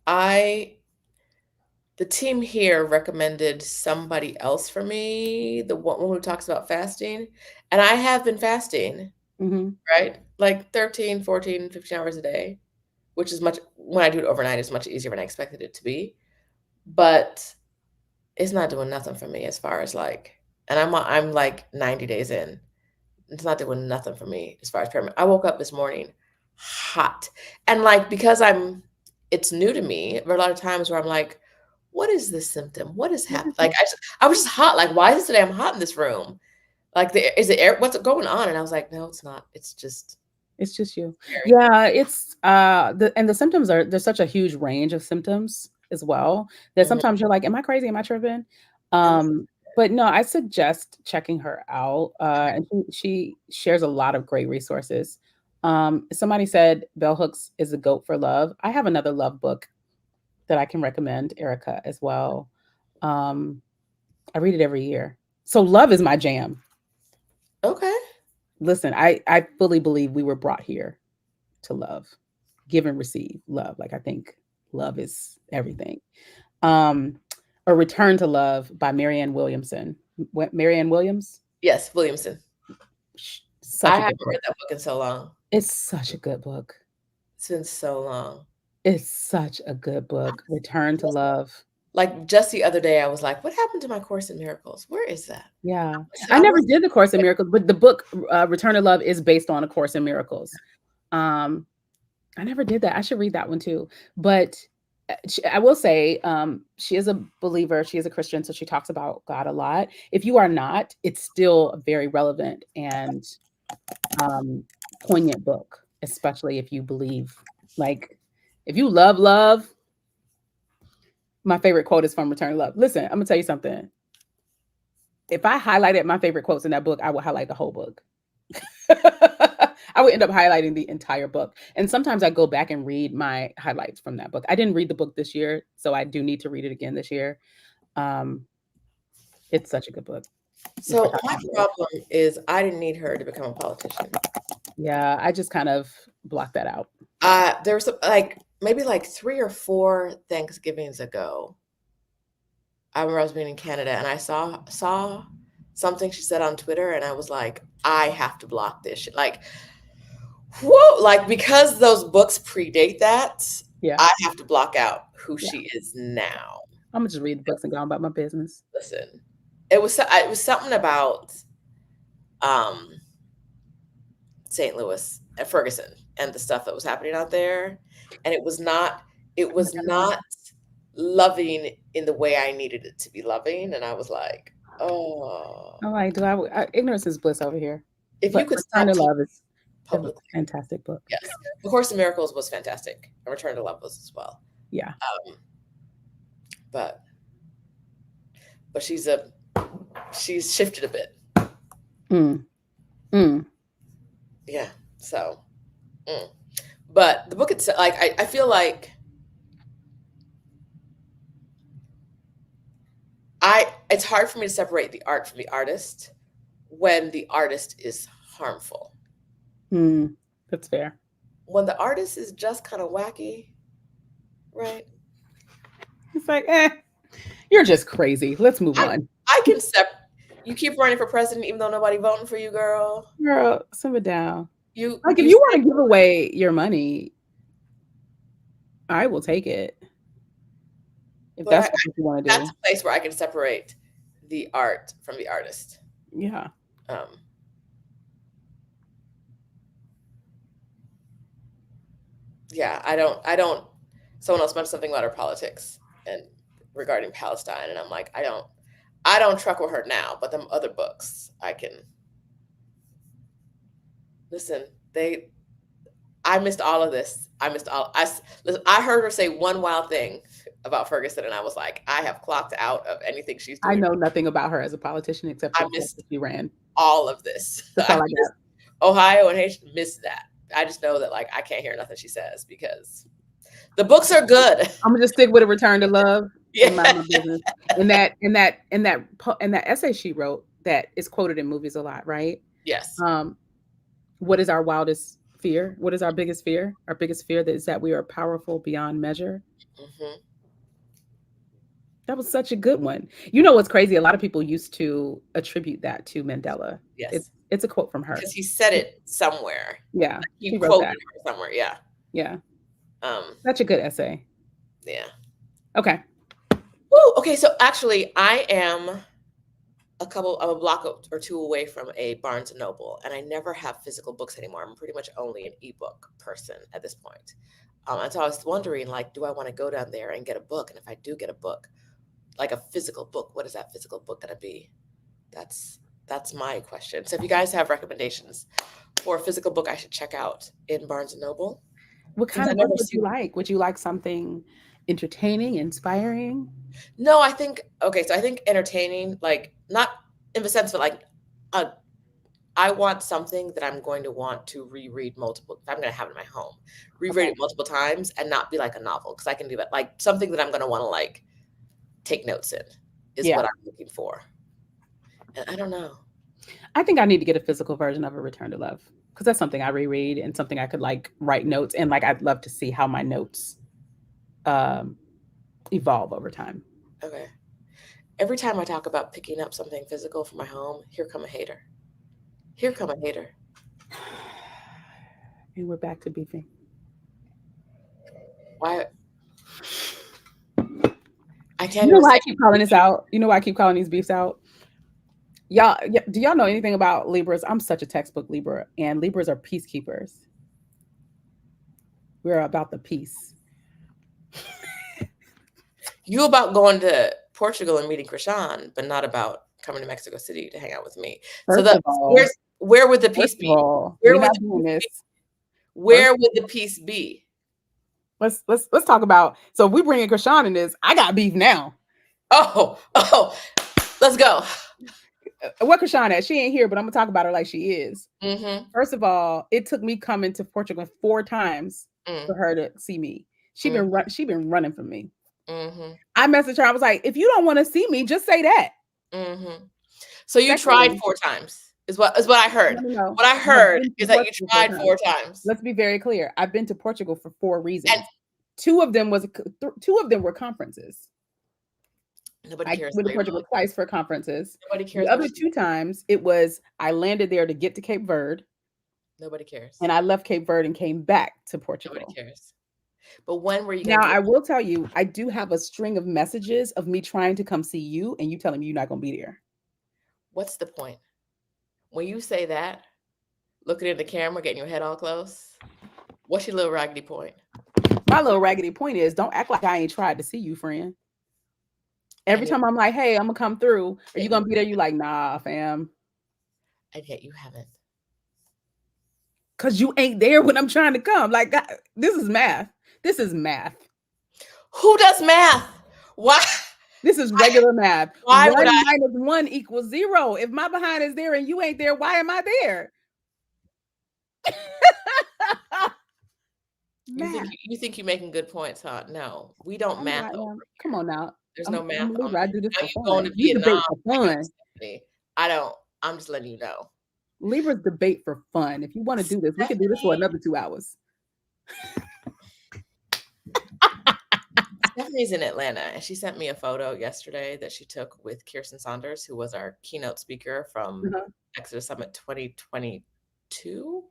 I the team here recommended somebody else for me, the one who talks about fasting, and I have been fasting, Hmm. right? Like 13, 14, 15 hours a day, which is much when I do it overnight, it's much easier than I expected it to be. But it's not doing nothing for me as far as like, and I'm like 90 days in. It's not doing nothing for me as far as pyramid. I woke up this morning hot. And like because it's new to me, there are a lot of times where I'm like, what is this symptom? What is What happening? is Like it? I was just hot. Like, why is it today I'm hot in this room? Like is it air what's going on? And I was like, no, it's not. It's just It's just you. scary. Yeah, it's the symptoms there's such a huge range of symptoms as well that Mhm. sometimes you're like, am I crazy? Am I tripping? And But no, I suggest checking her out. And she shares a lot of great resources. Somebody said Bell Hooks is a goat for love. I have another love book that I can recommend, Erica, as well. Um, I read it every year. So love is my jam. okay. Listen, I fully believe we were brought here to love, give and receive love. Like I think love is everything. Um, A Return to Love by Marianne Williamson. Marianne Williams? Yes, Williamson. I Such a haven't good book. read that book in so long. It's such a good book. It's been so long. It's such a good book. Return to Love. Like just the other day, I was like, what happened to my Course in Miracles? Where is that? Yeah. I I never was did the Course in Miracles, but the book Return to Love is based on A Course in Miracles. Um, I never did that. I should read that one too. But I will say, she is a believer. She is a Christian, so she talks about God a lot. If you are not, it's still a very relevant and um, poignant book, especially if you believe. Like, if you love love, my favorite quote is from Return to Love. Listen, I'm gonna tell you something. If I highlighted my favorite quotes in that book, I would highlight the whole book. I would end up highlighting the entire book. And sometimes I go back and read my highlights from that book. I didn't read the book this year, so I do need to read it again this year. Um, it's such a good book. It's like so my a problem is I didn't need her to become a politician. yeah, I just kind of blocked that out. There was like maybe like 3 or 4 Thanksgivings ago. I remember I was being in Canada and I saw something she said on Twitter and I was like, I have to block this shit. Like, whoa, like because those books predate that, Yeah, I have to block out who yeah. she is now. I'm gonna just read the books and go on about my business. Listen, it was something about um St. Louis and Ferguson and the stuff that was happening out there. And it Oh my was God. not loving in the way I needed it to be loving. And I was like, oh, I'm like, ignorance is bliss over here. if you But could Return stop to talking Love is a publicly. fantastic book. Yes. The Course in Miracles was fantastic. And Return to Love was as well. Yeah. Um, but she's shifted a bit. Mm. Mm. Yeah. So, mm. But the book itself, like, I feel like it's hard for me to separate the art from the artist when the artist is harmful. Mm. That's fair. When the artist is just kind of wacky, right? It's like, you're just crazy. Let's move I on. I can you keep running for president even though nobody voting for you, girl. Girl, simmer down. Like, if You you want say, to give away your money, I will take it. If but that's what you want to that's do. a place where I can separate the art from the artist. Yeah. Um, yeah, I don't. Someone else mentioned something about her politics and regarding Palestine, and I'm like, I don't truck with her now, but them other books, I can listen. I missed all of this. Listen, I heard her say one wild thing about Ferguson, and I was like, I have clocked out of anything she's I doing. know nothing about her as a politician except I the fact missed that she ran. all of this. That's I all I missed got. Ohio and Haitian missed that. I just know that like I can't hear nothing she says because the books are good. I'm gonna just stick with a return to love and mind Yeah. my business. And that essay she wrote that is quoted in movies a lot, right? Yes. What is our wildest fear? What is our biggest fear? Our biggest fear is that we are powerful beyond measure. Hmm. That was such a good one. You know what's crazy? A lot of people used to attribute that to Mandela. Yes. It's a quote from her. Because he said it somewhere. Yeah, He she wrote quoted that. her somewhere. Yeah. Yeah, Um. such a good essay. Yeah. Okay. Woo. Okay. So actually, I'm a block or two away from a Barnes and Noble, and I never have physical books anymore. I'm pretty much only an ebook person at this point. And so I was wondering, like, do I want to go down there and get a book? And if I do get a book, like a physical book, what is that physical book going to be? That's my question. So if you guys have recommendations for a physical book I should check out in Barnes and Noble, What since kind I of book never would see. you like? Would you like something entertaining, inspiring? No, I think okay. So I think entertaining, like not in the sense, but like, uh, I want something that I'm going to want to reread multiple. If I'm going to have it in my home, reread Okay. it multiple times, and not be like a novel because I can do that. Like something that I'm going to want to like take notes in is Yeah. what I'm looking for. And I don't know. I think I need to get a physical version of A Return to Love because that's something I reread and something I could like write notes and like I'd love to see how my notes um, evolve over time. Okay. Every time I talk about picking up something physical for my home, here come a hater. Here come a hater. And we're back to beefing. Why? I can't You know even why I say. keep calling this out? You know why I keep calling these beefs out? Y'all, do y'all know anything about Libras? I'm such a textbook Libra, and Libras are peacekeepers. We're about the peace. You about going to Portugal and meeting Krishan, but not about coming to Mexico City to hang out with me. So First of all, where would the peace first of be? all, Where we're would not the doing peace this. be? Where would the peace be? Let's talk about. So if we bring in Krishan in this, I got beef now. Oh, let's go. What Krishan at? She ain't here, but I'm gonna talk about her like she is. Mm-hmm. First of all, it took me coming to Portugal 4 times for her to see me. She been running from me. Mm-hmm. I messaged her. I was like, if you don't want to see me, just say that. Mm-hmm. So you Secondly, tried 4 times, is what I heard. no. What I heard is that you tried 4 times. Let's be very clear. I've been to Portugal for 4 reasons. And 2 of them were conferences. nobody I cares. went to Portugal twice for conferences. Nobody cares. The other 2 times, it was I landed there to get to Cape Verde. Nobody cares. And I left Cape Verde and came back to Portugal. Nobody cares. But when were you Now, I will tell you, I do have a string of messages of me trying to come see you and you telling me you're not going to be there. What's the point? When you say that, looking in the camera, getting your head all close, what's your little raggedy point? My little raggedy point is don't act like I ain't tried to see you, friend. Every time I'm like, hey, I'm going to come through. Are you going to be there? You like, nah, fam. And yet you haven't. Because you ain't there when I'm trying to come. Like, God, this is math. This is math. Who does math? Why? This is regular math. Why 1 would I? minus 1 equals 0. If my behind is there and you ain't there, why am I there? Math. You think you're making good points, huh? No, we don't I know math I over am. Come here. on now. There's no I'm math a on Libra. I me. do this Now for you going fun. to We Vietnam, debate for like you fun. sent me. I don't. I'm just letting you know. Libras debate for fun. If you want to do this, we can do this for Stephanie, another 2 hours. Stephanie's in Atlanta, and she sent me a photo yesterday that she took with Kirsten Saunders, who was our keynote speaker from Uh-huh. Exodus Summit 2022.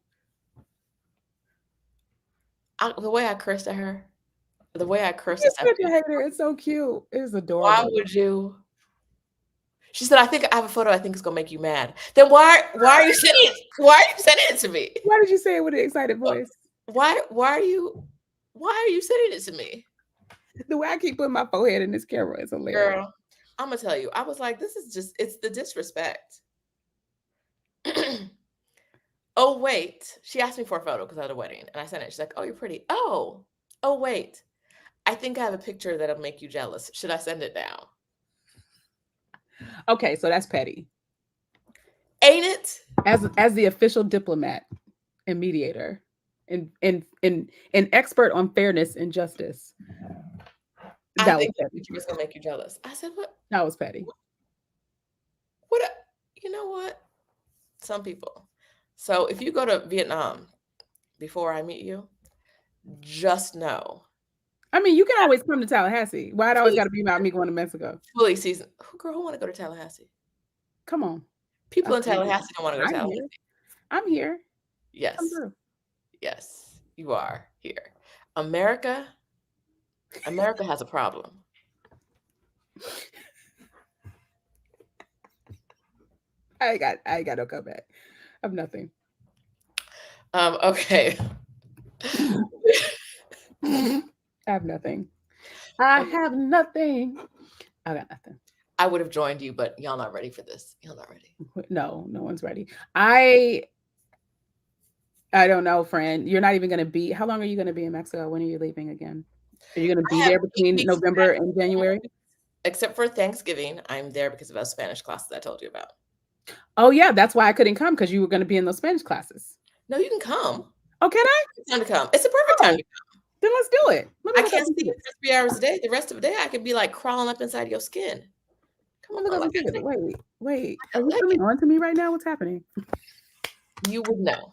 The way I cursed at her, the way I cursed at You're such a Stephanie. hater. It's so cute. It's Why adorable. would you? She said, "I think I have a photo I think is gonna make you mad." Then why are you sending it to me? Why did you say it with an excited voice? Why are you sending it to me? The way I keep putting my forehead in this camera is hilarious. Girl, I'm gonna tell you, I was like, this is just it's the disrespect. Oh wait. She asked me for a photo because I had a wedding and I sent it. She's like, "Oh, you're pretty." Oh wait. I think I have a picture that'll make you jealous. Should I send it now? Okay, so that's petty. Ain't it? As the official diplomat and mediator and expert on fairness and justice. I That was think the petty. picture was gonna make you jealous. I said, what? That was petty. What? You know what? Some people. So if you go to Vietnam before I meet you, just know, I mean, you can always come to Tallahassee. Why it always fully, got to be about me going to Mexico? fully season. Who want to go to Tallahassee? Come on. People in Okay. Tallahassee don't want to go to I'm Tallahassee. here. I'm here. Come Yes, through. yes, you are here. America has a problem. I got no comeback. I have nothing. Okay. I have nothing. I have nothing. I got nothing. I would have joined you, but y'all not ready for this. Y'all not ready. No one's ready. I don't know, friend. You're not even going to be. How long are you going to be in Mexico? When are you leaving again? Are you going to I be have there 8 between weeks November left. and January? Except for Thanksgiving, I'm there because of those Spanish classes I told you about. Oh yeah, that's why I couldn't come, because you were going to be in those Spanish classes. No, you can come. Oh, can I? It's time to come. It's a perfect time to come. Then let's do it. Let me I look up can't some see you tickets. for 3 hours a day. The rest of the day, I could be like crawling up inside your skin. Come Let me look on, up like some tickets. Wait. Are you like coming on to me right now? What's happening? you would know.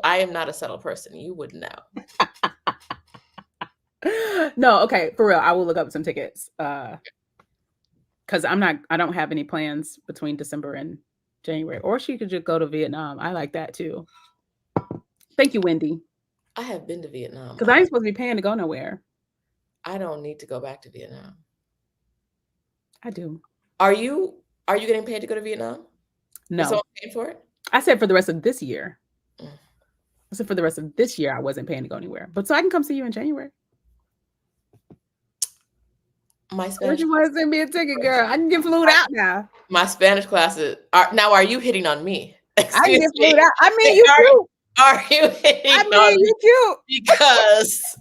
I am not a subtle person. You would know. No, okay, for real. I will look up some tickets. Because I don't have any plans between December and January. Or she could just go to Vietnam. I like that too. Thank you, Wendy. I have been to Vietnam. Because I ain't supposed to be paying to go nowhere. I don't need to go back to Vietnam. I do. Are you getting paid to go to Vietnam? Is No. someone paying for it? I said for the rest of this year. Mm. I said for the rest of this year, I wasn't paying to go anywhere. But so I can come see you in January. My Where Spanish you want to send me a ticket, girl? I can get flued out now. my Spanish classes are you hitting on me? I can Excuse get me. flued out. I mean, you cute. Are you hitting I on mean, me? you cute. Because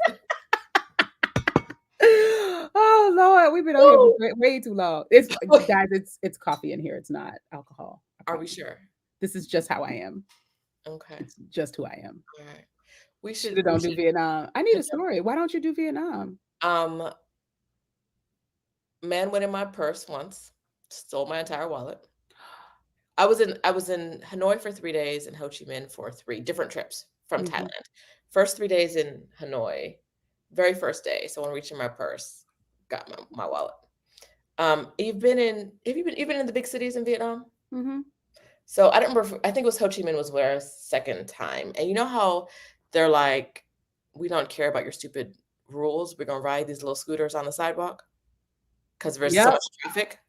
Oh Lord, we've been on here for way too long. It's guys, it's coffee in here. It's not alcohol. Are we sure? This is just how I am. Okay. It's just who I am. All right. We Shoulda should don't do Vietnam. I need a story. Why don't you do Vietnam? Man went in my purse once, stole my entire wallet. I was in Hanoi for 3 days and Ho Chi Minh for 3 different trips from Thailand. First 3 days in Hanoi, very first day, someone reached in my purse, got my wallet. Have you been in the big cities in Vietnam? Mm-hmm. So I don't remember. I think it was Ho Chi Minh was where second time, and you know how they're like, we don't care about your stupid rules. We're gonna ride these little scooters on the sidewalk because there's so much traffic.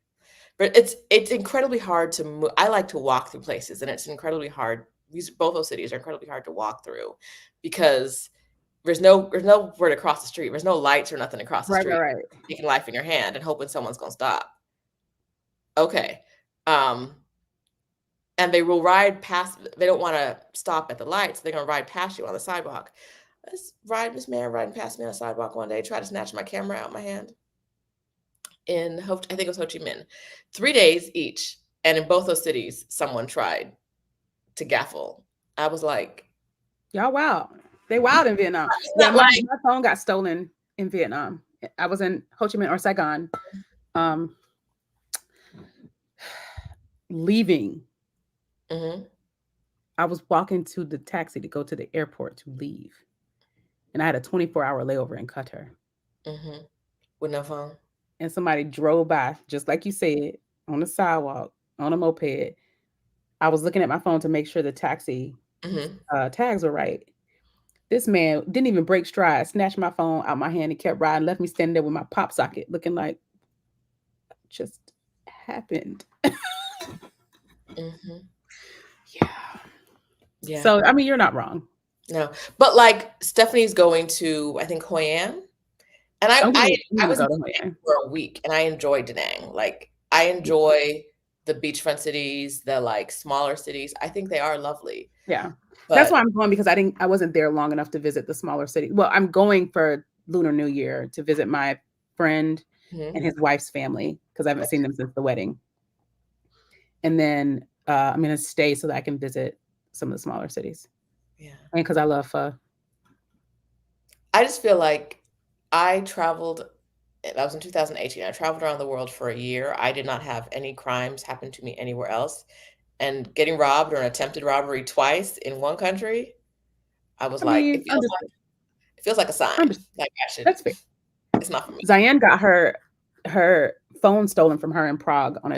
But it's incredibly hard to move. I like to walk through places, and it's incredibly hard. Both those cities are incredibly hard to walk through because there's nowhere to cross the street. There's no lights or nothing to cross the street. Right. Taking life in your hand and hoping someone's gonna stop. Okay. And they will ride past. They don't want to stop at the lights. They're gonna ride past you on the sidewalk. This man riding past me on the sidewalk one day, tried to snatch my camera out of my hand. I think it was Ho Chi Minh, 3 days each, and in both those cities, someone tried to gaffle I was like, Y'all wild. They wild in Vietnam. it's Yeah, not like, my phone got stolen in Vietnam. I was in Ho Chi Minh or Saigon, um, leaving. mm-hmm, I was walking to the taxi to go to the airport to leave, and I had a 24-hour layover in Qatar. mm-hmm, with no phone. And somebody drove by, just like you said, on the sidewalk on a moped. I was looking at my phone to make sure the taxi Mm-hmm. tags were right. This man didn't even break stride, snatched my phone out my hand and kept riding, left me standing there with my pop socket, looking like just happened. Mm-hmm. Yeah. Yeah. So I mean, you're not wrong. No. But like Stephanie's going to, I think, Hoi An. And I'm I gonna was go in to Da Nang Hawaii. for a week and I enjoyed Da Nang. Like I enjoy the beachfront cities, the like smaller cities. I think they are lovely. Yeah. That's But why I'm going because I wasn't there long enough to visit the smaller city. Well, I'm going for Lunar New Year to visit my friend mhm, and his wife's family because I haven't seen them since the wedding. And then I'm gonna stay so that I can visit some of the smaller cities. yeah. And because I love pho. I just feel like I traveled that was in 2018. I traveled around the world for a year. I did not have any crimes happen to me anywhere else. And getting robbed or an attempted robbery twice in one country, I was I like, mean, understood. it feels like a sign. Understood. Like I should, That's fair. it's not for me. Zayan got her phone stolen from her in Prague on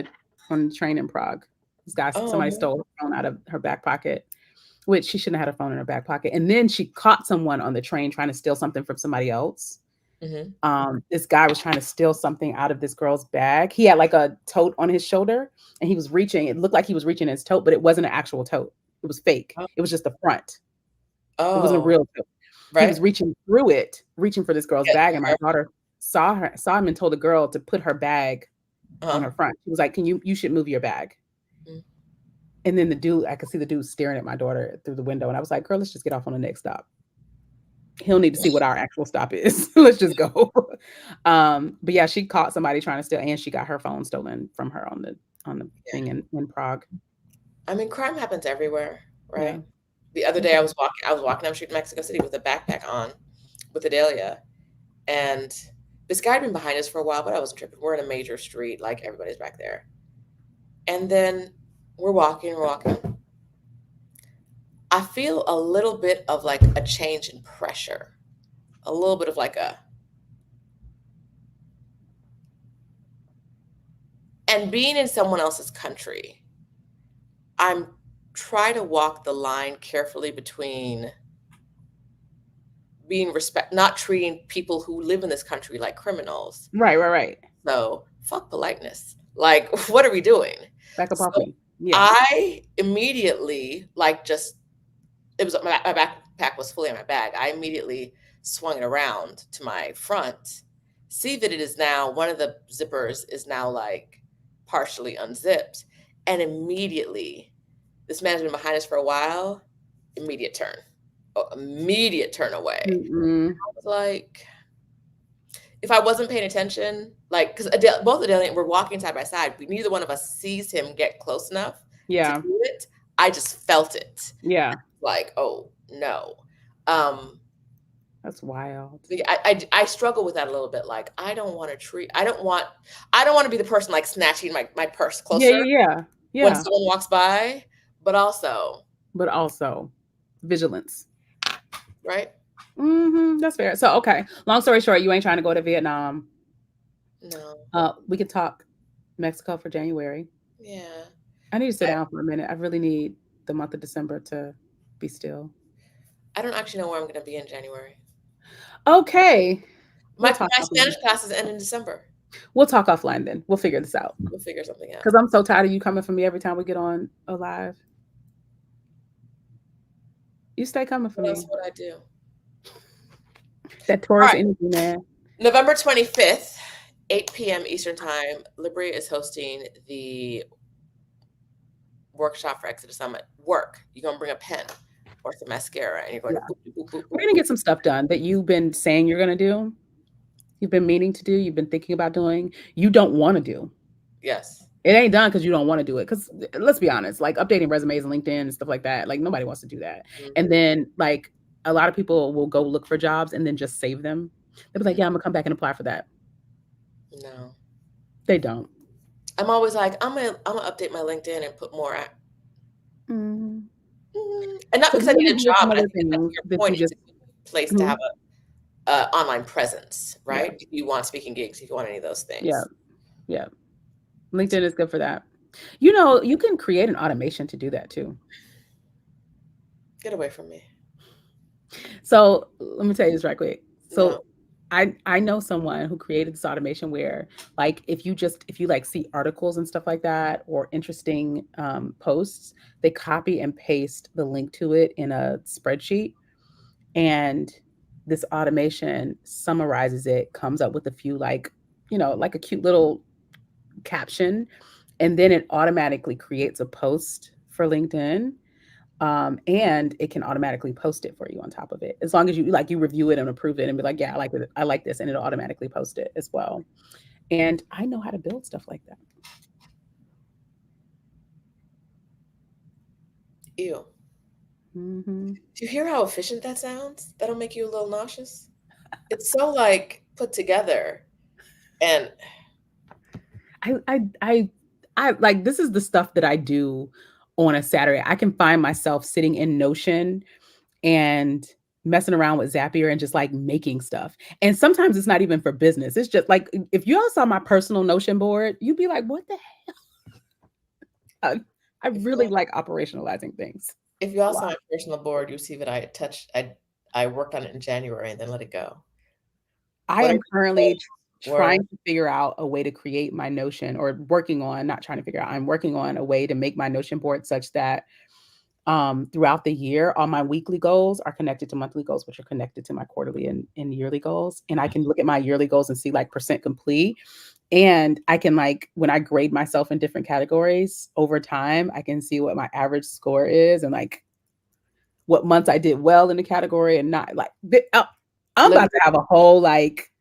the train in Prague. This guy, somebody Oh, stole her phone out of her back pocket, which she shouldn't have had her phone in her back pocket. And then she caught someone on the train trying to steal something from somebody else. hmm This guy was trying to steal something out of this girl's bag. He had like a tote on his shoulder and he was reaching. It looked like he was reaching his tote, but it wasn't an actual tote. It was fake. oh, It was just the front. It wasn't a oh, real tote. He was right. reaching through it, reaching for this girl's Get bag, and my her. daughter saw him and told the girl to put her bag on Uh-huh. her front. She was like, "Can you should move your bag." Mm. And then I could see the dude staring at my daughter through the window, and I was like, "Girl, let's just get off on the next stop. He'll need to see what our actual stop is. Let's just go." But yeah, she caught somebody trying to steal, and she got her phone stolen from her on the Yeah. thing in Prague. I mean, crime happens everywhere, Yeah, right? The other day I was walking down the street in Mexico City with a backpack on with Adelia. And this guy had been behind us for a while, but I wasn't tripping. We're in a major street, like everybody's back there. And then we're walking, we're walking. I feel a little bit of like a change in pressure, a little bit of like a, and being in someone else's country, I'm trying to walk the line carefully between being not treating people who live in this country like criminals. right. So fuck politeness. Like, what are we doing? Back up off So me. Yeah, I immediately like just it was my backpack was fully in my bag. I immediately swung it around to my front, see that it is now one of the zippers is now like partially unzipped, and immediately this man's been behind us for a while. Immediate turn, immediate turn away. Mm-mm. I was like, if I wasn't paying attention, like because both Adele and we're walking side by side, neither one of us sees him get close enough to Yeah, do it. I just felt it. yeah. Like, oh no. Um, That's wild. I struggle with that a little bit. Like, I don't want to be the person like snatching my purse Yeah, closer when yeah. someone walks by, but also, But also vigilance. right? That's fair. So, okay. Long story short, you ain't trying to go to Vietnam. No. We could talk Mexico for January. Yeah. I need to sit I, down for a minute. I really need the month of December to be still. I don't actually know where I'm going to be in January. Okay. We'll My talk offline. Spanish classes end in December. We'll talk offline then. We'll figure this out. We'll figure something out. Because I'm so tired of you coming for me every time we get on a live. You stay coming for What else me. would I do? That All Taurus right. energy, man. November 25th, 8 p.m. Eastern Time, Libryia is hosting the workshop for Exodus Summit. Work. You're going to bring a pen or some mascara and you're going to boop, boop, boop, We're going to get some stuff done that you've been saying you're going to do. You've been meaning to do. You've been thinking about doing. You don't want to do. Yes. It ain't done because you don't want to do it. Because let's be honest, like updating resumes and LinkedIn and stuff like that, like nobody wants to do that. And Mhm. then like a lot of people will go look for jobs and then just save them. They'll be like, yeah, I'm gonna come back and apply for that. No. They don't. I'm always like, I'm gonna update my LinkedIn and put more. Mhm. And not So because I you're need gonna a do some job, but I other think that, to things your that point, you it's just a good place to have mhm. a online presence, Yeah, right? If you want speaking gigs, if you want any of those yeah, things. yeah. LinkedIn is good for that. You know, you can create an automation to do that too. Get away from me. So let me tell you this right quick. No. So I know someone who created this automation where like if you like see articles and stuff like that or interesting posts, they copy and paste the link to it in a spreadsheet, and this automation summarizes it, comes up with a few like like a cute little caption, and then it automatically creates a post for LinkedIn, and it can automatically post it for you on top of it. As long as you review it and approve it and be like, yeah, I like this, and it'll automatically post it as well. And I know how to build stuff like that. Ew. Hmm. Do you hear how efficient that sounds? That'll make you a little nauseous. It's so like put together. And I, I, I, I like this is the stuff that I do on a Saturday. I can find myself sitting in Notion and messing around with Zapier and just like making stuff. And sometimes it's not even for business. It's just like if you all saw my personal Notion board, you'd be like, what the hell? I if really you like operationalizing things if you a all saw lot. my personal board, you see that I worked on it in January and then let it go. I What are am your currently goals? trying Were to figure out a way to create my Notion, or working on, not trying to figure out, I'm working on a way to make my Notion board such that throughout the year, all my weekly goals are connected to monthly goals, which are connected to my quarterly and yearly goals. And I can look at my yearly goals and see like percent complete. And I can like, when I grade myself in different categories over time, I can see what my average score is and like what months I did well in the category and not like, I'm Lib about to have a whole like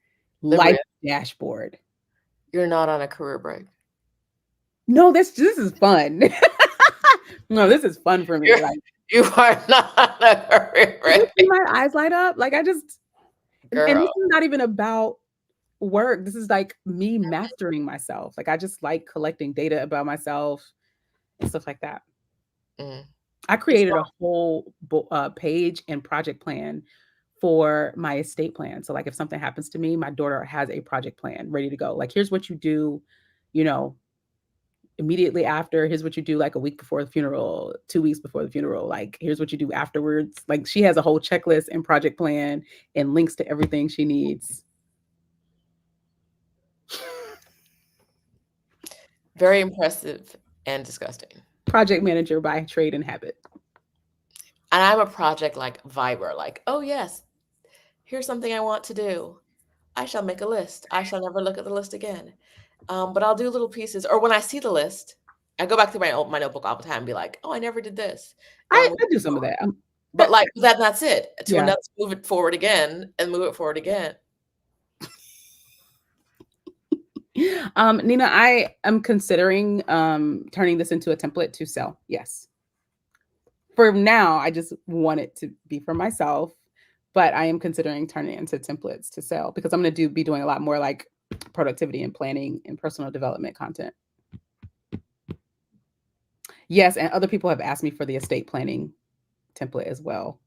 life Libria, dashboard. you're not on a career break. No, this is fun. No, this is fun for me. You're Like, you are not on a career did you see break, my eyes light up? Like, and girl. this is not even about work. This is like me mastering myself. Like, I just like collecting data about myself and stuff like that. Mm. I It's created a whole page and project plan for my estate plan. So, like, if something happens to me, my daughter has a project plan ready to go. Like, here's what you do, you know, immediately after. Here's what you do like a week before the funeral, 2 weeks before the funeral. Like, here's what you do afterwards. Like, she has a whole checklist and project plan and links to everything she needs. very impressive and disgusting. Project manager by trade and habit. And I'm a project like Viber, like, oh yes, here's something I want to do. I shall make a list. I shall never look at the list again. But I'll do little pieces. Or when I see the list, I go back to my notebook all the time and be like, oh, I never did this. And I'll I, move I do it some of forward. that. But like that's it. To Yeah. another move it forward again and move it forward again. Nina, I am considering turning this into a template to sell. Yes. For now, I just want it to be for myself, but I am considering turning it into templates to sell because I'm going to be doing a lot more like productivity and planning and personal development content. Yes, and other people have asked me for the estate planning template as well.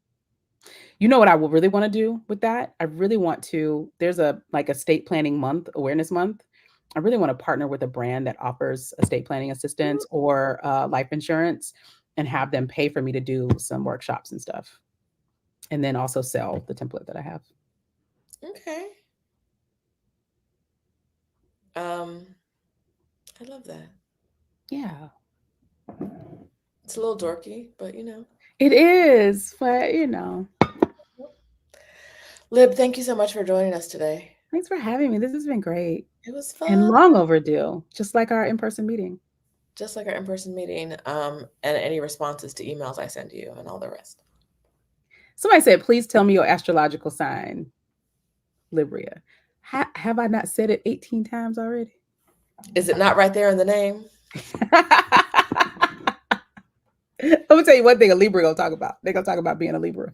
You know what I will really want to do with that? I really want to, there's a like estate planning month, awareness month. I really want to partner with a brand that offers estate planning assistance or life insurance and have them pay for me to do some workshops and stuff. And then also sell the template that I have. Okay. Um, I love that. Yeah, It's a little dorky, but you know. it is. But, you know, Lib, thank you so much for joining us today. thanks for having me. This has been great It was and fun. long overdue, just like our in person meeting. Just like our in-person meeting, and any responses to emails I send you and all the rest. Somebody said, please tell me your astrological sign, Libryia. Have I not said it 18 times already? Is it not right there in the name? I'm gonna tell you one thing a Libra gonna talk about. They're gonna talk about being a Libra.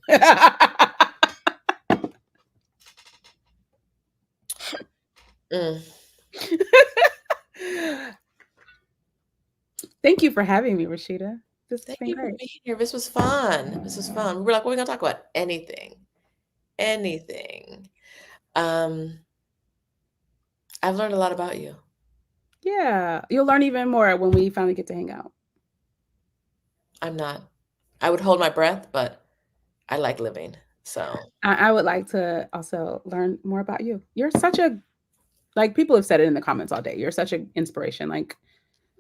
Mm. Thank you for having me, Rashida. This has Thank been you for great. being here. This was fun. This was fun. We were like, we're gonna talk about anything. Anything. Um, I've learned a lot about you. Yeah, you'll learn even more when we finally get to hang out. I'm not. I would hold my breath, but I like living. So I would like to also learn more about you. You're such a like people have said it in the comments all day. You're such an inspiration. Like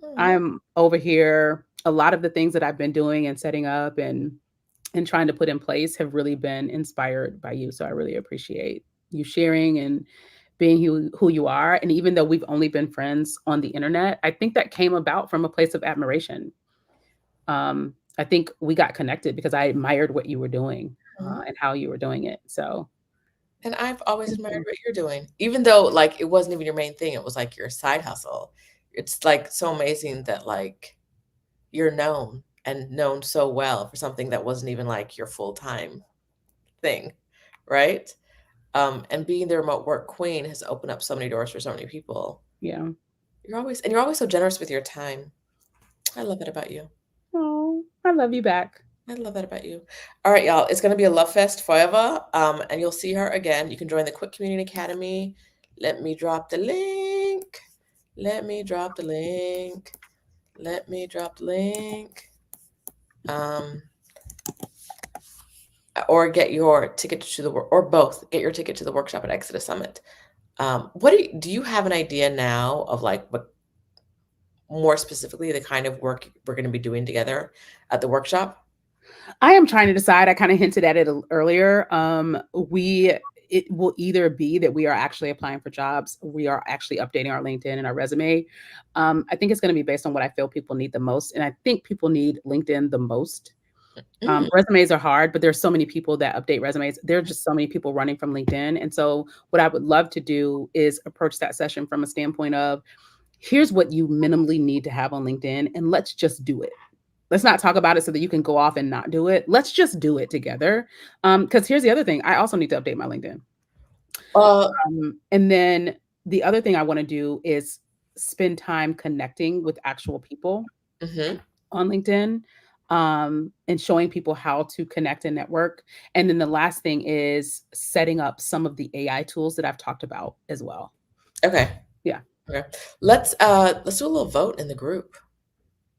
mm, I'm over here. A lot of the things that I've been doing and setting up and trying to put in place have really been inspired by you. So I really appreciate you sharing and being who you are. And even though we've only been friends on the internet, I think that came about from a place of admiration. I think we got connected because I admired what you were doing mhm. and how you were doing it. So And I've always admired what you're doing, even though like it wasn't even your main thing. It was like your side hustle. It's like so amazing that like you're known and known so well for something that wasn't even like your full-time thing, right? And being the remote work queen has opened up so many doors for so many people. yeah. You're always so generous with your time. I love that about you. Oh, I love you back. I love that about you. All right, y'all. It's gonna be a love fest forever. And you'll see her again. You can join the Quick Community Academy. Let me drop the link. Let me drop the link. Let me drop the link. Um, or get your ticket to the or both. Get your ticket to the workshop at Exodus Summit. What do you have an idea now of like what more specifically the kind of work we're going to be doing together at the workshop? I am trying to decide. I kind of hinted at it earlier. It will either be that we are actually applying for jobs, we are actually updating our LinkedIn and our resume. I think it's going to be based on what I feel people need the most, and I think people need LinkedIn the most. Mm, Resumes are hard, but there's so many people that update resumes. There are just so many people running from LinkedIn, and so what I would love to do is approach that session from a standpoint of here's what you minimally need to have on LinkedIn, and let's just do it. Let's not talk about it so that you can go off and not do it. Let's just do it together. Because here's the other thing. I also need to update my LinkedIn. uh, And then the other thing I want to do is spend time connecting with actual people mhm. on LinkedIn, and showing people how to connect and network. And then the last thing is setting up some of the AI tools that I've talked about as well. Okay. Yeah. Okay. Let's do a little vote in the group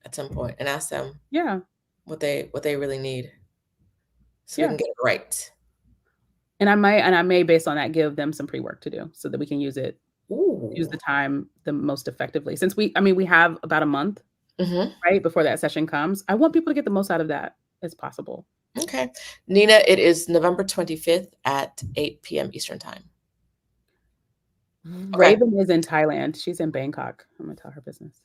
at some point and ask them Yeah. what they really need so we Yeah. can get it right. And I may based on that give them some pre-work to do so that we can use Ooh. the time the most effectively. Since we have about a month, Hmm. right, before that session comes. I want people to get the most out of that as possible. Okay. Nina, it is November 25th at 8 p.m. Eastern time. Okay. Raven is in Thailand. She's in Bangkok. I'm gonna tell her business.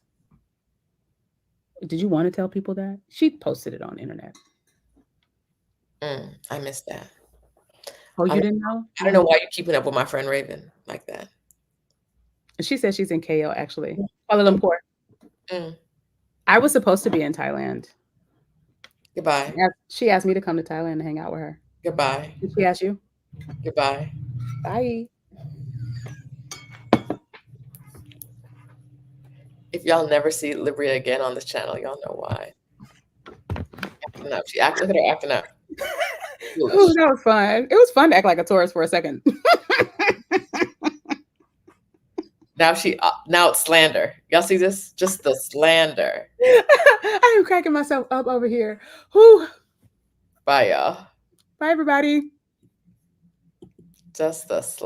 Did you want to tell people that? She posted it on the internet. I missed that. Oh, I you don't, didn't know? I don't know why you're keeping up with my friend Raven like that. She said she's in KO actually. Kuala Lumpur. Mm. I was supposed to be in Thailand. Goodbye. She asked me to come to Thailand and hang out with her. Goodbye. Did she ask you? Goodbye. Bye. If y'all never see Libryia again on this channel, y'all know why. Acting up. Look at her acting up. Oh, Foolish. that was fun. It was fun to act like a tourist for a second. Now it's slander. Y'all see this? Just the slander. I am cracking myself up over here. Whew. Bye, y'all. Bye, everybody. Just the slander.